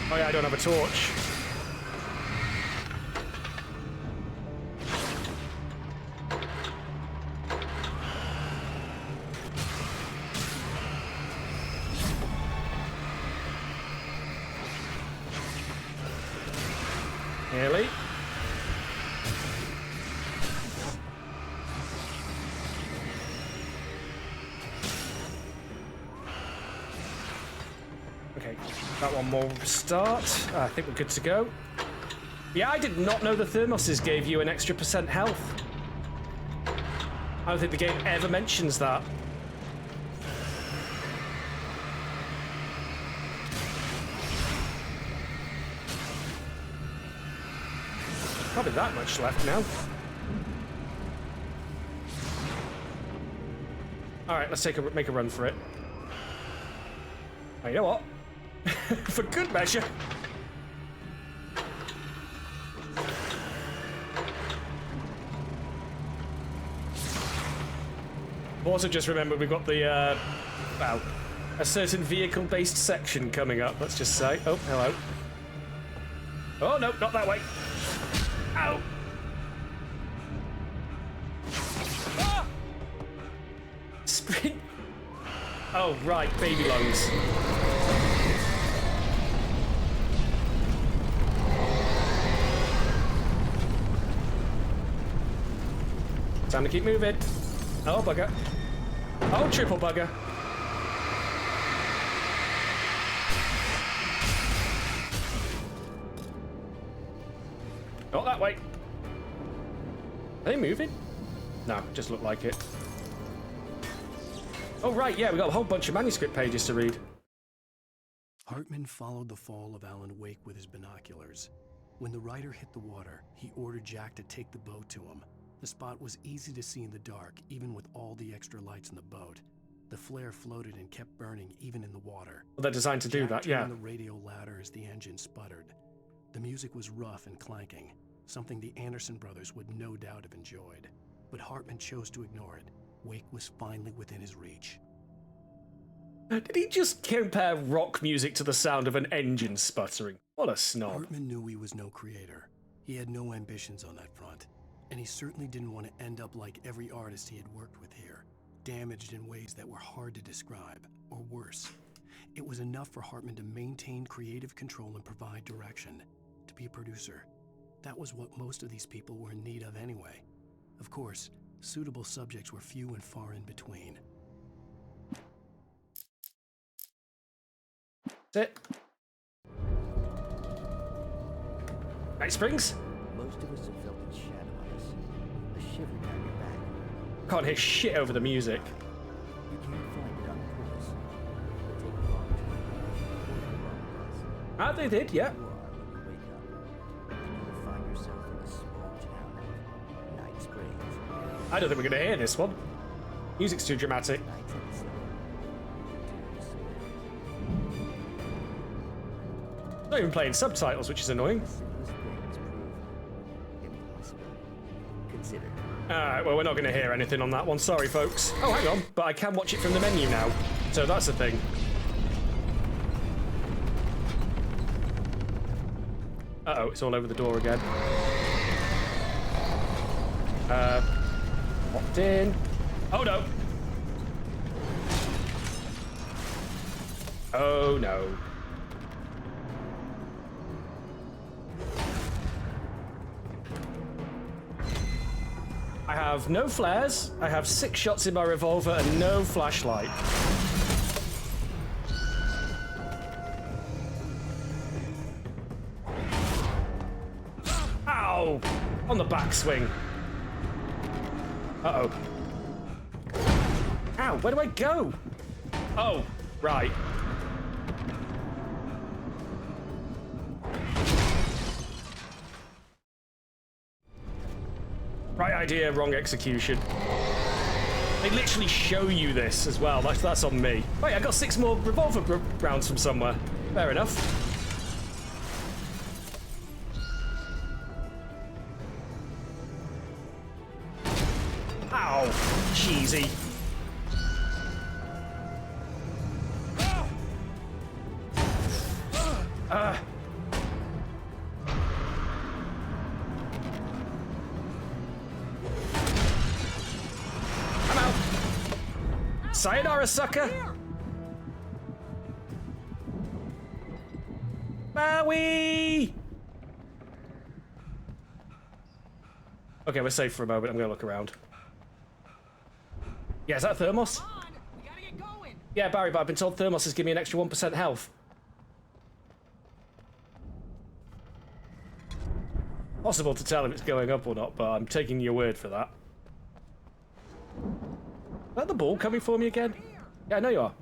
Oh yeah, I don't have a torch. Nearly. Okay, that one more start. I think we're good to go. Yeah, I did not know the thermoses gave you an extra % health. I don't think the game ever mentions that. Probably that much left now. Alright, let's make a run for it. Oh, you know what? For good measure. Also just remember we've got the, well, a certain vehicle-based section coming up, let's just say. Oh, hello. Oh, no, not that way. Ow! Ah! Sprint! Oh, right, baby lungs. Time to keep moving. Oh, bugger. Oh, triple bugger. Not that way. Are they moving? No, just look like it. Oh, right, yeah, we got a whole bunch of manuscript pages to read. Hartman followed the fall of Alan Wake with his binoculars. When the rider hit the water, he ordered Jack to take the boat to him. The spot was easy to see in the dark, even with all the extra lights in the boat. The flare floated and kept burning even in the water. Well, they're designed to do that, yeah. Jack turned the radio louder as the engine sputtered. The music was rough and clanking, something the Anderson brothers would no doubt have enjoyed. But Hartman chose to ignore it. Wake was finally within his reach. Did he just compare rock music to the sound of an engine sputtering? What a snob. Hartman knew he was no creator. He had no ambitions on that front. And he certainly didn't want to end up like every artist he had worked with here, damaged in ways that were hard to describe, or worse. It was enough for Hartman to maintain creative control and provide direction, to be a producer. That was what most of these people were in need of anyway. Of course, suitable subjects were few and far in between. That's it. Night Springs? Most of us have felt its shadow on us. A shiver down your back. Can't hear shit over the music. You can't find it on purpose. But take a long time. Ah, they did, yeah. You are when you wake up. And you'll find yourself in a small town of Night Springs. I don't think we're going to hear this one. Music's too dramatic. Not even playing subtitles, which is annoying. Alright, well, we're not going to hear anything on that one. Sorry, folks. Oh, hang on. But I can watch it from the menu now. So that's a thing. Uh-oh, it's all over the door again. Popped in. Oh, no. Oh, no. I have no flares, I have 6 shots in my revolver, and no flashlight. Ow! On the backswing. Uh-oh. Ow, where do I go? Oh, right. Right idea, wrong execution. They literally show you this as well. That's on me. Wait, I got 6 more revolver rounds from somewhere. Fair enough. Ow, cheesy. Sayonara, sucker! Maui! Okay, we're safe for a moment. I'm gonna look around. Yeah, is that a thermos? Yeah, Barry, but I've been told thermoses give me an extra 1% health. Possible to tell if it's going up or not, but I'm taking your word for that. Is that the ball coming for me again? Yeah, I know you are.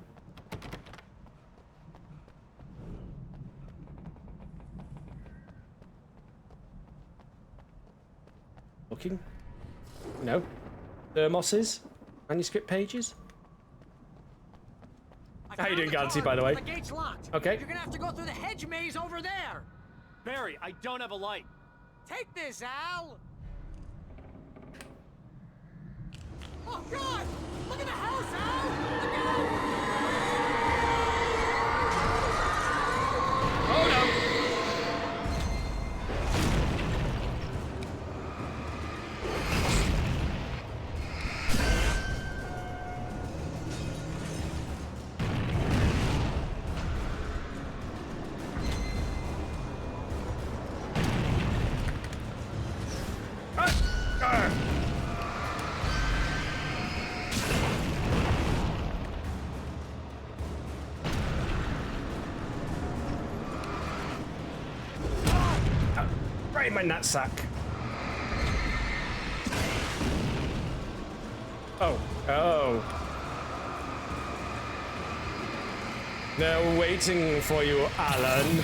Looking? No. Thermoses? Manuscript pages? How you doing, Galaxy, by the way? The gate's locked. Okay. You're gonna have to go through the hedge maze over there. Barry, I don't have a light. Take this, Al. Oh God! Look at the house, Al. Look out! Oh no! Right in my nutsack. Oh. Oh. They're waiting for you, Alan,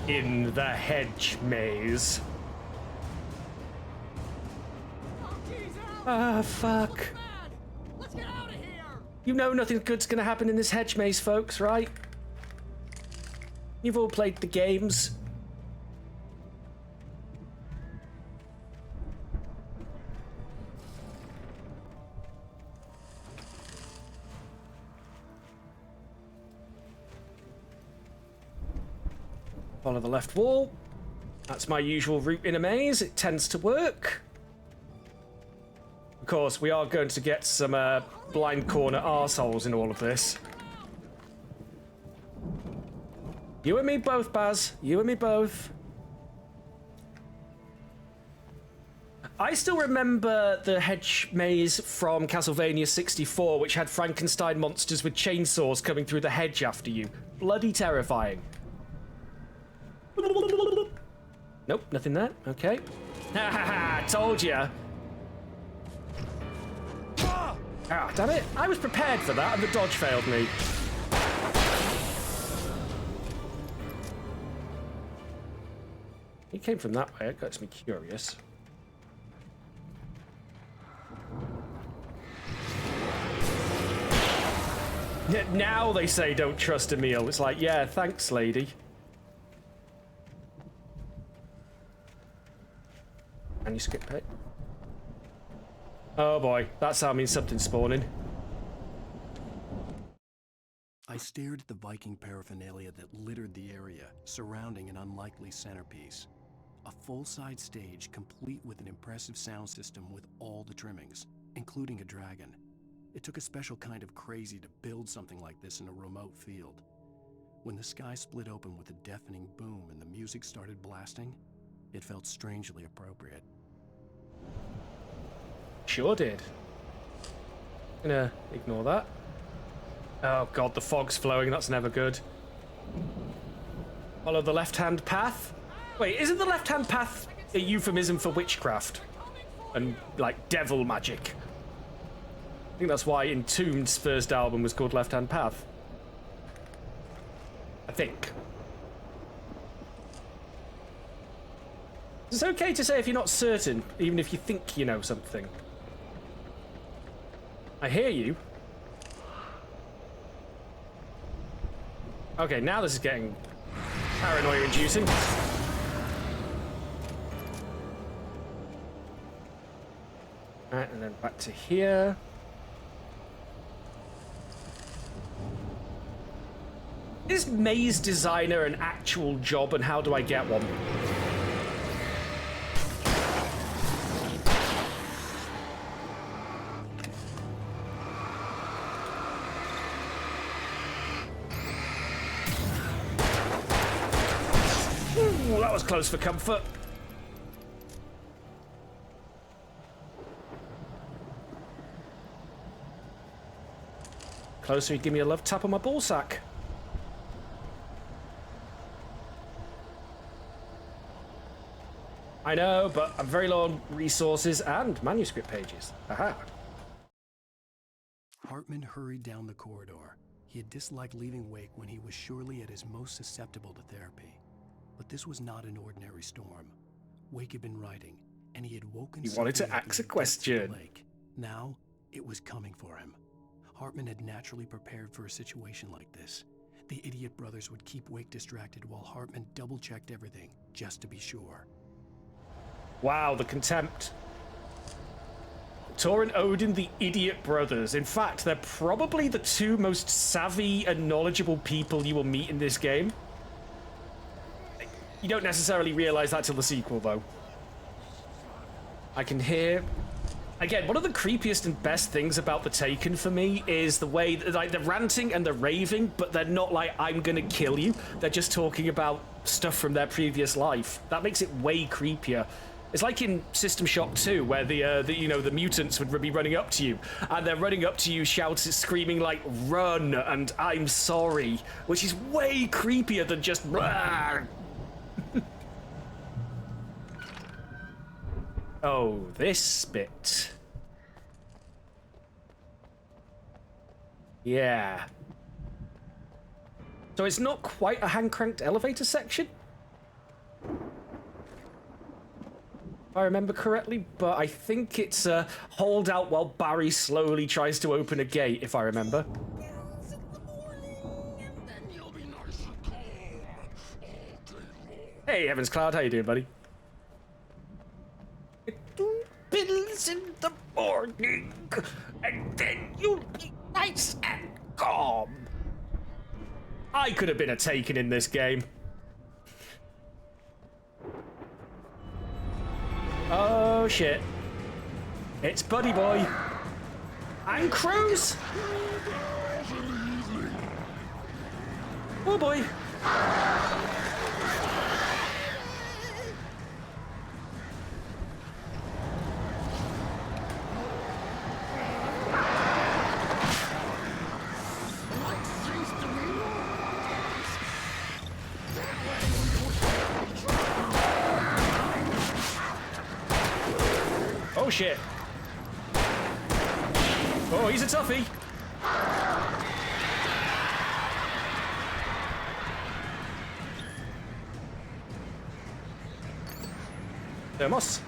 in the hedge maze. Ah, fuck. Let's get out of here. You know nothing good's gonna happen in this hedge maze, folks, right? You've all played the games. Follow the left wall. That's my usual route in a maze. It tends to work. Of course, we are going to get some blind corner arseholes in all of this. You and me both, Baz. You and me both. I still remember the hedge maze from Castlevania 64, which had Frankenstein monsters with chainsaws coming through the hedge after you. Bloody terrifying. Nope, nothing there. Okay. Ha ha ha! Told ya. Ah, damn it! I was prepared for that, and the dodge failed me. He came from that way. It gets me curious. Now they say don't trust a meal. It's like, yeah, thanks, lady. Manuscript pit. Oh boy, that sound means something's spawning. I stared at the Viking paraphernalia that littered the area, surrounding an unlikely centerpiece. A full-size stage complete with an impressive sound system with all the trimmings, including a dragon. It took a special kind of crazy to build something like this in a remote field. When the sky split open with a deafening boom and the music started blasting, it felt strangely appropriate. Sure did. Gonna ignore that. Oh god, the fog's flowing. That's never good. Follow the left-hand path. Wait, isn't the left-hand path a euphemism for witchcraft? And, like, devil magic? I think that's why Entombed's first album was called Left-Hand Path. I think. It's okay to say if you're not certain, even if you think you know something. I hear you. Okay, now this is getting paranoia-inducing. Alright, and then back to here. Is maze designer an actual job, and how do I get one? Ooh, that was close for comfort. closer, he'd give me a love tap on my ballsack. I know, but I'm very low on resources and manuscript pages. Aha. Hartman hurried down the corridor. He had disliked leaving Wake when he was surely at his most susceptible to therapy. But this was not an ordinary storm. Wake had been writing, and he had woken. He wanted to ask a question. Now, it was coming for him. Hartman had naturally prepared for a situation like this. The idiot brothers would keep Wake distracted while Hartman double-checked everything, just to be sure. Wow, the contempt. Tor and Odin, the idiot brothers. In fact, they're probably the two most savvy and knowledgeable people you will meet in this game. You don't necessarily realize that till the sequel, though. I can hear... Again, one of the creepiest and best things about the Taken for me is the way, like, they're ranting and they're raving, but they're not like, I'm gonna kill you. They're just talking about stuff from their previous life. That makes it way creepier. It's like in System Shock 2, where the mutants would be running up to you, and they're running up to you, shouting, screaming like, run, and I'm sorry, which is way creepier than just, Oh, this bit. Yeah. So it's not quite a hand-cranked elevator section? If I remember correctly, but I think it's a hold out while Barry slowly tries to open a gate, if I remember. Hey, Evans Cloud, how you doing, buddy? Bills in the morning, and then you'll be nice and calm. I could have been a Taken in this game. Oh shit. It's Buddy Boy. And Cruz. Oh boy. Oh shit. Oh, he's a toughie. Thermos.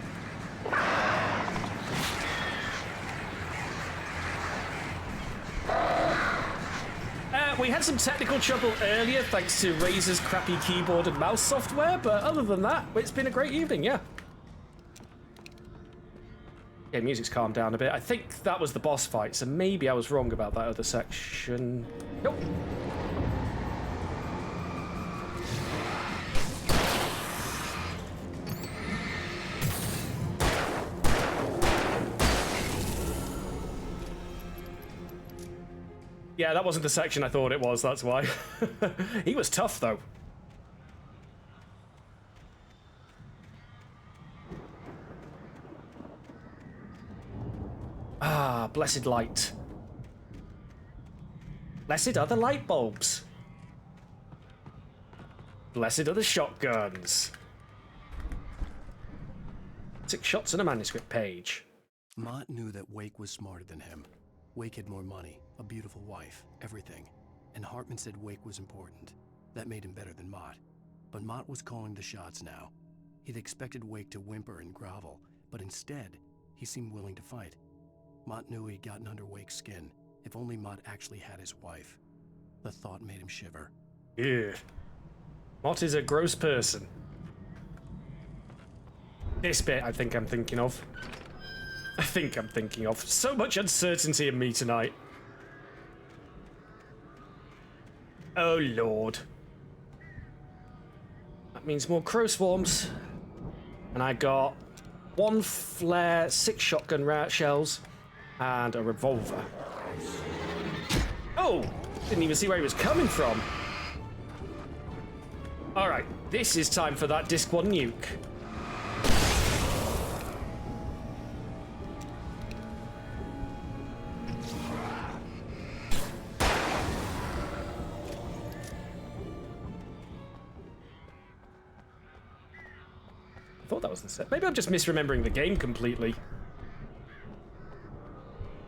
We had some technical trouble earlier thanks to Razer's crappy keyboard and mouse software, but other than that, it's been a great evening, yeah. Yeah, music's calmed down a bit. I think that was the boss fight, so maybe I was wrong about that other section. Nope. Yeah, that wasn't the section I thought it was, that's why. He was tough, though. Ah, blessed light. Blessed are the light bulbs. Blessed are the shotguns. 6 shots and a manuscript page. Mott knew that Wake was smarter than him. Wake had more money, a beautiful wife, everything. And Hartman said Wake was important. That made him better than Mott. But Mott was calling the shots now. He'd expected Wake to whimper and grovel, but instead, he seemed willing to fight. Mott knew he'd gotten under Wake's skin. If only Mott actually had his wife. The thought made him shiver. Yeah. Mott is a gross person. This bit I think I'm thinking of. So much uncertainty in me tonight. Oh lord. That means more crow swarms. And I got 1 flare, 6 shotgun shells, and a revolver. Oh! Didn't even see where he was coming from. Alright, this is time for that Disc 1 nuke. thought that was the set. Maybe I'm just misremembering the game completely.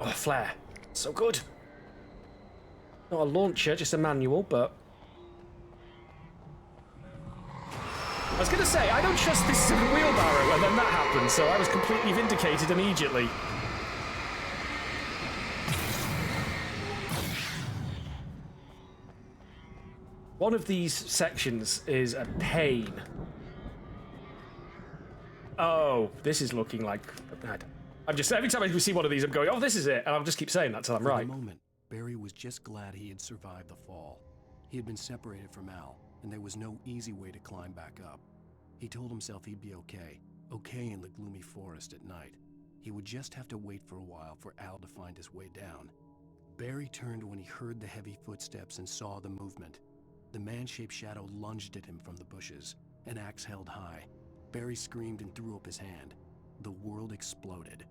Oh, flare. So good. Not a launcher, just a manual, but... I was going to say, I don't trust this wheelbarrow, and then that happened, so I was completely vindicated immediately. One of these sections is a pain. Oh, this is looking like... I'm just... Every time I see one of these, I'm going, oh, this is it, and I'll just keep saying that till I'm right. For the moment, Barry was just glad he had survived the fall. He had been separated from Al, and there was no easy way to climb back up. He told himself he'd be okay in the gloomy forest at night. He would just have to wait for a while for Al to find his way down. Barry turned when he heard the heavy footsteps and saw the movement. The man-shaped shadow lunged at him from the bushes, an axe held high. Barry screamed and threw up his hand. The world exploded.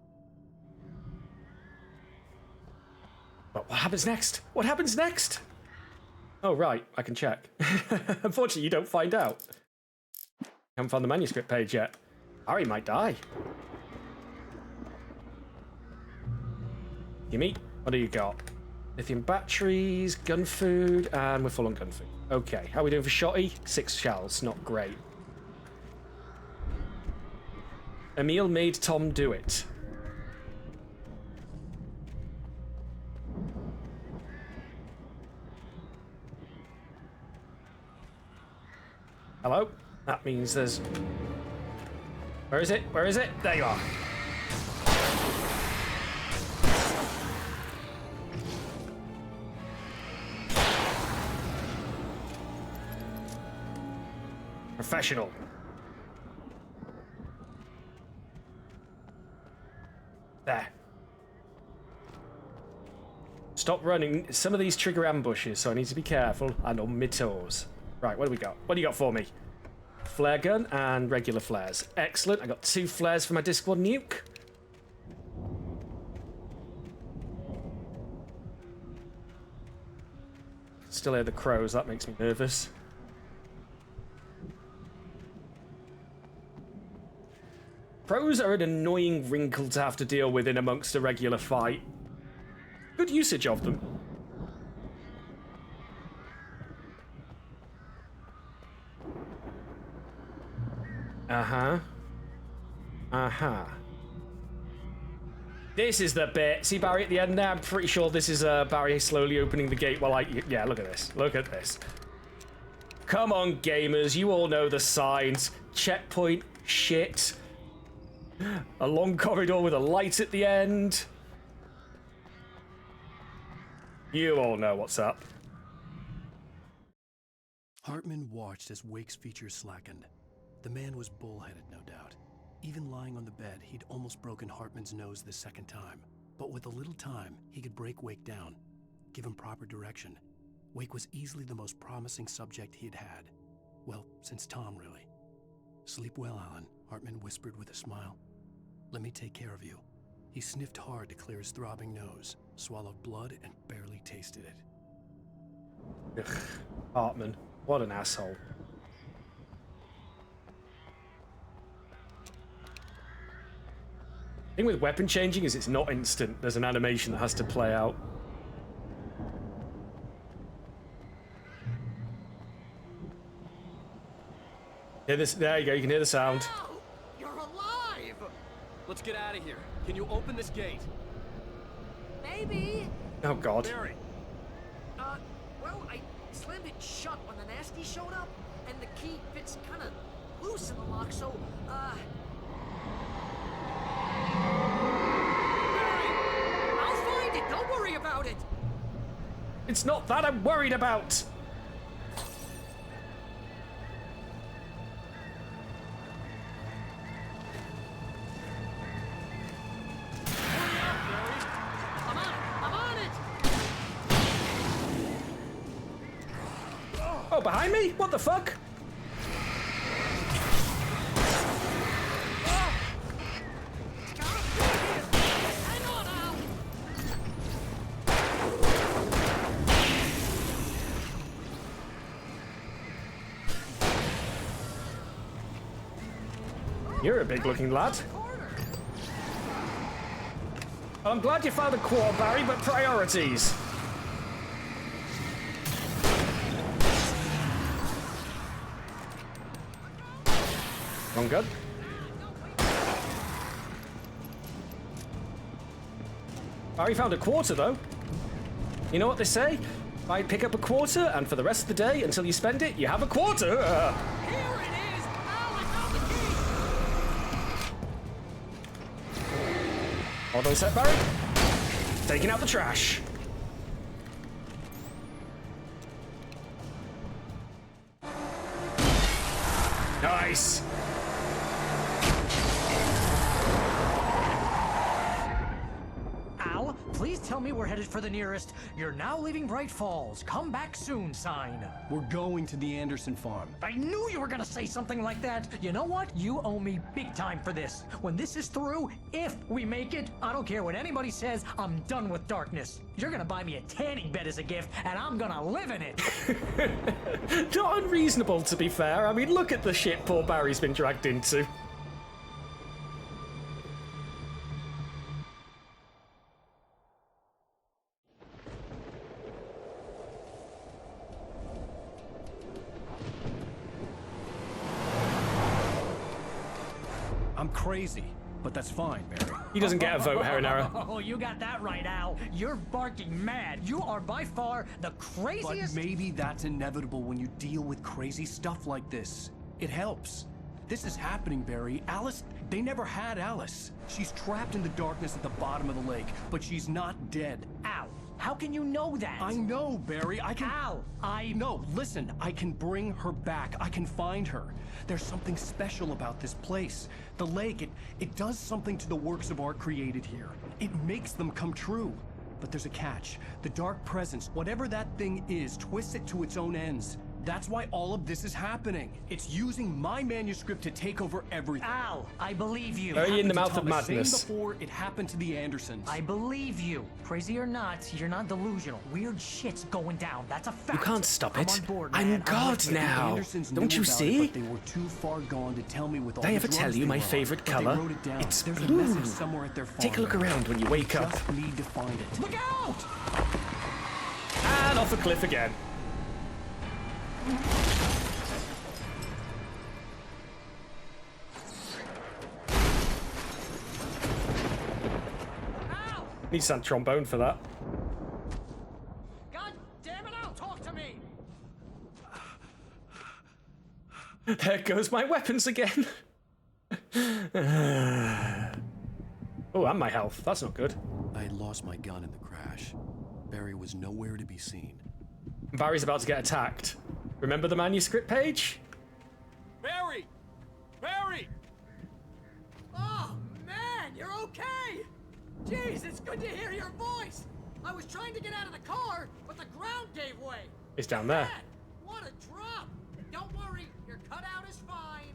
But what happens next? What happens next? Oh, right, I can check. Unfortunately, you don't find out. Haven't found the manuscript page yet. Harry might die. Gimme, what do you got? Lithium batteries, gun food, and we're full on gun food. Okay, how are we doing for shotty? 6 shells, not great. Emil made Tom do it. Hello? That means there's... Where is it? Where is it? There you are. Professional. There. Stop running. Some of these trigger ambushes, so I need to be careful and on my toes. Right, what do we got? What do you got for me? Flare gun and regular flares. Excellent. I got 2 flares for my Disc 1 nuke. Still hear the crows. That makes me nervous. Crows are an annoying wrinkle to have to deal with in amongst a regular fight. Good usage of them. Uh-huh. Uh-huh. This is the bit. See Barry at the end there? I'm pretty sure this is Barry slowly opening the gate while I... Yeah, look at this. Look at this. Come on, gamers. You all know the signs. Checkpoint. Shit. A long corridor with a light at the end. You all know what's up. Hartman watched as Wake's features slackened. The man was bullheaded, no doubt. Even lying on the bed, he'd almost broken Hartman's nose the second time. But with a little time, he could break Wake down, give him proper direction. Wake was easily the most promising subject he'd had. Well, since Tom, really. Sleep well, Alan, Hartman whispered with a smile. Let me take care of you. He sniffed hard to clear his throbbing nose, swallowed blood, and barely tasted it. Ugh, Hartman, what an asshole. The thing with weapon changing is it's not instant. There's an animation that has to play out. Hear this? There you go. You can hear the sound. You're alive! Let's get out of here. Can you open this gate? Maybe. Oh God. Barry. Well, I slammed it shut when the nasty showed up, and the key fits kind of loose in the lock, so, Barry, I'll find it. Don't worry about it. It's not that I'm worried about. Oh, behind me? What the fuck? You're a big-looking lad. I'm glad you found a quad, Barry, but priorities. Wrong gun. Barry found a quarter, though. You know what they say? I pick up a quarter, and for the rest of the day, until you spend it, you have a quarter. Here it is! Ow, I found the key! Hold on a sec, Barry. Taking out the trash. Nice. Al, please tell me we're headed for the nearest "You're now leaving Bright Falls. Come back soon" sign. We're going to the Anderson farm. I knew you were gonna say something like that. You know what? You owe me big time for this. When this is through, if we make it, I don't care what anybody says, I'm done with darkness. You're gonna buy me a tanning bed as a gift, and I'm gonna live in it. Not unreasonable, to be fair. I mean, look at the shit poor Barry's been dragged into. I'm crazy, but that's fine, Barry. He doesn't get a vote, Harinara. Oh, you got that right, Al. You're barking mad. You are by far the craziest. But maybe that's inevitable when you deal with crazy stuff like this. It helps. This is happening, Barry. Alice, they never had Alice. She's trapped in the darkness at the bottom of the lake, but she's not dead. Al, how can you know that? I know, Barry. I can... Al, No, listen. I can bring her back. I can find her. There's something special about this place. The lake, it does something to the works of art created here. It makes them come true. But there's a catch. The dark presence, whatever that thing is, twists it to its own ends. That's why all of this is happening. It's using my manuscript to take over everything. Al, I believe you. Are you in the mouth of Thomas, madness? same before it happened to the Andersons. I believe you. Crazy or not, you're not delusional. Weird shit's going down. That's a fact. You can't stop I'm it. on board, I'm man. God The now. Andersons Don't knew you about see? It, but they were too far gone to tell me with all Did I the ever drugs tell you they my were on, favorite but they color? wrote it down. It's There's blue. a message somewhere at their farm. Take a look around when you wake up. Just need to find it. Look out! And off a cliff again. Need some trombone for that. God damn it, Al, talk to me! There goes my weapons again. Oh, and my health. That's not good. I had lost my gun in the crash. Barry was nowhere to be seen. Barry's about to get attacked. Remember the manuscript page? Barry! Barry! Oh, man, you're okay! Jeez, it's good to hear your voice! I was trying to get out of the car, but the ground gave way. It's down there. Man, what a drop! Don't worry, your cutout is fine.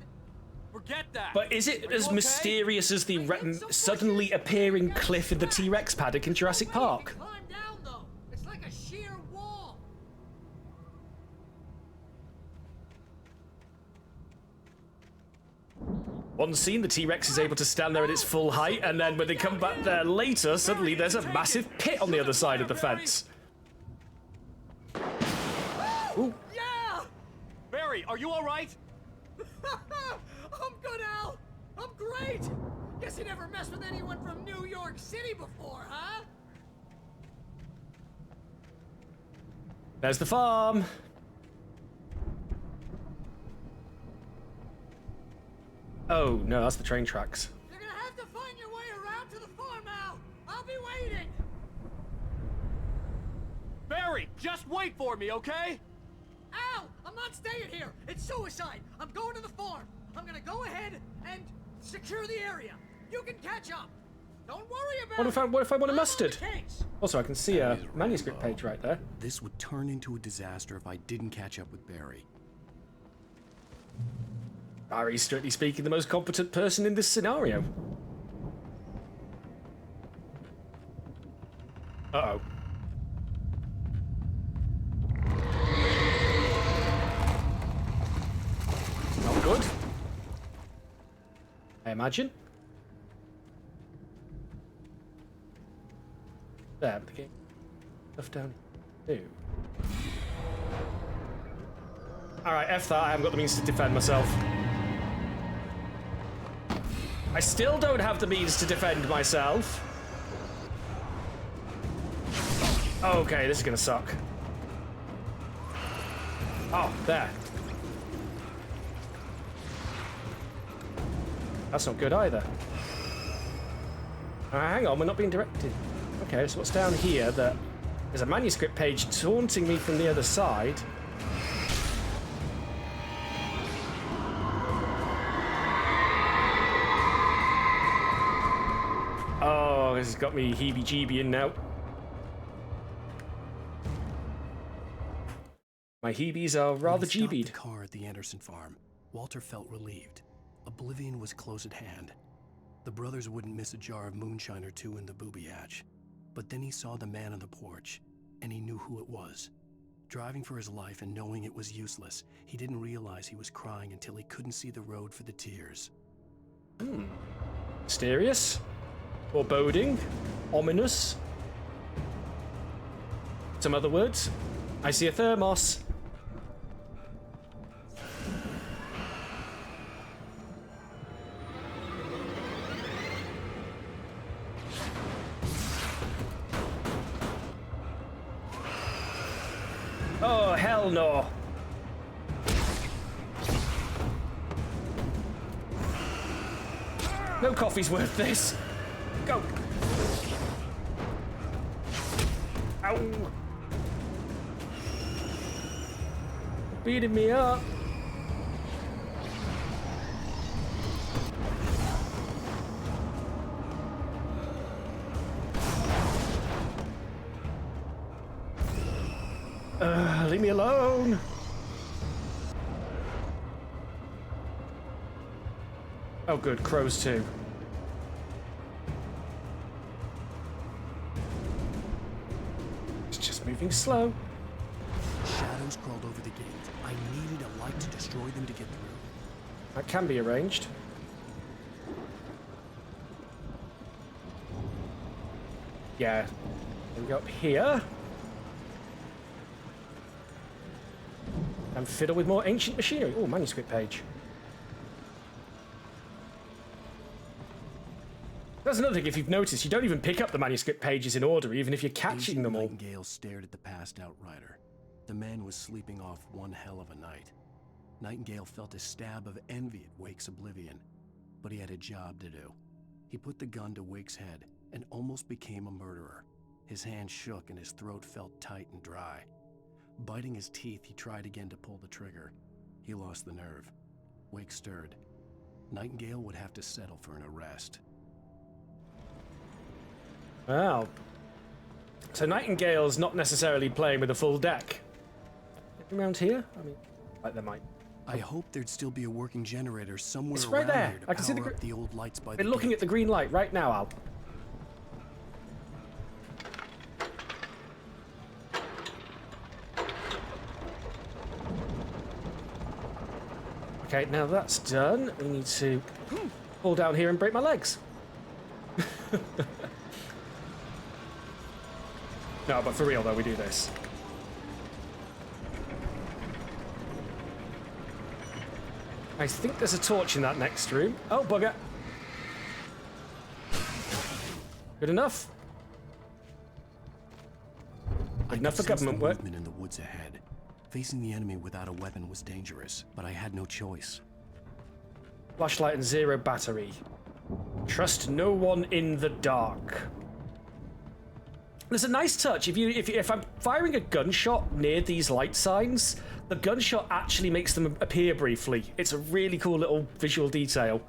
Forget that! But is it Are you as okay? mysterious as the suddenly appearing cliff in the T-Rex paddock in Jurassic Park? Climb down, though. It's like a sheer wall. One scene, the T-Rex is able to stand there at its full height, and then when they come back there later, suddenly there's a massive pit on the other side of the fence. Ooh. Yeah! Barry, are you alright? I'm good, Al. I'm great. Guess you never messed with anyone from New York City before, huh? There's the farm. Oh, no, that's the train tracks. You're gonna have to find your way around to the farm, Al. I'll be waiting. Barry, just wait for me, okay? Al, I'm not staying here. It's suicide. I'm going to the farm. I'm gonna go ahead and secure the area. You can catch up. Don't worry about it. What if I want a mustard? Case. Also, I can see a manuscript page right there. This would turn into a disaster if I didn't catch up with Barry. Barry's, strictly speaking, the most competent person in this scenario. Uh-oh. Not good. I imagine. There, but the game stuff down here. Alright, F that, I haven't got the means to defend myself. I still don't have the means to defend myself. Okay, this is gonna suck. Oh, there. That's not good either. Hang on, we're not being directed. Okay, so what's down here? There's a manuscript page taunting me from the other side. Oh, this has got me heebie-jeebying now. My heebies are rather jeebied. The car at the Anderson farm. Walter felt relieved. Oblivion was close at hand. The brothers wouldn't miss a jar of moonshine or two in the booby hatch. But then he saw the man on the porch, and he knew who it was. Driving for his life and knowing it was useless, he didn't realize he was crying until he couldn't see the road for the tears. Mysterious? Foreboding? Ominous? Some other words? I see a thermos. Oh, hell no. No coffee's worth this. Go. Ow. Beating me up. Leave me alone. Oh good, crows too. It's just moving slow. Shadows crawled over the gate. I needed a light to destroy them to get through. That can be arranged. Yeah. We go up here. And fiddle with more ancient machinery. Oh, manuscript page. That's another thing, if you've noticed, you don't even pick up the manuscript pages in order, even if you're catching them all. Nightingale stared at the passed out rider. The man was sleeping off one hell of a night. Nightingale felt a stab of envy at Wake's oblivion, but he had a job to do. He put the gun to Wake's head and almost became a murderer. His hand shook and his throat felt tight and dry. Biting his teeth, he tried again to pull the trigger. He lost the nerve. Wake stirred. Nightingale would have to settle for an arrest. Wow. So Nightingale's not necessarily playing with a full deck. Anything around here? I mean, like there might. I hope there'd still be a working generator somewhere It's around right there. here to I can see power up the old lights by the Been looking gate. at the green light right now, Al. Okay, now that's done. We need to pull down here and break my legs. No, but for real though, we do this. I think there's a torch in that next room. Oh, bugger. Good enough? Good enough for government work. Movement in the woods ahead. Facing the enemy without a weapon was dangerous, but I had no choice. Flashlight and zero battery. Trust no one in the dark. There's a nice touch. If I'm firing a gunshot near these light signs, the gunshot actually makes them appear briefly. It's a really cool little visual detail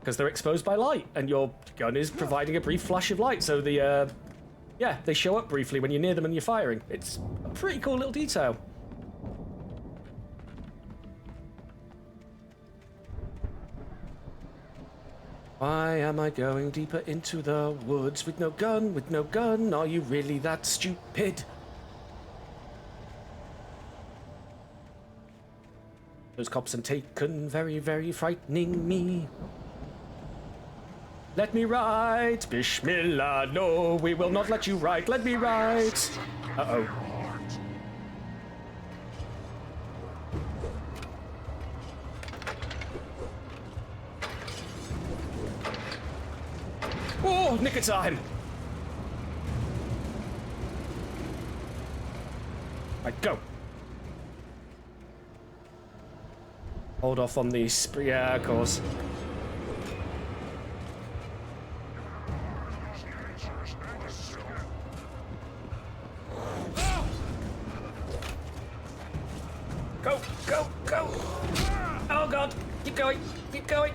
because they're exposed by light, and your gun is providing a brief flash of light. So the yeah, they show up briefly when you're near them and you're firing. It's a pretty cool little detail. Why am I going deeper into the woods with no gun, with no gun? Are you really that stupid? Those cops have taken very, very frightening me. Let me ride. Bismillah. No, we will not let you ride. Let me ride. Uh-oh. Oh, nick of time. Right, go. Hold off on these. Yeah, of course. Go, go, go. Oh, God. Keep going. Keep going.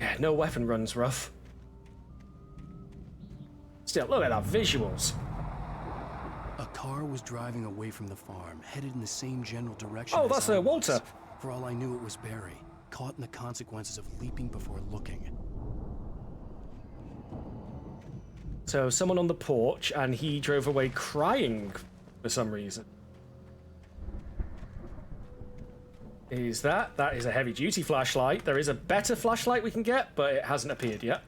Yeah, no weapon runs rough. Still, look at that visuals. A car was driving away from the farm, headed in the same general direction. Oh, that's Walter. For all I knew, it was Barry, caught in the consequences of leaping before looking. So, someone on the porch, and he drove away crying for some reason. Is that? That is a heavy-duty flashlight. There is a better flashlight we can get, but it hasn't appeared yet.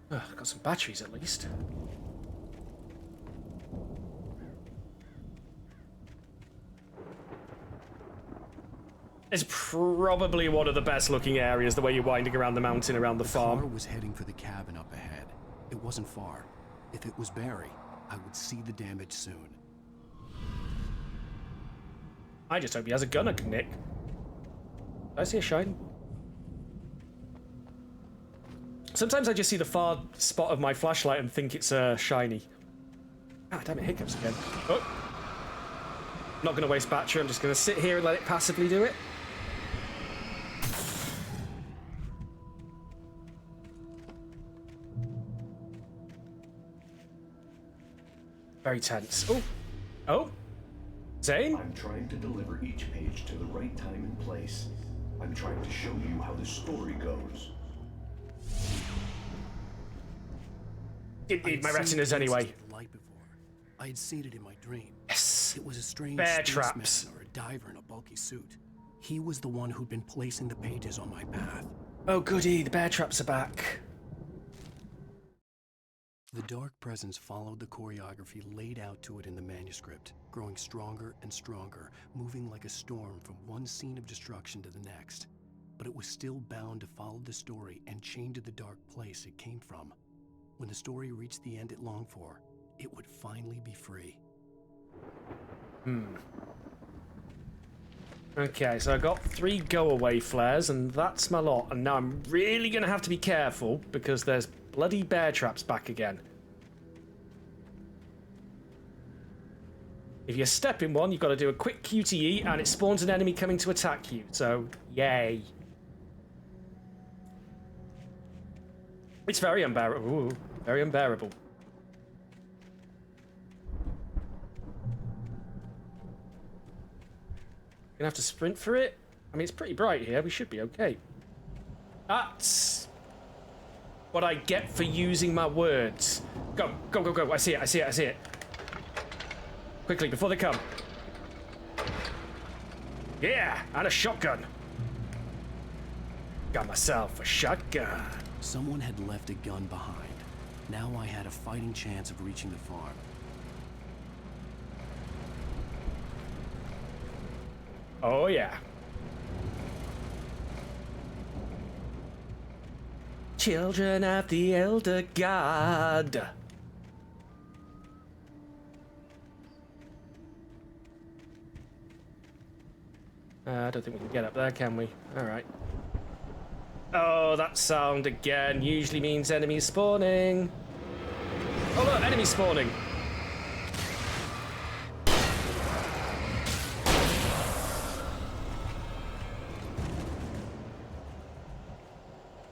Got some batteries at least. It's probably one of the best looking areas, the way you're winding around the mountain around the farm. The car was heading for the cabin up ahead. It wasn't far. If it was Barry, I would see the damage soon. I just hope he has a gun I can nick. Did I see a shine? Sometimes I just see the far spot of my flashlight and think it's shiny. Ah, damn it, hiccups again. Oh. Not going to waste battery, I'm just going to sit here and let it passively do it. Very tense. Oh. Oh. Zane? I'm trying to deliver each page to the right time and place. I'm trying to show you how the story goes. Didn't need my retinas anyway. I had seen it in my dream. Yes. It was a strange bear traps or a diver in a bulky suit. He was the one who'd been placing the pages on my path. Oh goody, the bear traps are back. The dark presence followed the choreography laid out to it in the manuscript, growing stronger and stronger, moving like a storm from one scene of destruction to the next. But it was still bound to follow the story and chained to the dark place it came from. When the story reached the end it longed for, it would finally be free. Okay, so I got 3 go-away flares, and that's my lot. And now I'm really going to have to be careful, because there's bloody bear traps back again. If you step in one, you've got to do a quick QTE, and it spawns an enemy coming to attack you. So, yay. It's very unbearable. Ooh, very unbearable. Gonna have to sprint for it. I mean, it's pretty bright here. We should be okay. That's what I get for using my words. Go, go, go, go. I see it, I see it, I see it. Quickly, before they come. Yeah, and a shotgun. Got myself a shotgun. Someone had left a gun behind. Now I had a fighting chance of reaching the farm. Oh, yeah. Children of the Elder God. I don't think we can get up there, can we? All right. Oh, that sound again usually means enemies spawning. Oh, look, enemies spawning.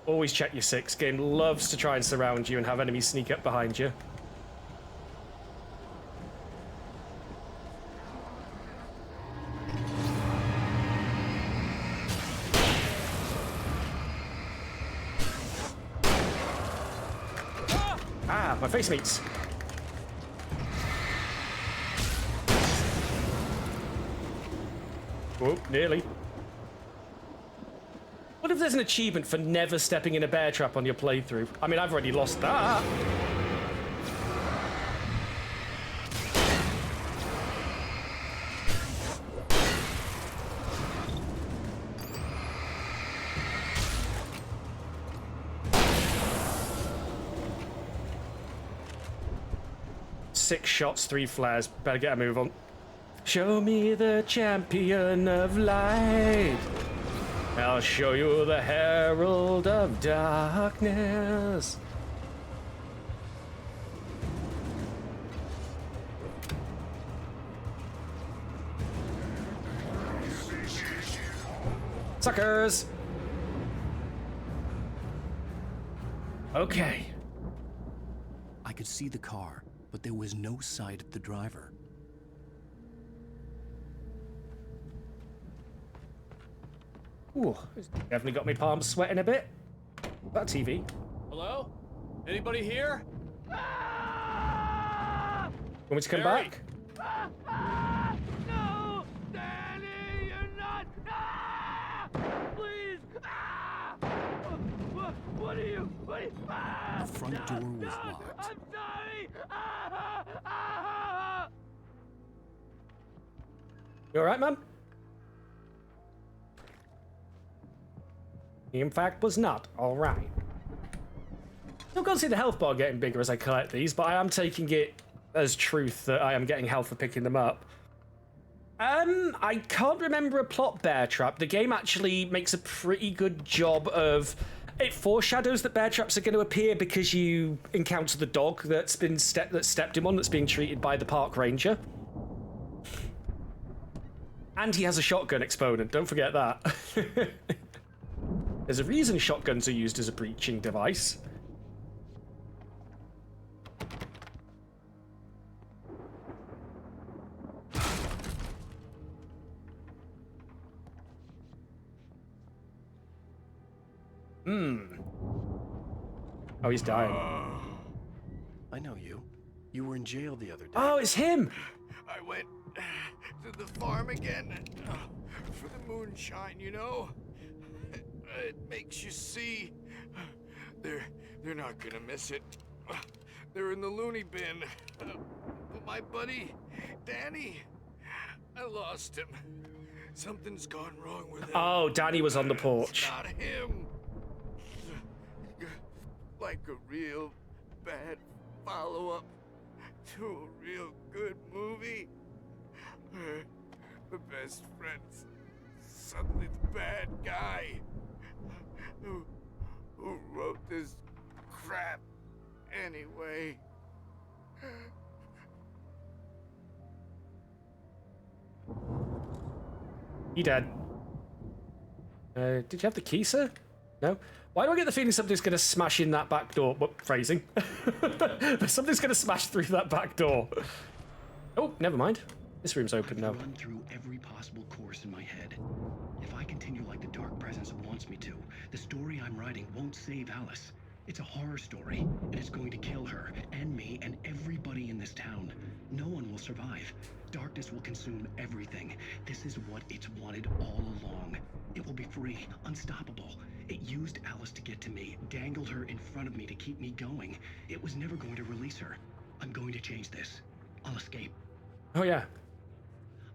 Always check your 6. Game loves to try and surround you and have enemies sneak up behind you. Ah, my face meats. Whoa, nearly. What if there's an achievement for never stepping in a bear trap on your playthrough? I mean, I've already lost that. Six shots, 3 flares. Better get a move on. Show me the champion of light. I'll show you the herald of darkness. Suckers! Okay. I could see the car, but there was no sight of the driver. Ooh, it's definitely got my palms sweating a bit. That TV. Hello? Anybody here? Want me to come Barry. back? No! Danny, you're not! Please! What are you? The front door was locked. I'm sorry! You alright, man? He, in fact, was not alright. Still can't see the health bar getting bigger as I collect these, but I am taking it as truth that I am getting health for picking them up. I can't remember a plot bear trap. The game actually makes a pretty good job of... It foreshadows that bear traps are going to appear because you encounter the dog that's been stepped him on, that's being treated by the park ranger. And he has a shotgun exponent, don't forget that. There's a reason shotguns are used as a breaching device. Oh, he's dying. I know you. You were in jail the other day. Oh, it's him! I went to the farm again for the moonshine, you know? It makes you see. They're not gonna miss it. They're in the loony bin. But my buddy, Danny, I lost him. Something's gone wrong with him. Oh, Danny was on the porch. It's not him. Like a real bad follow-up to a real good movie. Where the best friend's suddenly the bad guy. Who wrote this crap anyway? He dead. Did you have the key, sir? No? Why do I get the feeling something's going to smash in that back door? Well, phrasing. Something's going to smash through that back door. Oh, never mind. This room's open now. I've run through every possible course in my head. If I continue like the Dark Presence wants me to, the story I'm writing won't save Alice. It's a horror story, and it's going to kill her, and me, and everybody in this town. No one will survive. Darkness will consume everything. This is what it's wanted all along. It will be free, unstoppable. It used Alice to get to me, dangled her in front of me to keep me going. It was never going to release her. I'm going to change this. I'll escape. Oh, yeah.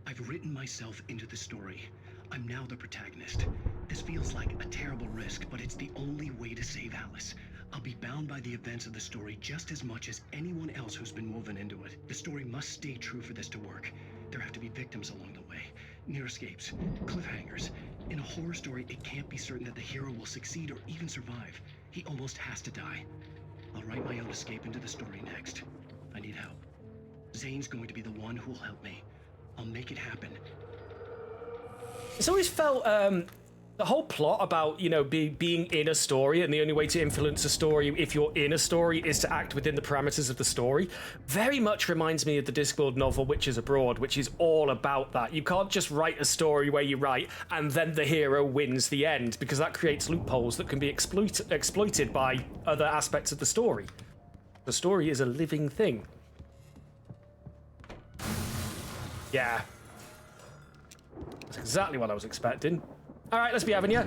I've written myself into the story. I'm now the protagonist. This feels like a terrible risk, but it's the only way to save Alice. I'll be bound by the events of the story just as much as anyone else who's been woven into it. The story must stay true for this to work. There have to be victims along the way. Near escapes, cliffhangers. In a horror story, it can't be certain that the hero will succeed or even survive. He almost has to die. I'll write my own escape into the story next. I need help. Zane's going to be the one who'll help me. I'll make it happen. It's always felt the whole plot about, you know, being in a story, and the only way to influence a story if you're in a story is to act within the parameters of the story, very much reminds me of the Discworld novel Witches Abroad, which is all about that. You can't just write a story where you write and then the hero wins the end, because that creates loopholes that can be exploited by other aspects of the story. The story is a living thing. Yeah. exactly what I was expecting. All right, let's be having you.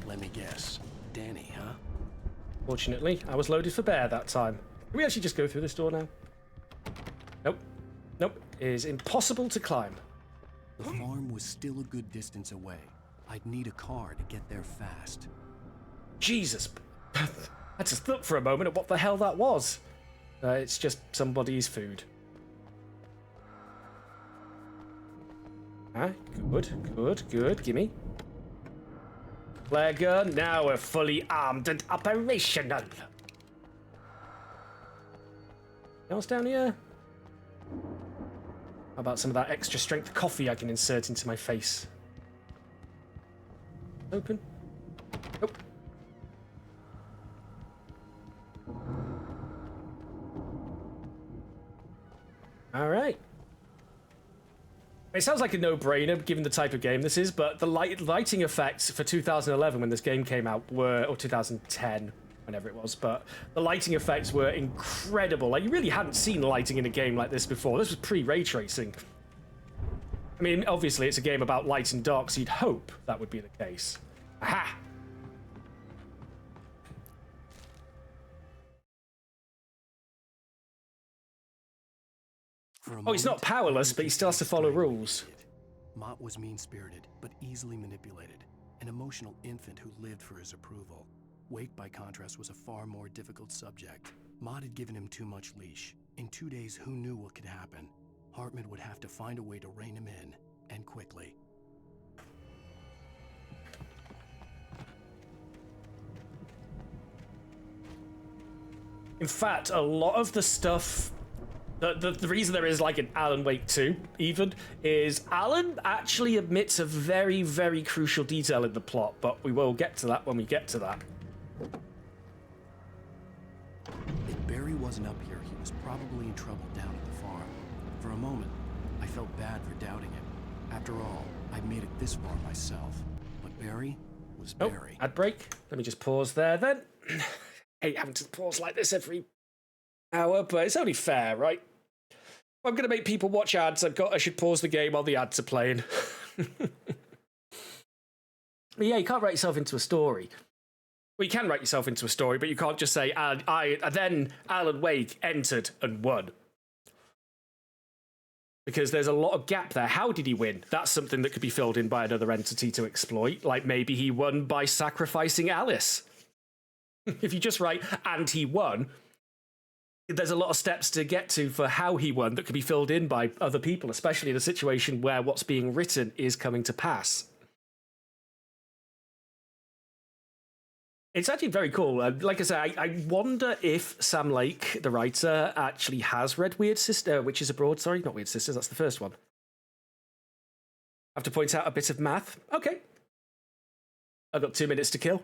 Let me guess. Danny, huh? Fortunately, I was loaded for bear that time. Can we actually just go through this door now? Nope. Nope. It is impossible to climb. The farm was still a good distance away. I'd need a car to get there fast. Jesus. I just looked for a moment at what the hell that was. It's just somebody's food. Ah, good. Gimme. Flare gun, now we're fully armed and operational. Anything else down here? How about some of that extra strength coffee I can insert into my face? Open. Oh. All right. It sounds like a no-brainer given the type of game this is, but the lighting effects for 2011 when this game came out were, or 2010, whenever it was, but the lighting effects were incredible. Like, you really hadn't seen lighting in a game like this before. This was pre-ray tracing. I mean, obviously it's a game about light and dark, so you'd hope that would be the case. Aha! Oh, he's not powerless, but he still has to follow rules. Mott was mean-spirited, but easily manipulated. An emotional infant who lived for his approval. Wake, by contrast, was a far more difficult subject. Mott had given him too much leash. In 2 days, who knew what could happen? Hartman would have to find a way to rein him in, and quickly. In fact, a lot of the stuff... The reason there is like an Alan Wake 2, even, is Alan actually admits a very, very crucial detail in the plot, but we will get to that when we get to that. If Barry wasn't up here, he was probably in trouble down at the farm. For a moment, I felt bad for doubting him. After all, I made it this far myself. But Barry was Barry. Ad break. Let me just pause there then. Hate having to pause like this every hour, but it's only fair, right? If I'm going to make people watch ads, I should pause the game while the ads are playing. But yeah, you can't write yourself into a story. Well, you can write yourself into a story, but you can't just say, then Alan Wake entered and won. Because there's a lot of gap there. How did he win? That's something that could be filled in by another entity to exploit. Like maybe he won by sacrificing Alice. If you just write, and he won, there's a lot of steps to get to for how he won that could be filled in by other people, especially in a situation where what's being written is coming to pass. It's actually very cool. Like I say, I wonder if Sam Lake, the writer, actually has read Weird Sister, Witches Abroad. Sorry, not Weird Sisters, that's the first one. I have to point out a bit of math. Okay. I've got 2 minutes to kill.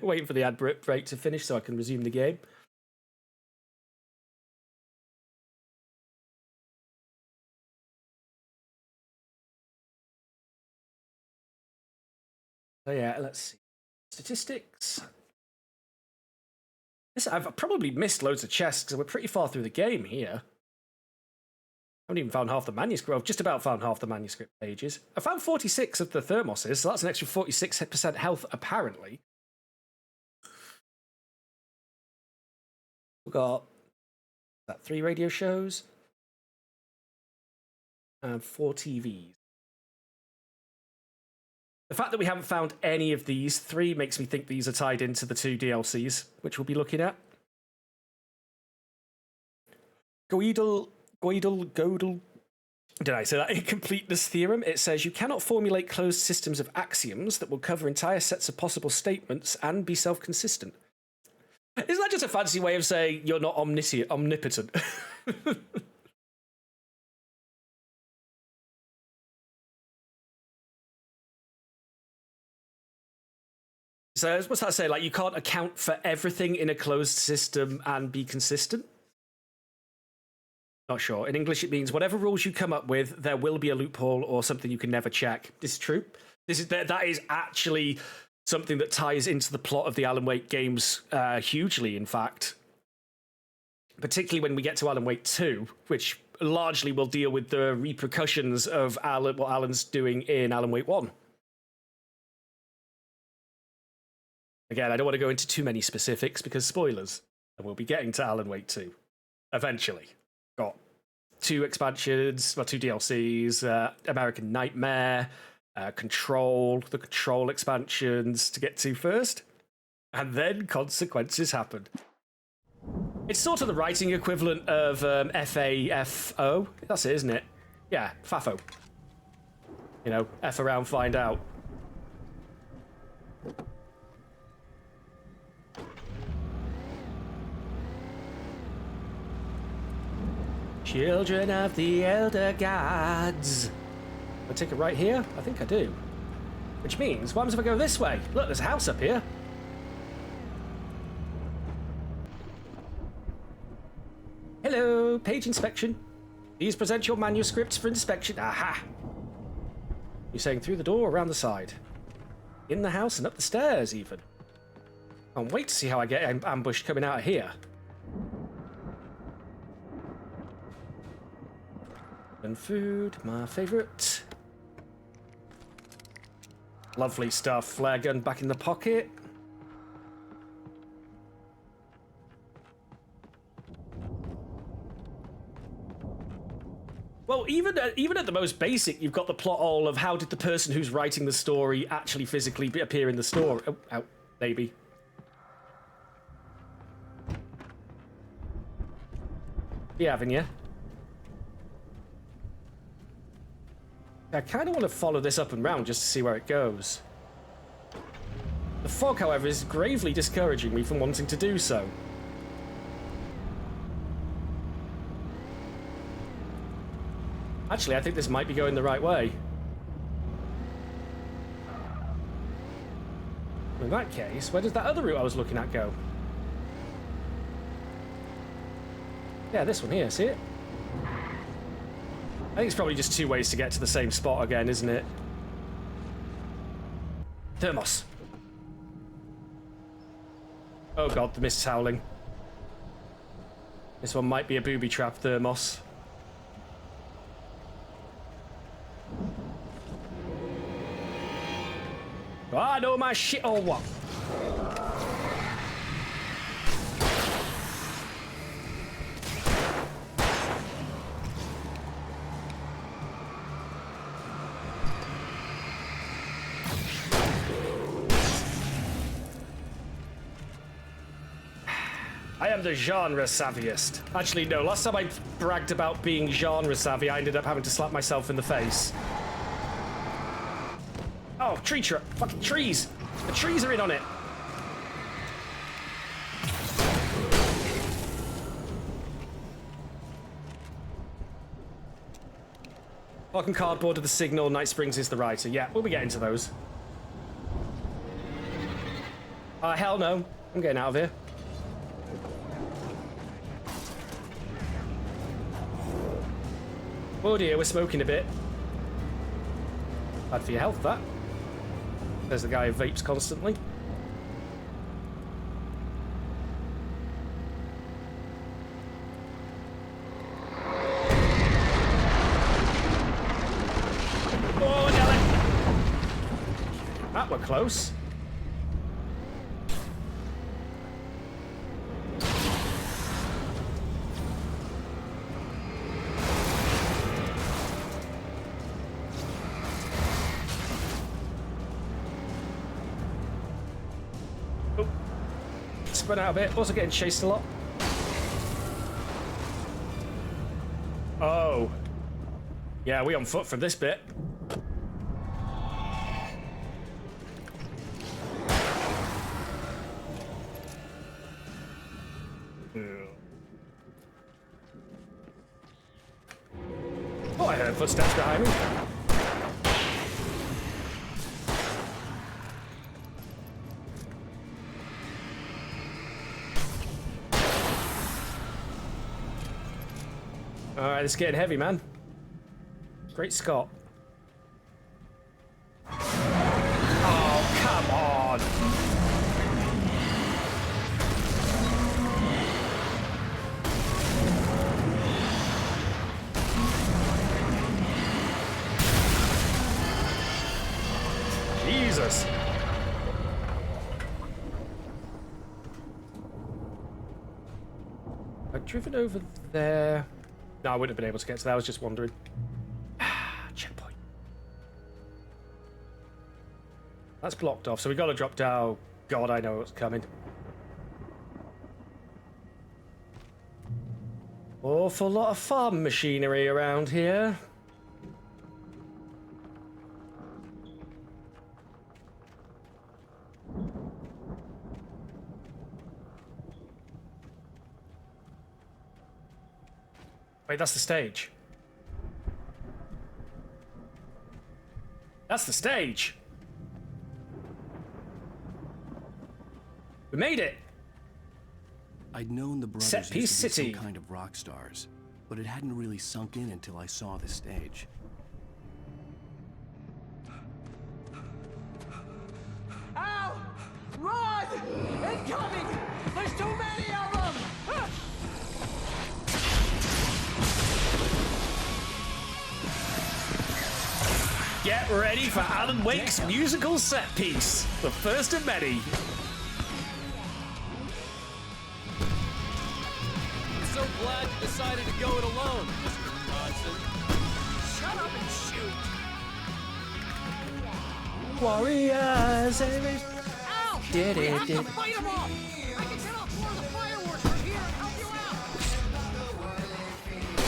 Waiting for the ad break to finish so I can resume the game. So yeah, let's see. Statistics. I've probably missed loads of chests because we're pretty far through the game here. I haven't even found half the manuscript. I've just about found half the manuscript pages. I found 46 of the thermoses, so that's an extra 46% health, apparently. We've got 3 radio shows and 4 TVs. The fact that we haven't found any of these 3 makes me think these are tied into the 2 DLCs, which we'll be looking at. Gödel, did I say that? Incompleteness theorem. It says you cannot formulate closed systems of axioms that will cover entire sets of possible statements and be self-consistent. Isn't that just a fancy way of saying you're not omnipotent? So what's that say? Like you can't account for everything in a closed system and be consistent? Not sure. In English, it means whatever rules you come up with, there will be a loophole or something you can never check. This is true. That is actually something that ties into the plot of the Alan Wake games hugely, in fact. Particularly when we get to Alan Wake 2, which largely will deal with the repercussions of what Alan's doing in Alan Wake 1. Again, I don't want to go into too many specifics because spoilers, and we'll be getting to Alan Wake 2 eventually. Got 2 expansions, well, 2 DLCs, American Nightmare, Control, the Control expansions to get to first, and then consequences happen. It's sort of the writing equivalent of FAFO. That's it, isn't it? Yeah, FAFO. You know, F around, find out. Children of the Elder Gods. I take it right here? I think I do. Which means, what happens if I go this way? Look, there's a house up here. Hello, page inspection. Please present your manuscripts for inspection. Aha! You're saying through the door or around the side? In the house and up the stairs, even. Can't wait to see how I get ambushed coming out of here. And food, my favourite. Lovely stuff. Flare gun back in the pocket. Well, even at the most basic, you've got the plot hole of how did the person who's writing the story actually physically appear in the story. Oh, ow, baby. Yeah, haven't you? I kind of want to follow this up and round just to see where it goes. The fog, however, is gravely discouraging me from wanting to do so. Actually, I think this might be going the right way. In that case, where does that other route I was looking at go? Yeah, this one here, see it? I think it's probably just 2 ways to get to the same spot again, isn't it? Thermos. Oh god, the mist is howling. This one might be a booby trap, Thermos. Do I know my shit or what? I am the genre savviest. Actually, no, last time I bragged about being genre savvy, I ended up having to slap myself in the face. Oh, tree truck. Fucking trees. The trees are in on it. Fucking cardboard of the signal, Night Springs is the writer. Yeah, we'll be getting to those. Hell no. I'm getting out of here. Oh dear, we're smoking a bit. Bad for your health, that. There's the guy who vapes constantly. Oh, damn it! That were close. Spun out a bit, also getting chased a lot. Oh. Yeah, we on foot for this bit. Oh, I heard footsteps behind me. Alright, it's getting heavy, man. Great Scott. Oh, come on! us. I've driven over there. No, I wouldn't have been able to get to that. I was just wondering. Checkpoint. That's blocked off, so we got to drop down. God, I know what's coming. Awful lot of farm machinery around here. Wait, that's the stage. That's the stage. We made it. I'd known the brothers Set piece used to be city. some kind of rock stars, but it hadn't really sunk in until I saw the stage. Ow! Run! Incoming! There's too many of them! Get ready for Alan Wake's musical set piece. The first of many. I'm so glad you decided to go it alone, Mr. Johnson. Shut up and shoot! Warriors, Ow! Did We it, have did to it. fight them off! I can set off more of the fireworks from here and help you out! You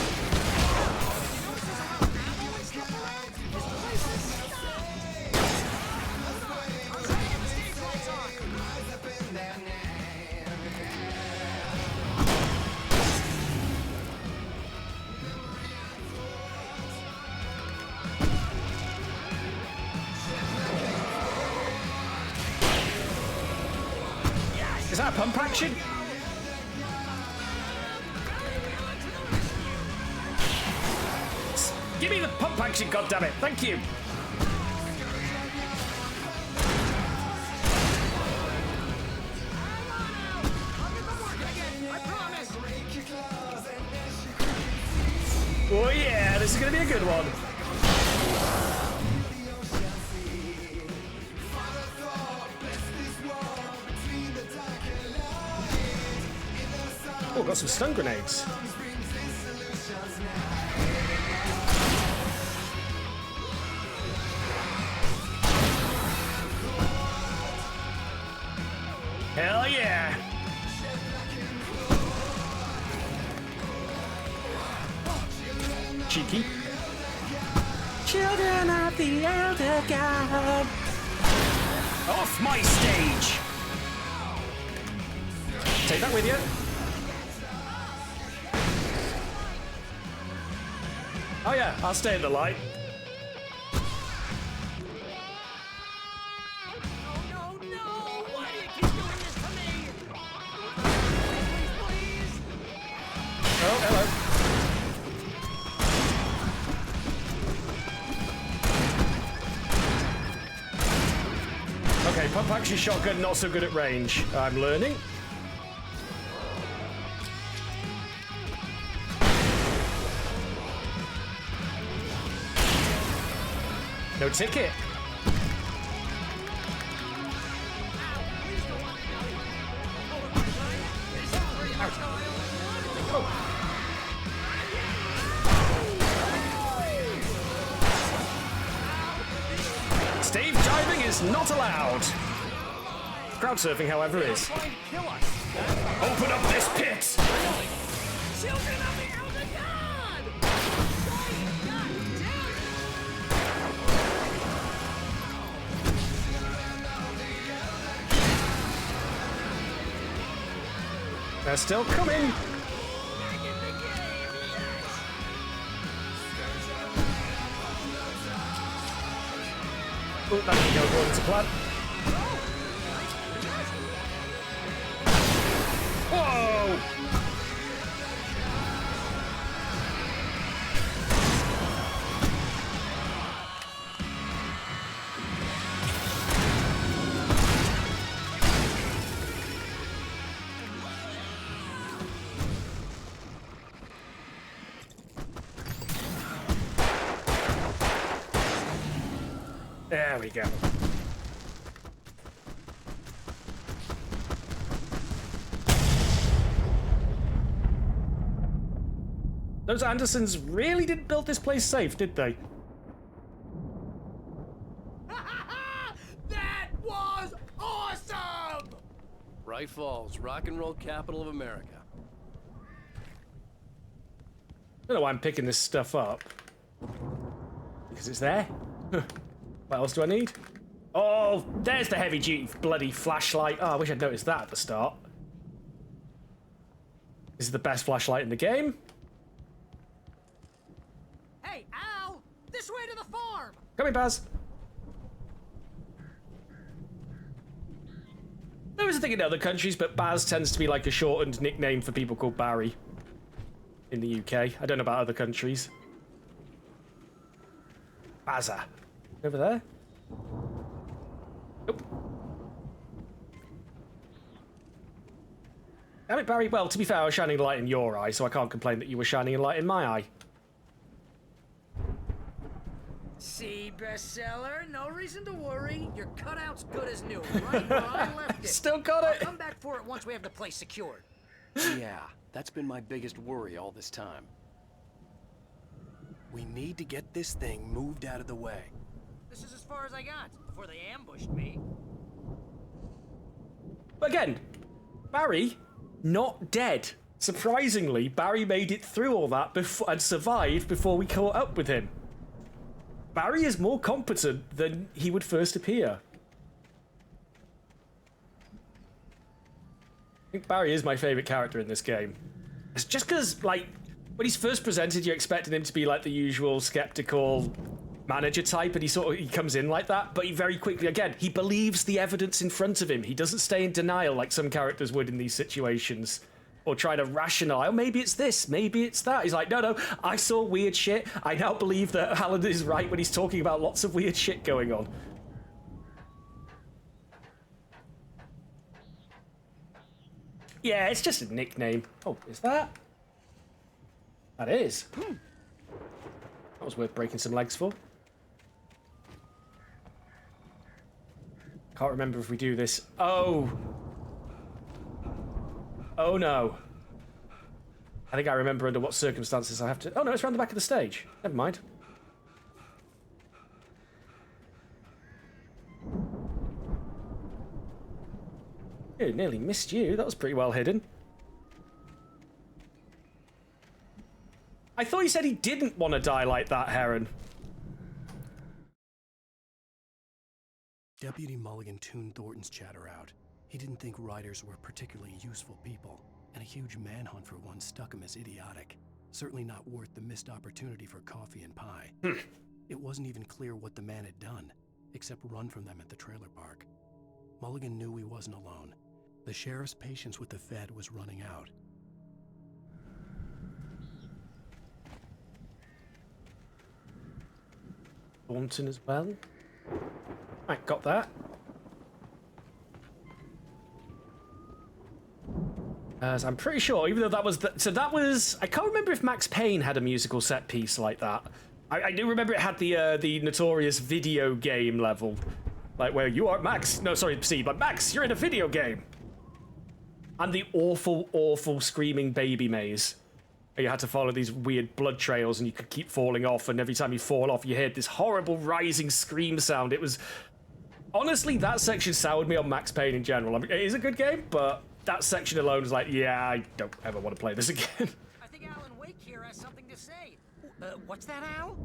notice there's a lot of ammo and stuff around? This place is stocked! Hold on! I'll try to get the stage lights on! Is that a pump action? Give me the pump action, goddammit. Thank you. Oh yeah, this is gonna be a good one. Oh, got some stun grenades. Hell yeah! Cheeky. Children of the Elder God. Off my stage! Take that with you. Oh yeah, I'll stay in the light. Oh, hello. Okay, pump action shotgun, not so good at range. I'm learning. No ticket. Steve diving is not allowed. Crowd surfing, however, is. Open up this pit. Children of the Elder God! They're still coming. Oh, that didn't go according to plan. Whoa! There we go. Those Andersons really didn't build this place safe, did they? That was awesome! Bright Falls, rock and roll capital of America. I don't know why I'm picking this stuff up. Because it's there. What else do I need? Oh, there's the heavy-duty bloody flashlight. Oh, I wish I'd noticed that at the start. This is the best flashlight in the game. Hey, Al! This way to the farm! Coming, Baz. There is a thing in other countries, but Baz tends to be like a shortened nickname for people called Barry. In the UK. I don't know about other countries. Bazza. Over there? Nope. Damn it, Barry. Well, to be fair, I was shining a light in your eye, so I can't complain that you were shining a light in my eye. See, bestseller? No reason to worry. Your cutout's good as new, right where I left it. Still got it. I'll come back for it once we have the place secured. Yeah, that's been my biggest worry all this time. We need to get this thing moved out of the way. This is as far as I got before they ambushed me. Again, Barry, not dead. Surprisingly, Barry made it through all that and survived before we caught up with him. Barry is more competent than he would first appear. I think Barry is my favourite character in this game. It's just because, like, when he's first presented, you're expecting him to be like the usual skeptical manager type, and he comes in like that, but he very quickly, again, he believes the evidence in front of him. He doesn't stay in denial like some characters would in these situations, or try to rationalize, oh, maybe it's this, maybe it's that. He's like, no, I saw weird shit. I now believe that Alan is right when he's talking about lots of weird shit going on. Yeah, it's just a nickname. Oh, is that? That is. That was worth breaking some legs for. Can't remember if we do this. Oh. Oh no. I think I remember under what circumstances I have to... Oh no, it's around the back of the stage. Never mind. Ew, nearly missed you. That was pretty well hidden. I thought he said he didn't want to die like that, Heron. Deputy Mulligan tuned Thornton's chatter out. He didn't think writers were particularly useful people, and a huge manhunt for one stuck him as idiotic. Certainly not worth the missed opportunity for coffee and pie. It wasn't even clear what the man had done, except run from them at the trailer park. Mulligan knew he wasn't alone. The sheriff's patience with the Fed was running out. Thornton as well. Right, got that. As I'm pretty sure, even though that was so that was, I can't remember if Max Payne had a musical set piece like that. I do remember it had the notorious video game level, like where you are Max. No, sorry, Steve, but Max, you're in a video game. And the awful screaming baby maze. You had to follow these weird blood trails and you could keep falling off, and every time you fall off you heard this horrible rising scream sound. It was... Honestly, that section soured me on Max Payne in general. I mean, it is a good game, but that section alone is like, yeah, I don't ever want to play this again. I think Alan Wake here has something to say. What's that, Al?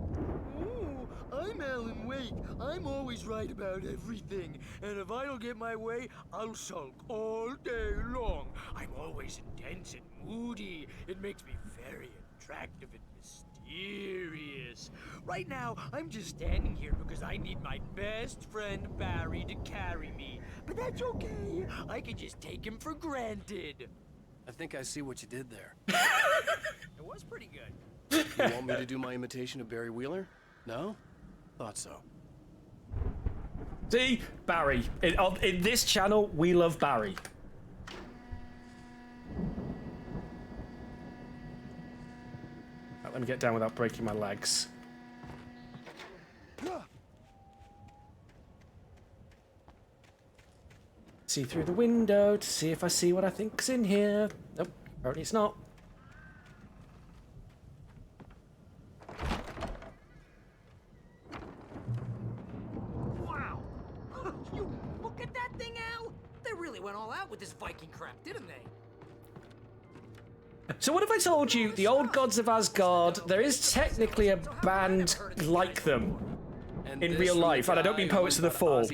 Ooh, I'm Alan Wake. I'm always right about everything. And if I don't get my way, I'll sulk all day long. I'm always intense and moody. It makes me very attractive and mysterious. Right now, I'm just standing here because I need my best friend Barry to carry me. But that's okay. I can just take him for granted. I think I see what you did there. It was pretty good. You want me to do my imitation of Barry Wheeler? No? Thought so. See? Barry. In this channel, we love Barry. Right, let me get down without breaking my legs. See through the window to see if I see what I think's in here. Nope, apparently it's not. really went all out with this Viking crap, didn't they? So what if I told you the old gods of Asgard, there is technically a band like them in real life, and I don't mean Poets of the Fall.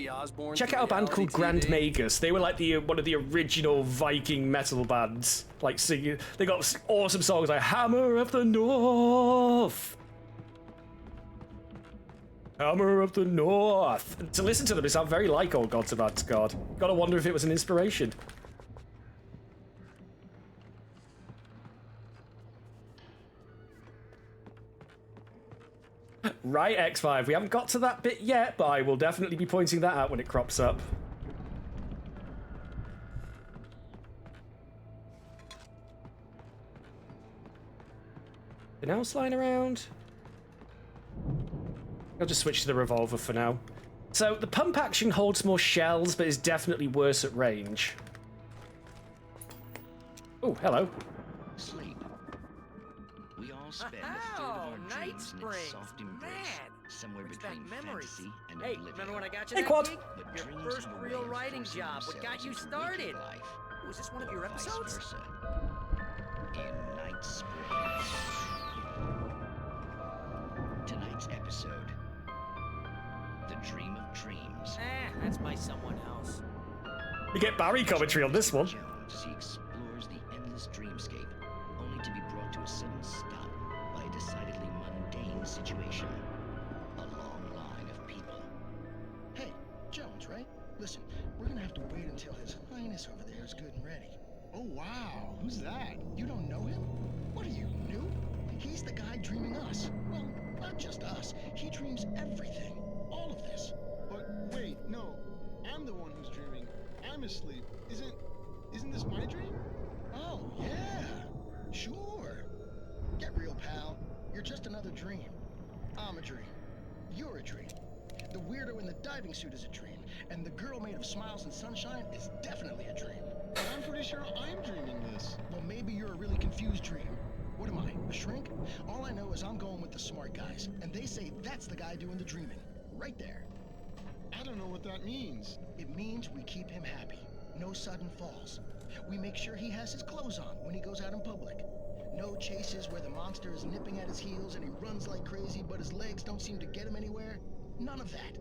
Check out a band called Grand Magus. They were like one of the original Viking metal bands. Like singing, they got awesome songs like Hammer of the North. Hammer of the North. And to listen to them, it sounds very like old gods of Asgard. Gotta wonder if it was an inspiration. Right, X5. We haven't got to that bit yet, but I will definitely be pointing that out when it crops up. Anything else lying around? I'll just switch to the revolver for now. So, the pump action holds more shells, but is definitely worse at range. Oh, hello. Sleep. We all spend a third of our dreams in its soft embrace, somewhere between fantasy and Hey, oblivion. remember when I got you Hey, that Quad. gig? But Your dreams first have a way real of writing forcing job. What got themselves you into started? waking life, Was this one of your or vice episodes? versa. In Night Springs. Tonight's episode, The Dream of Dreams. That's by someone else. You get Barry commentary on this one. Jones, he explores the endless dreamscape, only to be brought to a sudden stop by a decidedly mundane situation. A long line of people. Hey, Jones, right? Listen, we're gonna have to wait until His Highness over there is good and ready. Oh, wow. Who's that? You don't know him? What are you, new? He's the guy dreaming us. Well, not just us. He dreams everything. All of this. But wait, no. I'm the one who's dreaming. I'm asleep. Isn't this my dream? Oh, yeah. Sure. Get real, pal. You're just another dream. I'm a dream. You're a dream. The weirdo in the diving suit is a dream. And the girl made of smiles and sunshine is definitely a dream. I'm pretty sure I'm dreaming this. Well, maybe you're a really confused dream. What am I, a shrink? All I know is I'm going with the smart guys, and they say that's the guy doing the dreaming. Right there. I don't know what that means. It means we keep him happy. No sudden falls. We make sure he has his clothes on when he goes out in public. No chases where the monster is nipping at his heels and he runs like crazy, but his legs don't seem to get him anywhere. None of that.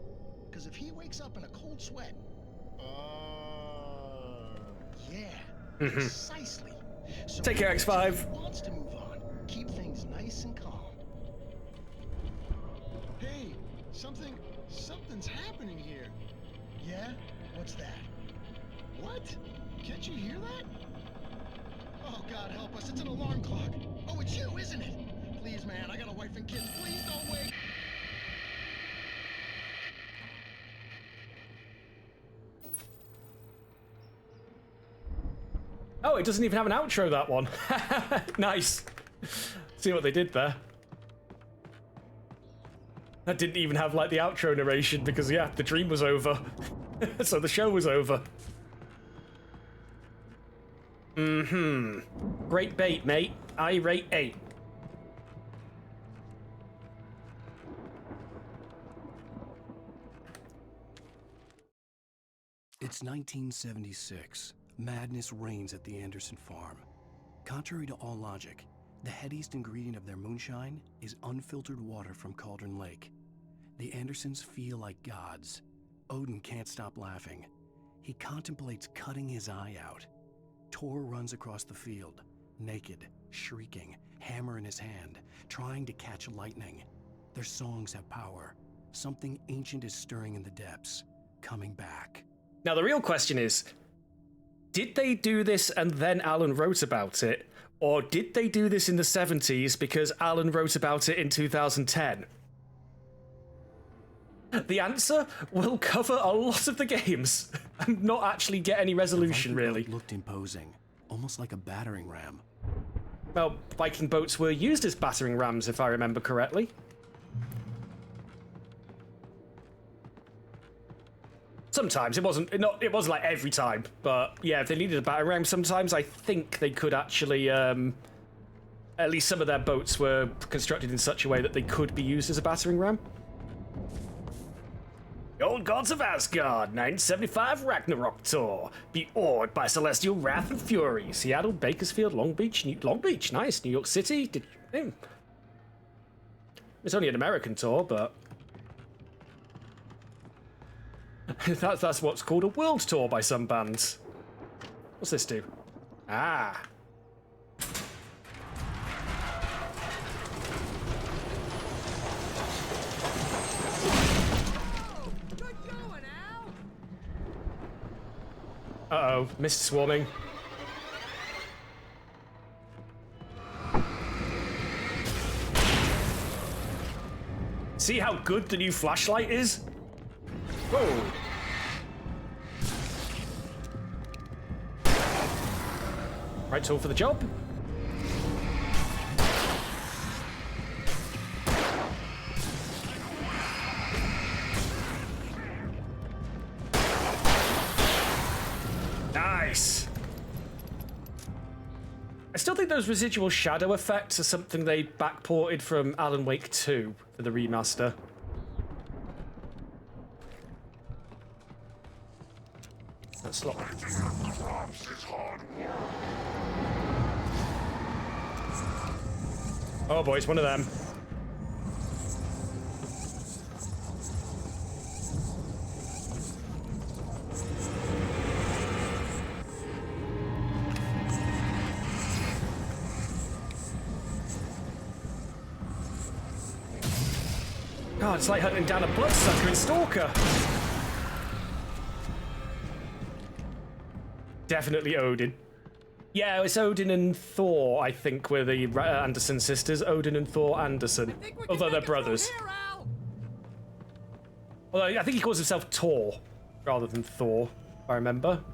Because if he wakes up in a cold sweat... Yeah, precisely. So Take care, X5. He wants to move on. Keep things nice and calm. Hey, something's happening here. Yeah? What's that? What? Can't you hear that? Oh, God help us. It's an alarm clock. Oh, it's you, isn't it? Please, man, I got a wife and kids. Please don't wait. Oh, it doesn't even have an outro, that one. Nice. See what they did there. That didn't even have, like, the outro narration because, yeah, the dream was over. So the show was over. Great bait, mate. I rate 8. It's 1976. Madness reigns at the Anderson farm. Contrary to all logic, the headiest ingredient of their moonshine is unfiltered water from Cauldron Lake. The Andersons feel like gods. Odin can't stop laughing. He contemplates cutting his eye out. Tor runs across the field, naked, shrieking, hammer in his hand, trying to catch lightning. Their songs have power. Something ancient is stirring in the depths, coming back. Now, the real question is, did they do this and then Alan wrote about it? Or did they do this in the 70s because Alan wrote about it in 2010? The answer will cover a lot of the games and not actually get any resolution, really. It looked imposing, almost like a battering ram. Well, Viking boats were used as battering rams, if I remember correctly. Sometimes. It wasn't like every time, but yeah, if they needed a battering ram, sometimes I think they could actually, at least some of their boats were constructed in such a way that they could be used as a battering ram. The old gods of Asgard, 1975 Ragnarok tour. Be awed by celestial wrath and fury. Seattle, Bakersfield, Long Beach, nice. New York City. It's only an American tour, but that's what's called a world tour by some bands. What's this do? Ah. Uh-oh, mist swarming. See how good the new flashlight is? Whoa. Right tool for the job. Nice. I still think those residual shadow effects are something they backported from Alan Wake 2 for the remaster. That's not. Oh boy, it's one of them. God, it's like hunting down a bloodsucker in Stalker. Definitely Odin. Yeah, it's Odin and Thor, I think, were the Anderson sisters. Odin and Thor Anderson. Although they're brothers. Although I think he calls himself Tor rather than Thor, if I remember.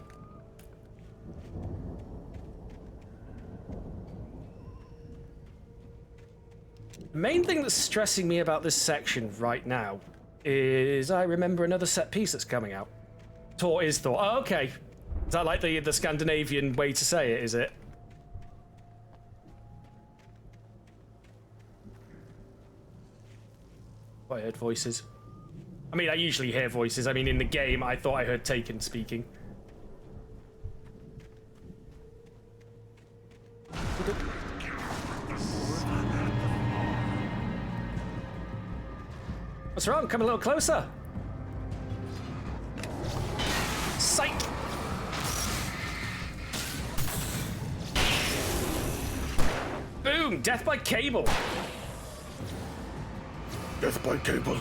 The main thing that's stressing me about this section right now is I remember another set piece that's coming out. Tor is Thor. Oh, okay. Is that like the Scandinavian way to say it, is it? Oh, I heard voices. I mean, I usually hear voices. I mean, in the game, I thought I heard Taken speaking. What's wrong? Come a little closer. Psych! Boom! Death by cable! Death by cable.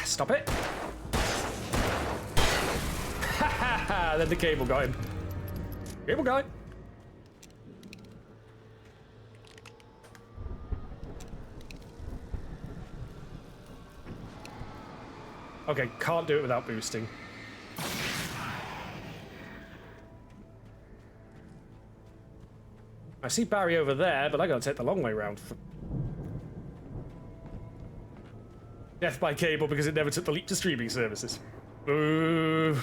Stop it. Ha ha ha! Then the cable got him. Cable guy. Okay, can't do it without boosting. I see Barry over there, but I gotta take the long way round. Death by cable because it never took the leap to streaming services. Boo!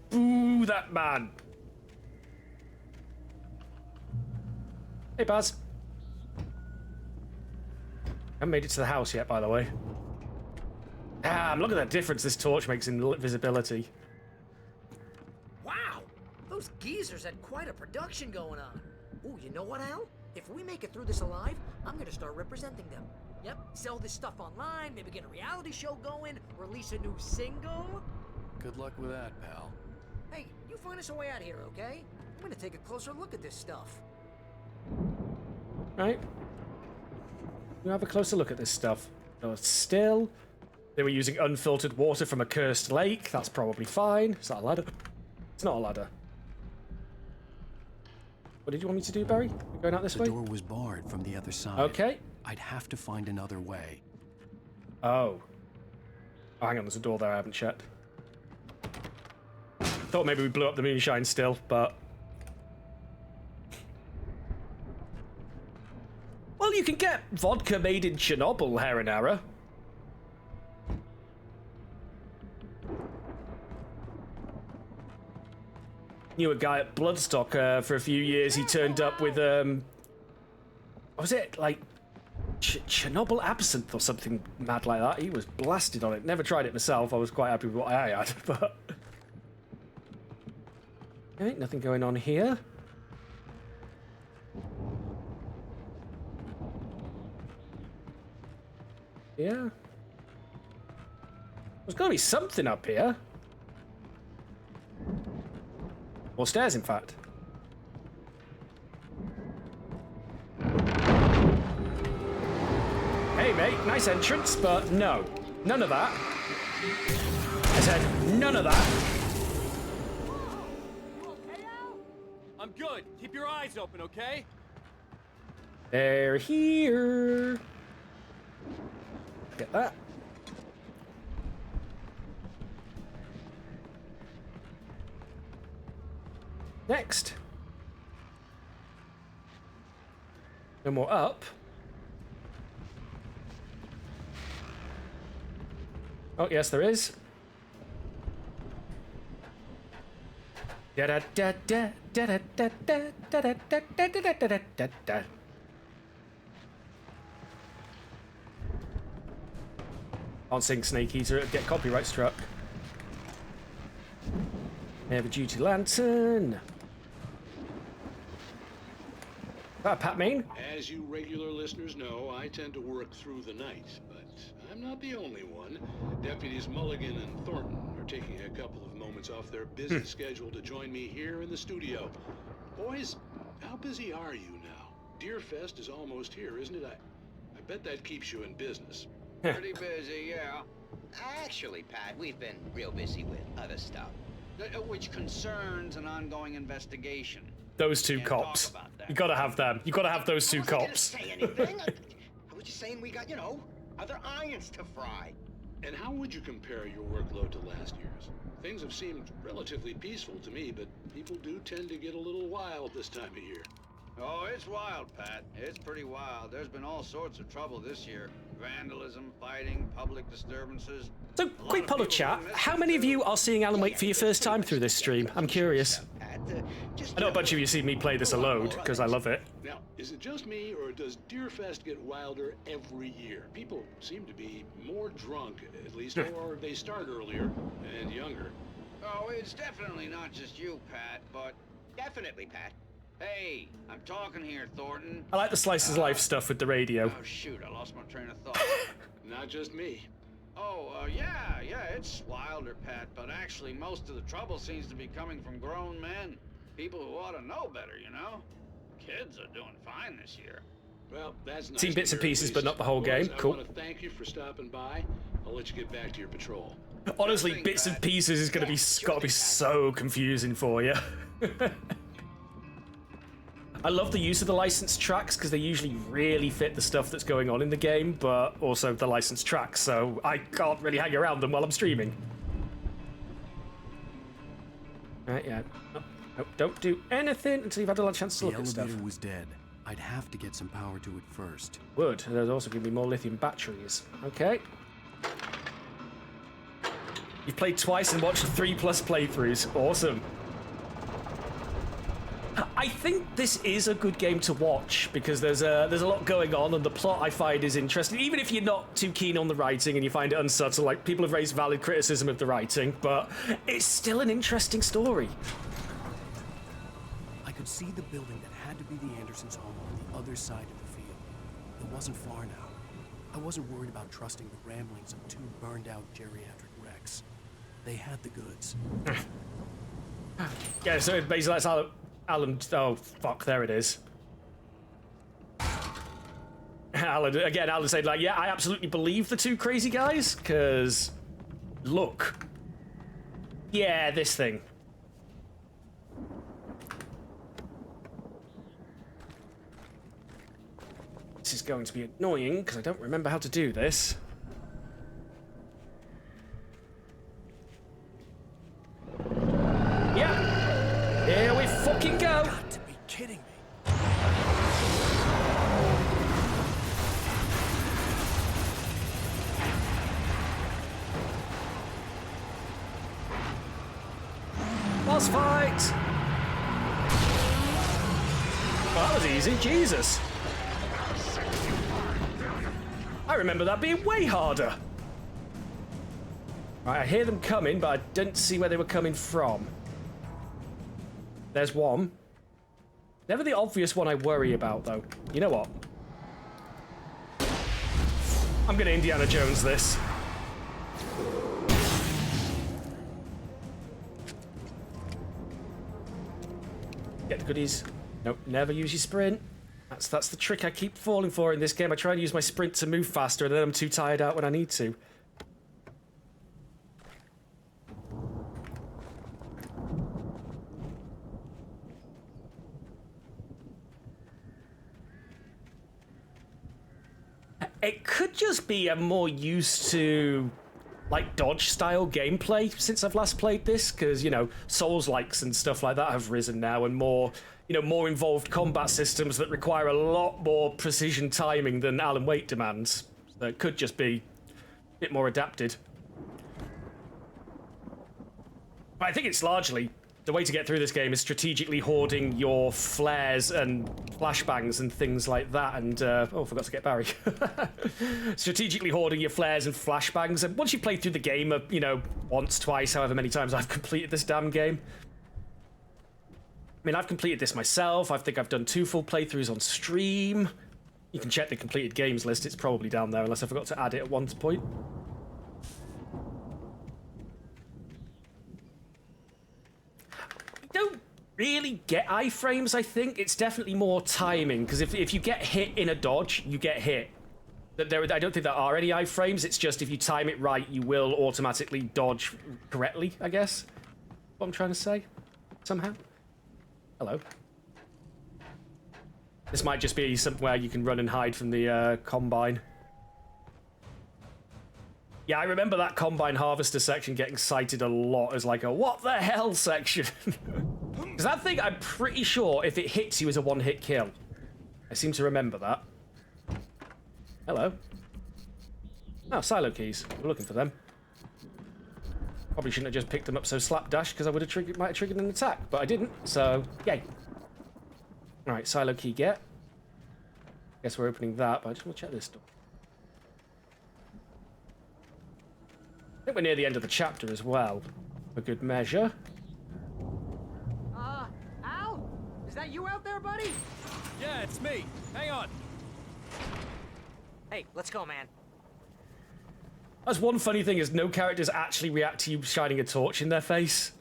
Boo, that man! Hey, Baz. I haven't made it to the house yet, by the way. Damn, look at the difference this torch makes in visibility. Wow! Those geezers had quite a production going on. Ooh, you know what, Al? If we make it through this alive, I'm gonna start representing them. Yep, sell this stuff online, maybe get a reality show going, release a new single. Good luck with that, pal. Hey, you find us a way out of here, okay? I'm gonna take a closer look at this stuff. Right. We'll have a closer look at this stuff. No, still. They were using unfiltered water from a cursed lake. That's probably fine. Is that a ladder? It's not a ladder. What did you want me to do, Barry? We're going out this way? The door was barred from the other side. Okay. I'd have to find another way. Oh. Oh, hang on, there's a door there I haven't checked. Thought maybe we blew up the moonshine still, but... Well, you can get vodka made in Chernobyl, Heronara. knew a guy at Bloodstock for a few years. He turned up with, what was it? Like, Chernobyl absinthe or something mad like that. He was blasted on it. Never tried it myself. I was quite happy with what I had, but... Okay, nothing going on here. Yeah. There's got to be something up here. Or stairs, in fact. Hey, mate, nice entrance, but no. None of that. I said none of that. I'm good. Keep your eyes open, okay? They're here. Get that. Next. No more up. Oh, yes, there is. Da da da da da da da da da da da da da da da da. Can't sing Snake Eater, it'd get copyright struck. Heavy duty lantern. Pat Main? As you regular listeners know, I tend to work through the night, but I'm not the only one. Deputies Mulligan and Thornton are taking a couple of moments off their busy schedule to join me here in the studio. Boys, how busy are you now? Deerfest is almost here, isn't it? I bet that keeps you in business. Pretty busy, yeah. Actually, Pat, we've been real busy with other stuff, which concerns an ongoing investigation. Those two cops. You gotta have them. You gotta have those two cops. I wasn't gonna say anything. I was just saying we got, you know, other irons to fry. And how would you compare your workload to last year's? Things have seemed relatively peaceful to me, but people do tend to get a little wild this time of year. Oh, it's wild, Pat. It's pretty wild. There's been all sorts of trouble this year. Vandalism, fighting, public disturbances. So, quick poll of chat. How many of you are seeing Alan Wake for your first time through this stream? I'm curious. I know a bunch of you see me play this a load, because I love it. Now, is it just me, or does Deerfest get wilder every year? People seem to be more drunk, at least, or they start earlier and younger. Oh, it's definitely not just you, Pat, but definitely, Pat. Hey, I'm talking here, Thornton. I like the Slice of Life stuff with the radio. Oh, shoot, I lost my train of thought. Not just me. Oh, yeah, it's wilder, Pat, but actually most of the trouble seems to be coming from grown men. People who ought to know better, you know? Kids are doing fine this year. Well, that's nice. Seen bits and pieces, but not the whole game. Cool. I want to thank you for stopping by. I'll let you get back to your patrol. Honestly, bits and pieces is gonna be gotta be so confusing for you. I love the use of the licensed tracks because they usually really fit the stuff that's going on in the game, but also the licensed tracks, so I can't really hang around them while I'm streaming. Right, yeah. No, don't do anything until you've had a chance to look at stuff. The elevator was dead. I'd have to get some power to it first. Would. There's also going to be more lithium batteries. Okay. You've played twice and watched 3+ playthroughs. Awesome. I think this is a good game to watch because there's a lot going on and the plot I find is interesting. Even if you're not too keen on the writing and you find it unsubtle, like people have raised valid criticism of the writing, but it's still an interesting story. I could see the building that had to be the Andersons' home on the other side of the field. It wasn't far now. I wasn't worried about trusting the ramblings of two burned-out geriatric wrecks. They had the goods. Yeah, so basically that's Alan, oh fuck, there it is. Alan said, like, yeah, I absolutely believe the two crazy guys, because look. Yeah, this thing. This is going to be annoying, because I don't remember how to do this. Yeah. Here we fucking go. Got to be kidding me. Boss fight. Well, that was easy. Jesus. I remember that being way harder. Right, I hear them coming, but I didn't see where they were coming from. There's one. Never the obvious one I worry about, though. You know what? I'm gonna Indiana Jones this. Get the goodies. Nope, never use your sprint. That's the trick I keep falling for in this game. I try and use my sprint to move faster, and then I'm too tired out when I need to. It could just be I'm more used to like dodge style gameplay since I've last played this, because, you know, Souls-likes and stuff like that have risen now, and more, you know, more involved combat systems that require a lot more precision timing than Alan Wake demands. So it could just be a bit more adapted. But I think it's largely the way to get through this game is strategically hoarding your flares and flashbangs and things like that. And, oh, I forgot to get Barry. Strategically hoarding your flares and flashbangs. And once you play through the game, you know, once, twice, however many times I've completed this damn game. I mean, I've completed this myself. I think I've done 2 full playthroughs on stream. You can check the completed games list. It's probably down there, unless I forgot to add it at one point. Don't really get iframes, I think. It's definitely more timing, because if you get hit in a dodge, you get hit. I don't think there are any iframes. It's just if you time it right, you will automatically dodge correctly, I guess. What I'm trying to say, somehow. Hello. This might just be somewhere you can run and hide from the Combine. Yeah, I remember that Combine Harvester section getting cited a lot as like a what the hell section. Because that thing, I'm pretty sure if it hits you is a one-hit kill. I seem to remember that. Hello. Oh, silo keys. We're looking for them. Probably shouldn't have just picked them up so slapdash, because I would have might have triggered an attack, but I didn't, so yay. Alright, silo key get. Guess we're opening that, but I just want to check this door. I think we're near the end of the chapter as well, for good measure. Al? Is that you out there, buddy? Yeah, it's me. Hang on. Hey, let's go, man. That's one funny thing, is no characters actually react to you shining a torch in their face.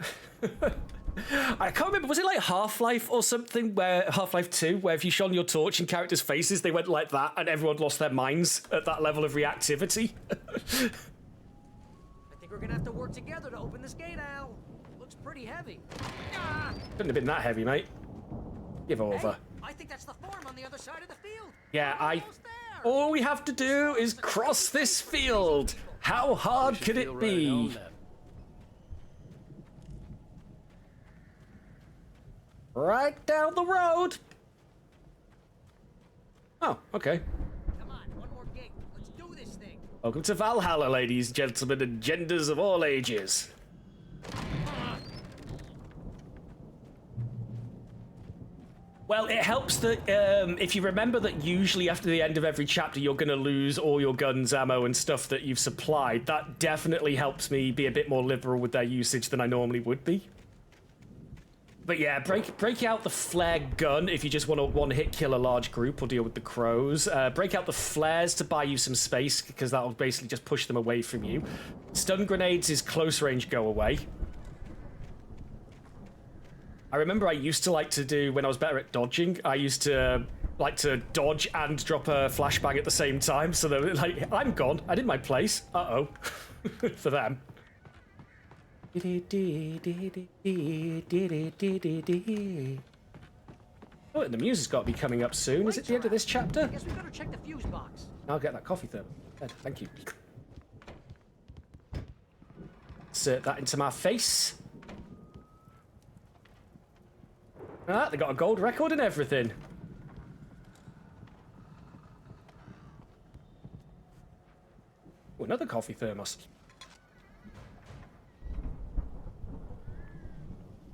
I can't remember, was it like Half-Life or something, where Half-Life 2, where if you shone your torch in characters' faces, they went like that, and everyone lost their minds at that level of reactivity? I think we're gonna have to work together to open this gate, Al. Looks pretty heavy. Couldn't have been that heavy, mate. Give over. Hey, I think that's the farm on the other side of the field. Yeah, all we have to do is cross this field. How hard could it be? Right down the road. Oh, okay. Come on, one more gate. Let's do this thing. Welcome to Valhalla, ladies and gentlemen, and genders of all ages. Well, it helps that if you remember that usually after the end of every chapter you're going to lose all your guns, ammo, and stuff that you've supplied, that definitely helps me be a bit more liberal with their usage than I normally would be. But yeah, break out the flare gun if you just want to one-hit kill a large group or deal with the crows. Break out the flares to buy you some space, because that'll basically just push them away from you. Stun grenades is close range go away. I remember I used to like to do, when I was better at dodging, I used to like to dodge and drop a flashbang at the same time, so they're like, I'm gone, I did my place, uh-oh, for them. Oh, and the Muse has got to be coming up soon. Is it the end of this chapter? I guess we better check the fuse box. I'll get that coffee thermos. Thank you. Insert that into my face. Ah, they got a gold record and everything. Oh, another coffee thermos.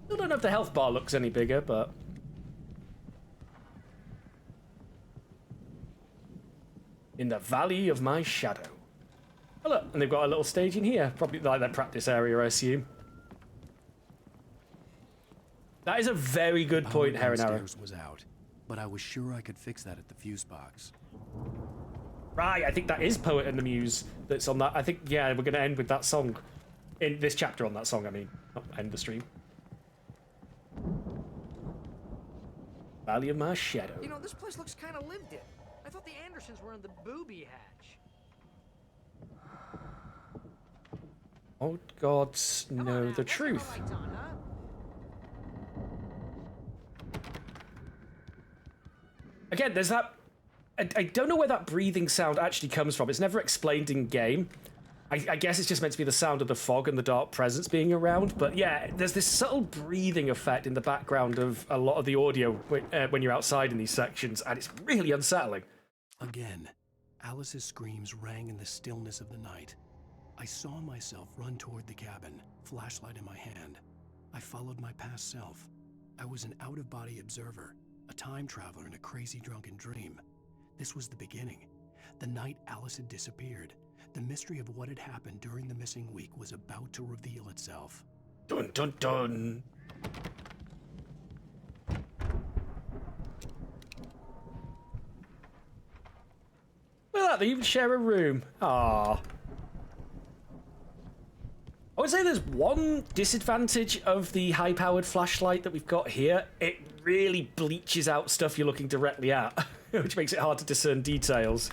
Still don't know if the health bar looks any bigger, but... In the valley of my shadow. Oh look, and they've got a little stage in here. Probably like their practice area, I assume. That is a very good point, Heron Arrow. Was out, but I was sure I could fix that at the fuse box. Right, I think that is Poet and the Muse that's on that. I think, yeah, we're going to end with that song. In this chapter on that song, I mean. Not end the stream. Valley of my shadow. You know, this place looks kind of lived in. I thought the Andersons were in the booby hatch. Oh, gods know the truth. Again, there's that... I don't know where that breathing sound actually comes from. It's never explained in game. I guess it's just meant to be the sound of the fog and the dark presence being around. But yeah, there's this subtle breathing effect in the background of a lot of the audio when you're outside in these sections, and it's really unsettling. Again, Alice's screams rang in the stillness of the night. I saw myself run toward the cabin, flashlight in my hand. I followed my past self. I was an out-of-body observer, a time traveler in a crazy drunken dream. This was the beginning. The night Alice had disappeared. The mystery of what had happened during the missing week was about to reveal itself. Dun dun dun! Look at that, they even share a room. Ah. I would say there's one disadvantage of the high-powered flashlight that we've got here. It really bleaches out stuff you're looking directly at, which makes it hard to discern details.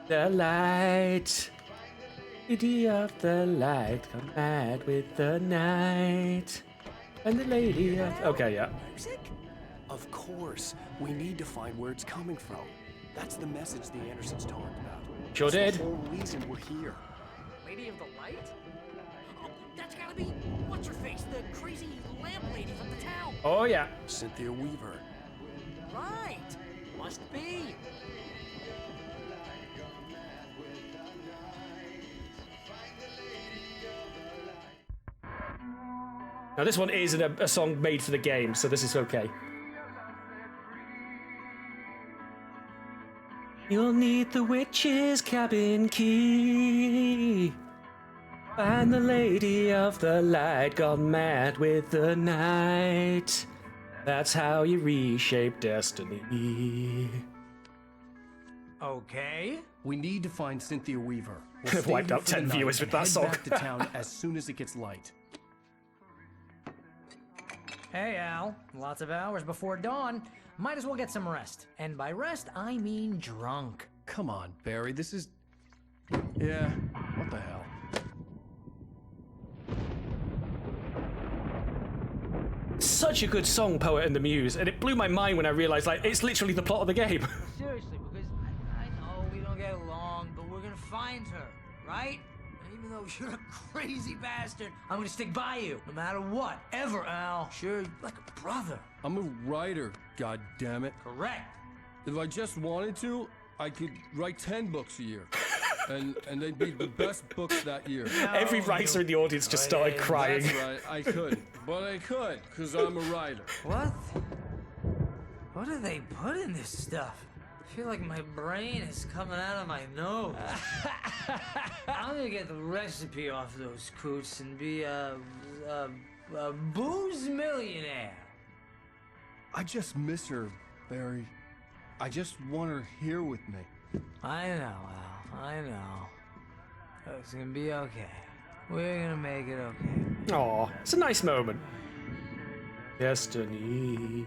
The light, lady of the light, come mad with the night, and the lady of... Okay, yeah. Of course, we need to find where it's coming from. That's the message the Andersons talked about. Sure did. That's the whole reason we're here. Lady of the Light? Oh, that's gotta be what's-her-face, the crazy lamp lady from the town. Oh, yeah. Cynthia Weaver. Right. Must be. Now, this one is a song made for the game, so this is okay. You'll need the witch's cabin key. Find the lady of the light gone mad with the night. That's how you reshape destiny. Okay. We need to find Cynthia Weaver. I've wiped out 10 viewers with that song. Head back to town as soon as it gets light. Hey, Al. Lots of hours before dawn. Might as well get some rest. And by rest, I mean drunk. Come on, Barry, this is... Yeah, what the hell? Such a good song, Poet and the Muse, and it blew my mind when I realized, like, it's literally the plot of the game. Seriously, because I know we don't get along, but we're gonna find her, right? And even though you're a crazy bastard, I'm gonna stick by you, no matter what, ever, Al. Sure, like a brother. I'm a writer, goddammit. Correct. If I just wanted to, I could write 10 books a year. and they'd be the best books that year. Every writer in the audience just started crying. That's right, I could. But I could, because I'm a writer. What? What do they put in this stuff? I feel like my brain is coming out of my nose. I'm gonna get the recipe off those coots and be a booze millionaire. I just miss her, Barry. I just want her here with me. I know, Al. I know. It's gonna be okay. We're gonna make it okay. Aw, it's a nice moment. Destiny.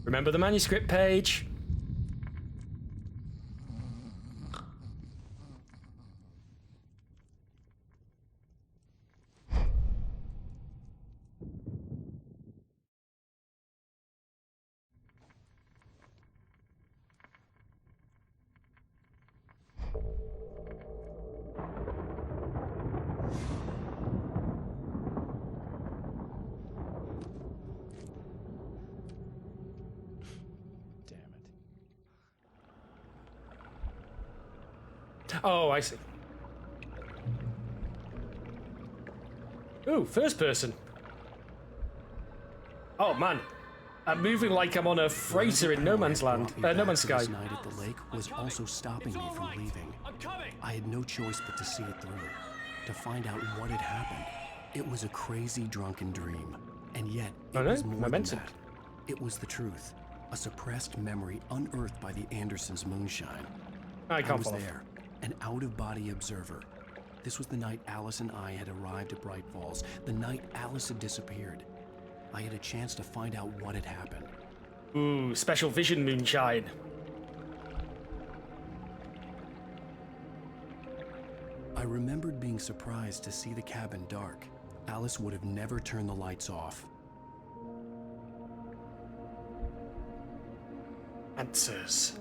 Remember the manuscript page? Oh, I see. Ooh, first person. Oh man, I'm moving like I'm on a freighter in No Man's Land. No Man's Sky. This night at the lake was also stopping me from leaving. I had no choice but to see it through, to find out what had happened. It was a crazy drunken dream, and yet it was more than that. It was the truth, a suppressed memory unearthed by the Andersons' moonshine. I was there, an out-of-body observer. This was the night Alice and I had arrived at Bright Falls, the night Alice had disappeared. I had a chance to find out what had happened. Ooh, special vision moonshine. I remembered being surprised to see the cabin dark. Alice would have never turned the lights off. Answers.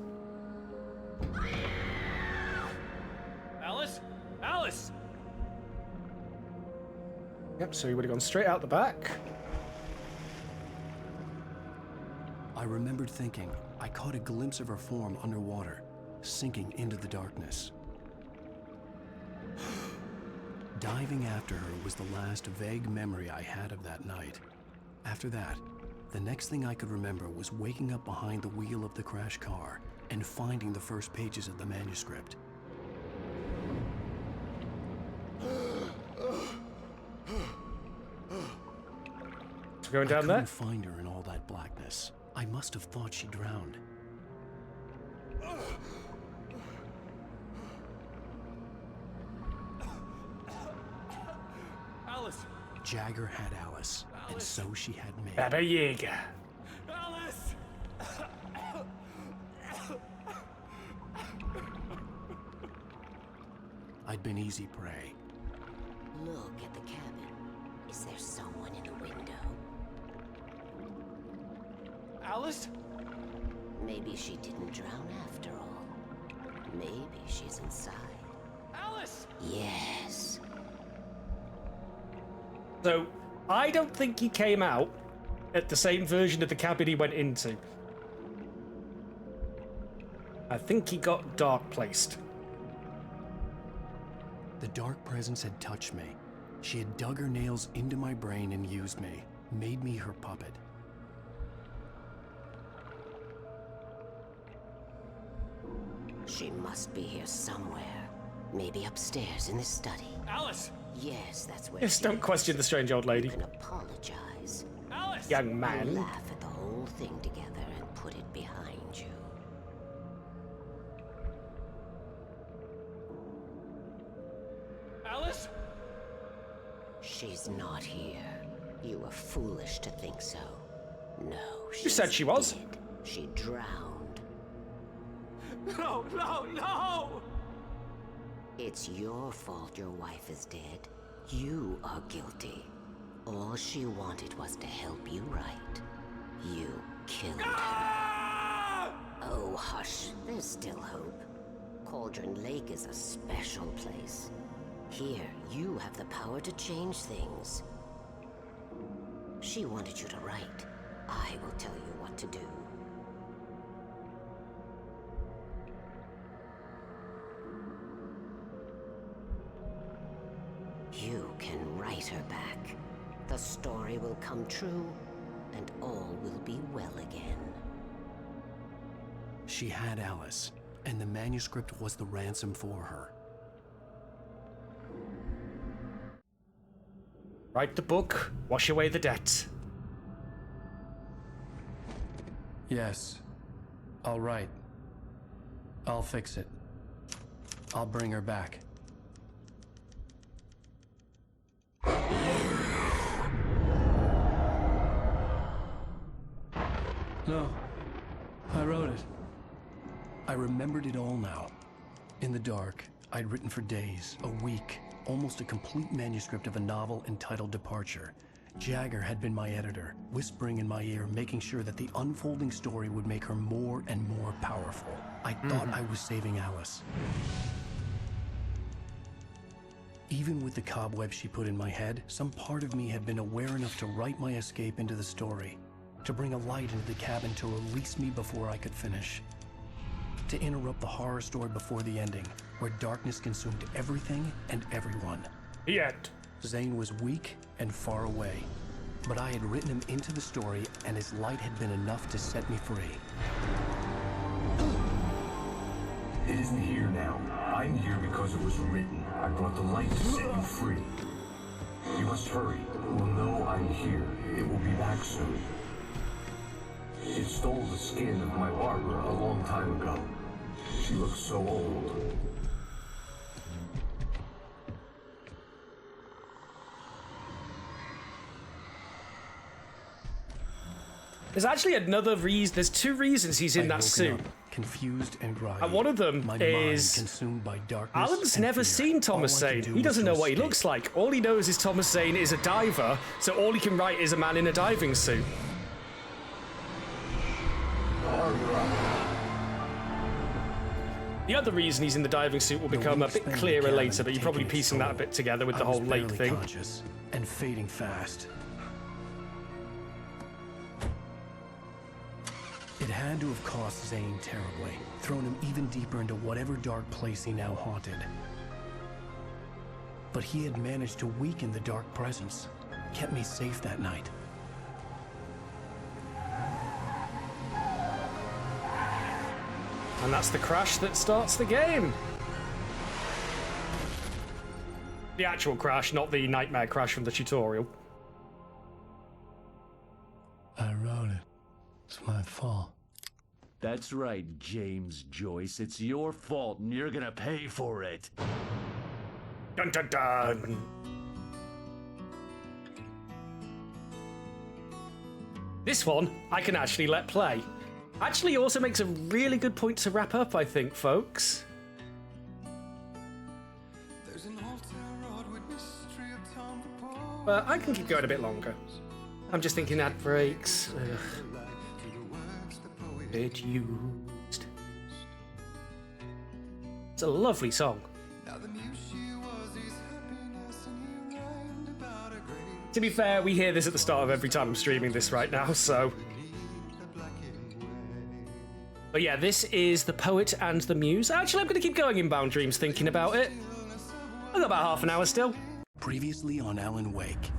Alice? Alice! Yep, so he would have gone straight out the back. I remembered thinking I caught a glimpse of her form underwater, sinking into the darkness. Diving after her was the last vague memory I had of that night. After that, the next thing I could remember was waking up behind the wheel of the crashed car and finding the first pages of the manuscript. Going down there? I couldn't find her in all that blackness. I must have thought she drowned. Alice! Jagger had Alice, and so she had me. Baba Yaga. Alice! I'd been easy prey. Look at the cabin. Is there someone in the window? Alice? Maybe she didn't drown after all. Maybe she's inside. Alice! Yes. So, I don't think he came out at the same version of the cabin he went into. I think he got dark placed. The dark presence had touched me. She had dug her nails into my brain and used me, made me her puppet. She must be here somewhere. Maybe upstairs in this study. Alice! Yes, that's where Yes, don't question the strange old lady. You can apologize. Alice! Young man. We'll laugh at the whole thing together and put it behind you. Alice? She's not here. You were foolish to think so. No, You said she was. dead. She drowned. No, no, no! It's your fault your wife is dead. You are guilty. All she wanted was to help you right. You killed her. Oh, hush. There's still hope. Cauldron Lake is a special place. Here, you have the power to change things. She wanted you to write. I will tell you what to do. You can write her back. The story will come true, and all will be well again. She had Alice, and the manuscript was the ransom for her. Write the book, wash away the debt. Yes. All right. I'll fix it. I'll bring her back. No. I wrote it. I remembered it all now. In the dark, I'd written for days, a week, almost a complete manuscript of a novel entitled Departure. Jagger had been my editor, whispering in my ear, making sure that the unfolding story would make her more and more powerful. I thought I was saving Alice. Even with the cobwebs she put in my head, some part of me had been aware enough to write my escape into the story, to bring a light into the cabin to release me before I could finish, to interrupt the horror story before the ending, where darkness consumed everything and everyone. The end. Zane was weak and far away. But I had written him into the story, and his light had been enough to set me free. It isn't here now. I'm here because it was written. I brought the light to set you free. You must hurry. It will know I'm here. It will be back soon. It stole the skin of my Barbara a long time ago. She looks so old. There's actually another reason. There's two reasons he's in that suit. Confused and groggy. And one of them my is mind consumed by darkness. Alan's and never fear. seen Thomas All I Zane. could do He was doesn't to know what he escape. looks like. All he knows is Thomas Zane is a diver, so all he can write is a man in a diving suit. The other reason he's in the diving suit will become a bit clearer later, but you're probably piecing that a bit together with the whole lake thing. Conscious and fading fast. It had to have cost Zane terribly, thrown him even deeper into whatever dark place he now haunted. But he had managed to weaken the dark presence, kept me safe that night. And that's the crash that starts the game. The actual crash, not the nightmare crash from the tutorial. I wrote it. It's my fault. That's right, James Joyce. It's your fault, and you're gonna pay for it. Dun dun dun. This one, I can actually let play. Actually also makes a really good point to wrap up, I think, folks. But I can keep going a bit longer. I'm just thinking ad breaks. Bit used. It's a lovely song. To be fair, we hear this at the start of every time I'm streaming this right now, so... But yeah, this is The Poet and the Muse. Actually, I'm going to keep going in Bound Dreams thinking about it. I've got about half an hour still. Previously on Alan Wake.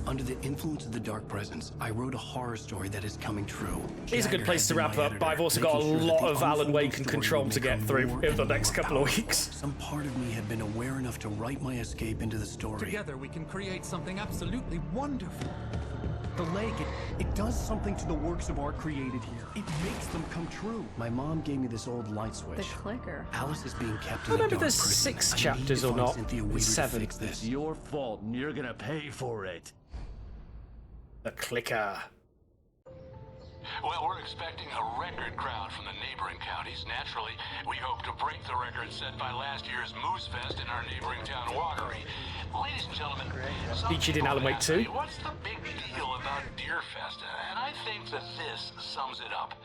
Under the influence of the dark presence, I wrote a horror story that is coming true. It's a good place to wrap up, but I've also got a lot of Alan Wake and Control to get through in the next couple of weeks. Some part of me had been aware enough to write my escape into the story. Together we can create something absolutely wonderful. The lake, it does something to the works of art created here. It makes them come true. My mom gave me this old light switch. The clicker. Alice is being kept I in a don't dark remember if there's prison. 6 I chapters need to or find not. Cynthia Weaver to 7. fix this. It's your fault, and you're gonna pay for it. The clicker. Well, we're expecting a record crowd from the neighboring counties. Naturally, we hope to break the record set by last year's Muse Fest in our neighboring town, Watery. Ladies and gentlemen, featured in Alan Wake 2. What's the big deal about Deerfest? And I think that this sums it up.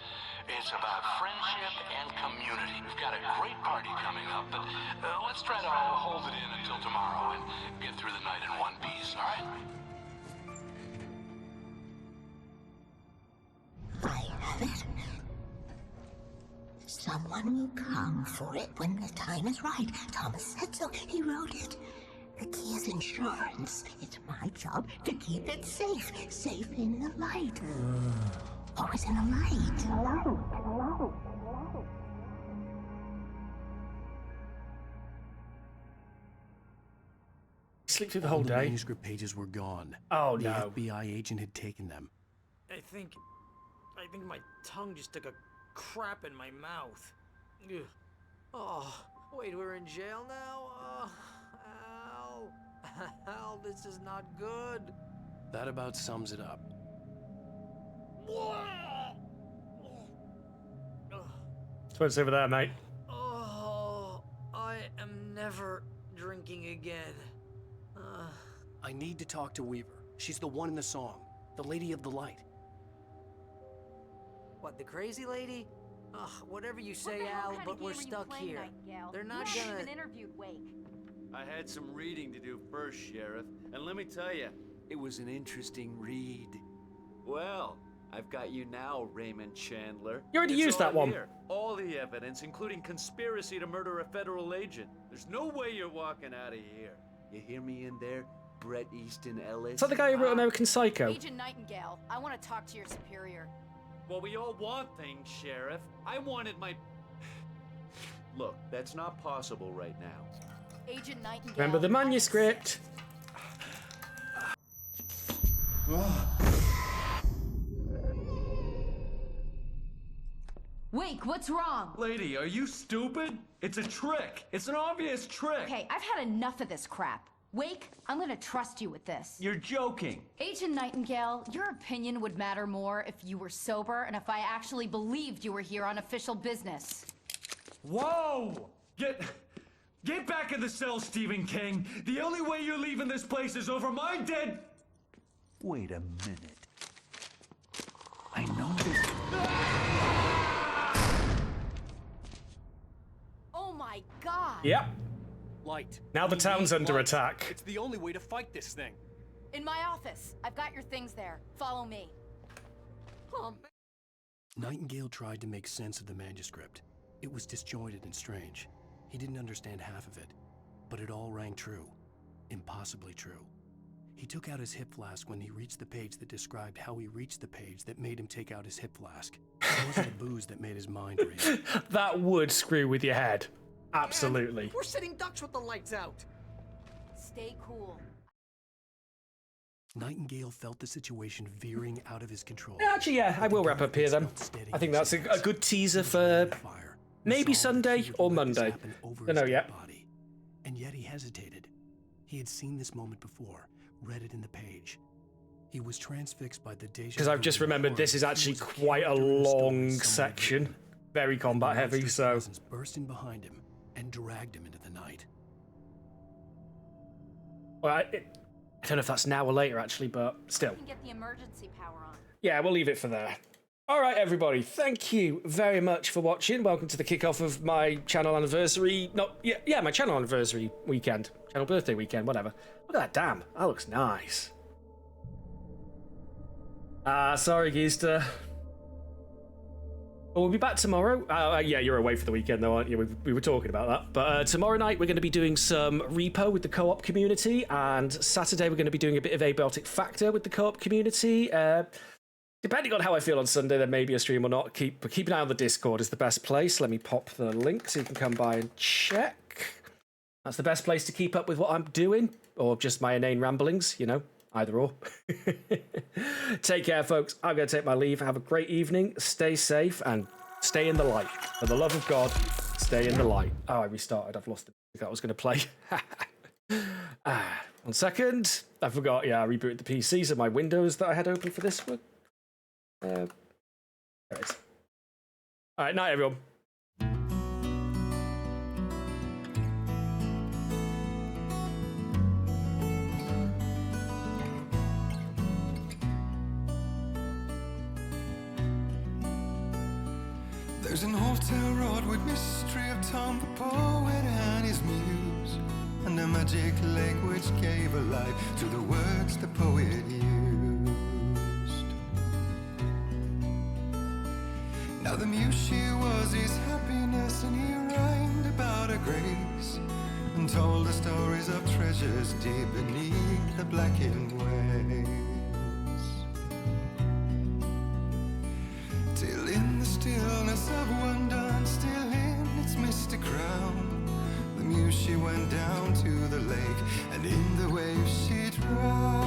It's about friendship and community. We've got a great party coming up, but let's try to hold it in until tomorrow and get through the night in one piece, all right? I have it. Someone will come for it when the time is right. Thomas said so. He wrote it. The key is insurance. It's my job to keep it safe. Safe in the light. Always in the light. Sleep through the whole The day. manuscript pages were gone. Oh, the no. FBI agent had taken them. I think my tongue just took a crap in my mouth. Ugh. Oh, wait, we're in jail now? Al. Al, this is not good. That about sums it up. What's over there, mate? Oh, I am never drinking again. I need to talk to Weaver. She's the one in the song. The Lady of the Light. What, the crazy lady? Ugh, whatever you say, Al, but we're stuck here. They're not gonna... interviewed Wake. I had some reading to do first, Sheriff, and let me tell you, it was an interesting read. Well, I've got you now, Raymond Chandler. You already It's used that all one. here. All the evidence, including conspiracy to murder a federal agent. There's no way you're walking out of here. You hear me in there? Bret Easton Ellis? Is that the guy who wrote American Psycho? Agent Nightingale, I want to talk to your superior. Well, we all want things, Sheriff. I wanted my... Look, that's not possible right now. Agent Nightingale... Remember the manuscript. Wake, what's wrong? Lady, are you stupid? It's a trick. It's an obvious trick. Okay, I've had enough of this crap. Wake, I'm gonna trust you with this. You're joking. Agent Nightingale, your opinion would matter more if you were sober and if I actually believed you were here on official business. Whoa! Get back in the cell, Stephen King. The only way you're leaving this place is over my dead... Wait a minute. I know this... Oh my god! Yep. Light. Now the We town's need under light. attack. It's the only way to fight this thing. In my office. I've got your things there. Follow me. Oh, Nightingale tried to make sense of the manuscript. It was disjointed and strange. He didn't understand half of it, but it all rang true. Impossibly true. He took out his hip flask when he reached the page that described how he reached the page that made him take out his hip flask. It wasn't the booze that made his mind race. That would screw with your head. Absolutely. Man, we're sitting ducks with the lights out. Stay cool. Nightingale felt the situation veering out of his control. Actually, yeah, I will wrap up here then. I think that's a good teaser for maybe Sunday or Monday. Don't know yet. And yet he hesitated. He had seen this moment before, read it in the page. He was transfixed by the deja Because I've just remembered this is actually quite a long section. Very combat heavy, so... burst in behind him and dragged him into the night. Well, I don't know if that's now or later, actually, but still. You can get the emergency power on. Yeah, we'll leave it for there. All right, everybody, thank you very much for watching. Welcome to the kickoff of my channel anniversary. My channel anniversary weekend. Channel birthday weekend, whatever. Look at that, damn. That looks nice. Sorry, Geester. Well, we'll be back tomorrow. Yeah, you're away for the weekend, though, aren't you? We were talking about that. But tomorrow night, we're going to be doing some repo with the co-op community. And Saturday, we're going to be doing a bit of abiotic factor with the co-op community. Depending on how I feel on Sunday, there may be a stream or not. Keep an eye on the Discord is the best place. Let me pop the link so you can come by and check. That's the best place to keep up with what I'm doing. Or just my inane ramblings, you know. Either or. Take care, folks. I'm going to take my leave. Have a great evening. Stay safe and stay in the light. For the love of God, stay in the light. Oh, I restarted. I've lost the music I was going to play. 1 second. I forgot. Yeah, I rebooted the PC, so my Windows that I had open for this one. There it is. All right, night, everyone. There's an old tale wrought with mystery of Tom the poet and his muse, and a magic lake which gave a life to the words the poet used. Now the muse she was his happiness, and he rhymed about her grace, and told the stories of treasures deep beneath the blackened waves. Till in the stillness of wonder, still in its mystic crown, the muse she went down to the lake, and in the waves she drowned.